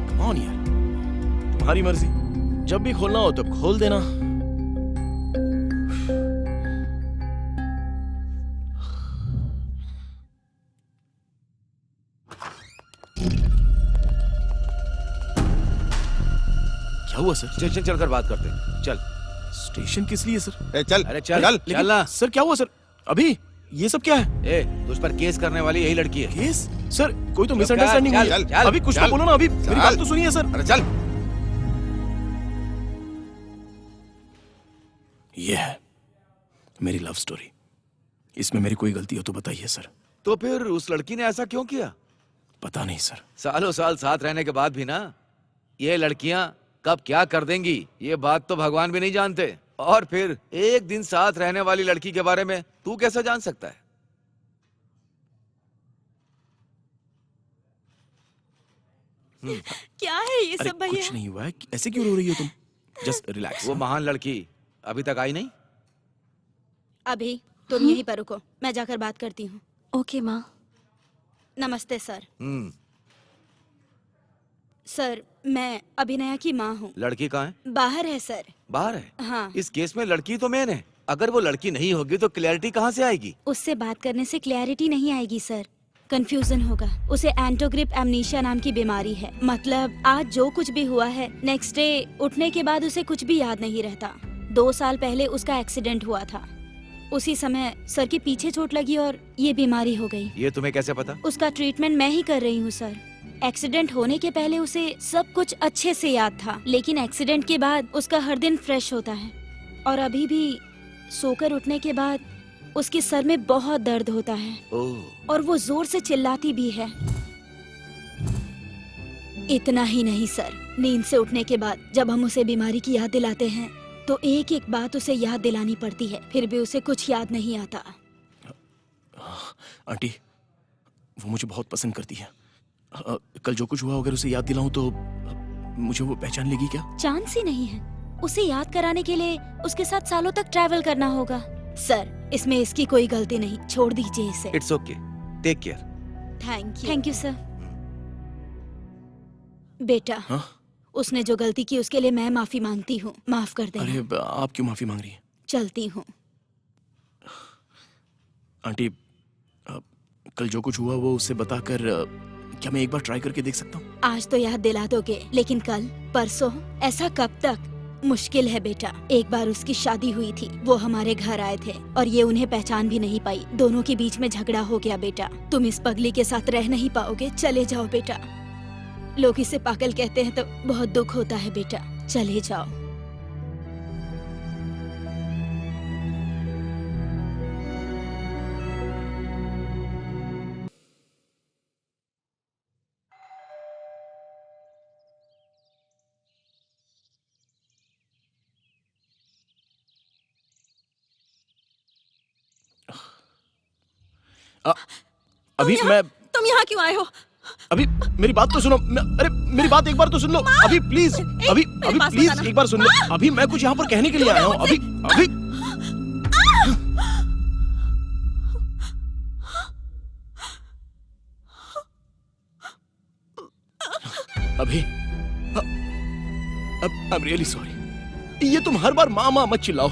Come on यार, तुम्हारी मर्जी। जब भी खोलना हो तब खोल देना। क्या हुआ सर? स्टेशन चलकर बात करते हैं। चल। स्टेशन किस लिए सर? चल अरे चल चल। लेकिन चल ना। सर क्या हुआ सर? अभी ये सब क्या है? ए, तुझ पर केस करने वाली यही लड़की है। केस? सर कोई तो मिसअंडरस्टैंडिंग हुई चल, है। चल, अभी कुछ तो चल, बोलो ना। अभी मेरी चल। बात तो सुनिए सर। अरे चल। ये है मेरी लव स्टोरी। इसमें मेरी कोई गलती हो तो बताइए सर। तो फिर उस लड़की ने ऐसा क्यों किया? पता नहीं सर। सालों साल साथ रहने के बाद भी ना, ये लड़कियां कब क्या कर देंगी ये बात तो भगवान भी नहीं जानते। और फिर एक दिन साथ रहने वाली लड़की के बारे में तू कैसे जान सकता है? क्या है ये अरे सब भैया? कुछ नहीं हुआ है। ऐसे क्यों रो रही हो तुम? Just relax. वो महान लड़की अभी तक आई नहीं? अभी तुम यहीं पर रुको, मैं जाकर बात करती हूँ। ओके माँ। नमस्ते सर। सर मैं अभिनया की माँ हूँ। लड़की कहाँ है? बाहर है सर। बाहर है? हाँ। इस केस में लड़की तो मेन है। अगर वो लड़की नहीं होगी तो क्लैरिटी कहाँ से आएगी? उससे बात करने से क्लैरिटी नहीं आएगी सर, कंफ्यूजन होगा। उसे एंटोग्रिप एमनीशिया नाम की बीमारी है। मतलब आज जो कुछ भी हुआ है, नेक्स्ट डे उठने के बाद उसे कुछ भी याद नहीं रहता। 2 साल पहले उसका एक्सीडेंट हुआ था। उसी समय सर के पीछे चोट लगी और ये बीमारी हो गई। ये तुम्हें कैसे पता? उसका ट्रीटमेंट मैं ही कर रही हूँ सर। एक्सीडेंट होने के पहले उसे सब कुछ अच्छे से याद था, लेकिन एक्सीडेंट के बाद उसका हर दिन फ्रेश होता है। और अभी भी सोकर उठने के बाद उसके सर में बहुत दर्द होता है। ओह। और वो जोर से चिल्लाती भी है। इतना ही नहीं सर, नींद से उठने के बाद जब हम उसे बीमारी की याद दिलाते हैं तो एक एक बात उसे याद दिलानी पड़ती है, फिर भी उसे कुछ याद नहीं आता। आंटी, वो मुझे बहुत पसंद करती है। कल जो कुछ हुआ अगर उसे याद दिलाऊं तो मुझे वो पहचान लेगी क्या? चांस ही नहीं है। उसे याद कराने के लिए उसके साथ सालों तक ट्रैवल करना होगा। सर इसमें इसकी कोई गलती नहीं, छोड़ दीजिए इसे। It's okay, take care. Thank you sir. बेटा हाँ? उसने जो गलती की उसके लिए मैं माफी मांगती हूँ, माफ कर देना। अरे आप क्यों माफी मांग रही हैं? चलती हूँ। आंटी, कल जो कुछ हुआ वो उससे बताकर क्या मैं एक बार ट्राई करके देख सकता हूँ? आज तो याद दिला दोगे, लेकिन कल, परसों, ऐसा कब तक? मुश्किल है बेटा। एक बार उसकी शादी हुई थी, वो हमारे घर आए थे और ये उन्हें पहचान भी नहीं पाई। दोनों के बीच में झगड़ा हो गया बेटा। तुम इस पगली के साथ रह नहीं पाओगे, चले जाओ बेटा। लोग इसे पागल कहते हैं तो बहुत दुख होता है बेटा, चले जाओ। अभी मैं तुम यहाँ क्यों आए हो? अभी मेरी बात तो सुनो। अरे मेरी बात एक बार तो सुन लो। अभी प्लीज, अभी अभी पास प्लीज बताना। एक बार सुन लो। अभी मैं कुछ यहाँ पर कहने के लिए आया हूँ। अभी अभी अभी आई एम रियली सॉरी। ये तुम हर बार माँ माँ मत चिल्लाओ।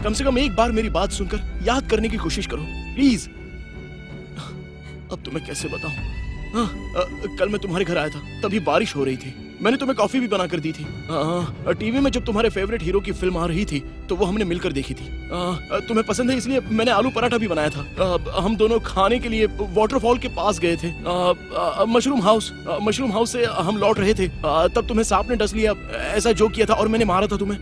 कम से कम एक बार मेरी बात सुनकर याद करने की कोशिश करो प्लीज। अब तुम्हें कैसे बताऊं? कल मैं तुम्हारे घर आया था, तभी बारिश हो रही थी। मैंने तुम्हें कॉफी भी बना कर दी थी। टीवी में जब तुम्हारे फेवरेट हीरो की फिल्म आ रही थी तो वो हमने मिलकर देखी थी। तुम्हें पसंद है इसलिए मैंने आलू पराठा भी बनाया था। हम दोनों खाने के लिए वाटरफॉल के पास गए थे। मशरूम हाउस से हम लौट रहे थे। तब तुम्हें सांप ने डस लिया, ऐसा जोक किया था और मैंने मारा था तुम्हें।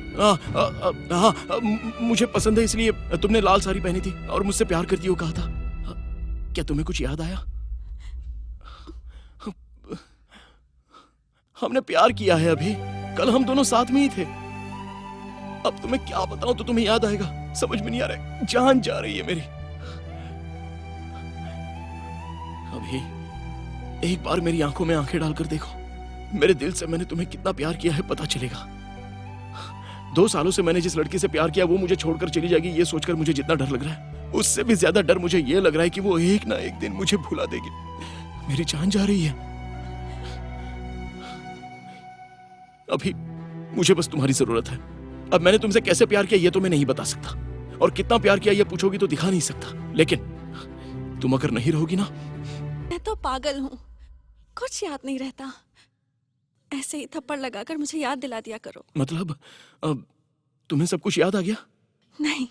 मुझे पसंद है इसलिए तुमने लाल साड़ी पहनी थी और मुझसे प्यार करती हो कहा था। क्या तुम्हें कुछ याद आया? हमने प्यार किया है अभी। कल हम दोनों साथ में ही थे। अब तुम्हें क्या बताऊं तो तुम्हें याद आएगा, समझ में नहीं आ रहा। जान जा रही है मेरी। अभी एक बार मेरी आंखों में आंखें डालकर देखो। मेरे दिल से मैंने तुम्हें कितना प्यार किया है पता चलेगा। 2 सालों से मैंने जिस लड़की से प्यार किया वो मुझे छोड़कर चली जाएगी, ये सोचकर मुझे जितना डर लग रहा है उससे भी ज्यादा डर मुझे ये लग रहा है कि वो एक ना एक दिन मुझे भुला देगी। मेरी जान जा रही है। अभी मुझे बस तुम्हारी जरूरत है। अब मैंने तुमसे कैसे प्यार किया ये तो मैं नहीं बता सकता, और कितना प्यार किया ये पूछोगी तो दिखा नहीं सकता। लेकिन तुम अगर नहीं रहोगी ना। मैं तो पागल हूँ, कुछ याद नहीं रहता। ऐसे ही थप्पड़ लगाकर मुझे याद दिला दिया करो। मतलब अब तुम्हें सब कुछ याद आ गया? नहीं,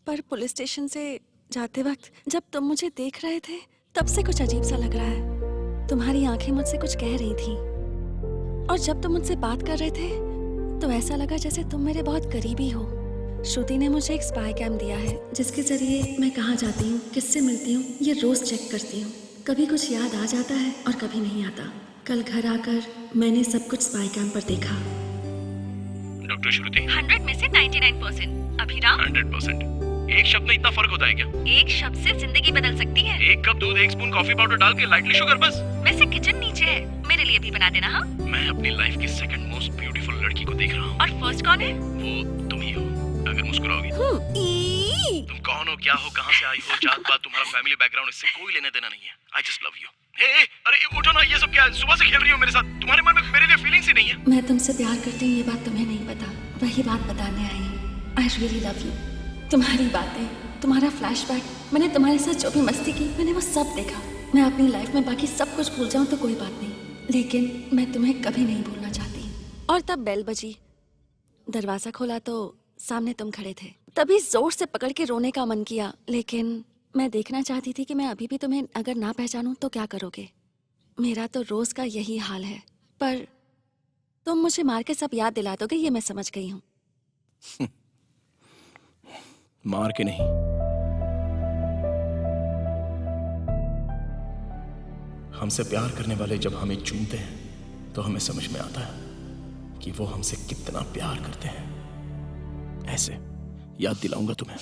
पर पुलिस स्टेशन से जाते वक्त जब तुम मुझे देख रहे थे तब से कुछ अजीब सा लग रहा है। तुम्हारी आंखें मुझसे कुछ कह रही थी, और जब तुम मुझसे बात कर रहे थे तो ऐसा लगा जैसे तुम मेरे बहुत करीबी हो। श्रुति ने मुझे एक स्पाई कैम दिया है जिसके जरिए मैं कहाँ जाती हूँ, किससे मिलती हूँ, ये रोज चेक करती हूँ। कभी कुछ याद आ जाता है और कभी नहीं आता। कल घर आकर मैंने सब कुछ स्पाई कैम पर देखा। डॉक्टर श्रुति, 100 में से 99%। अभिराम, 100%। एक शब्द में इतना फर्क होता है क्या? एक शब्द से जिंदगी बदल सकती है। 1 कप दूध, 1 स्पून कॉफी पाउडर डाल के लाइटली शुगर बस। वैसे किचन नीचे है, मेरे लिए भी बना देना। हाँ, मैं अपनी लाइफ की सेकंड मोस्ट ब्यूटीफुल लड़की को देख रहा हूँ। और फर्स्ट कौन है? वो तुम ही हो। अगर मुस्कुराओगी। तुम कौन हो, क्या हो, कहाँ से आई हो, जात पात, तुम्हारा फैमिली बैकग्राउंड, इससे कोई लेने देना नहीं है। I just love you. अरे उठो ना, ये सब क्या है? सुबह से खेल रही हो मेरे साथ। तुम्हारे मन में मेरे लिए फीलिंग्स ही नहीं है। मैं तुमसे प्यार करती हूँ ये बात तुम्हें नहीं पता, वही बात बताने आई हूँ। I really love you. तुम्हारी बातें, तुम्हारा फ्लैशबैक, मैंने तुम्हारे साथ जो भी मस्ती की मैंने वो सब देखा। मैं अपनी लाइफ में बाकी सब कुछ भूल जाऊँ तो कोई बात नहीं, लेकिन मैं तुम्हें कभी नहीं भूलना चाहती। और तब बेल बजी, दरवाजा खोला तो सामने तुम खड़े थे। तभी जोर से पकड़ के रोने का मन किया, लेकिन मैं देखना चाहती थी कि मैं अभी भी तुम्हें अगर ना पहचानूं तो क्या करोगे। मेरा तो रोज का यही हाल है, पर तुम मुझे मार के सब याद दिला दोगे ये मैं समझ गई हूँ। मार के नहीं, हमसे प्यार करने वाले जब हमें चूमते हैं तो हमें समझ में आता है कि वो हमसे कितना प्यार करते हैं। ऐसे याद दिलाऊंगा तुम्हें।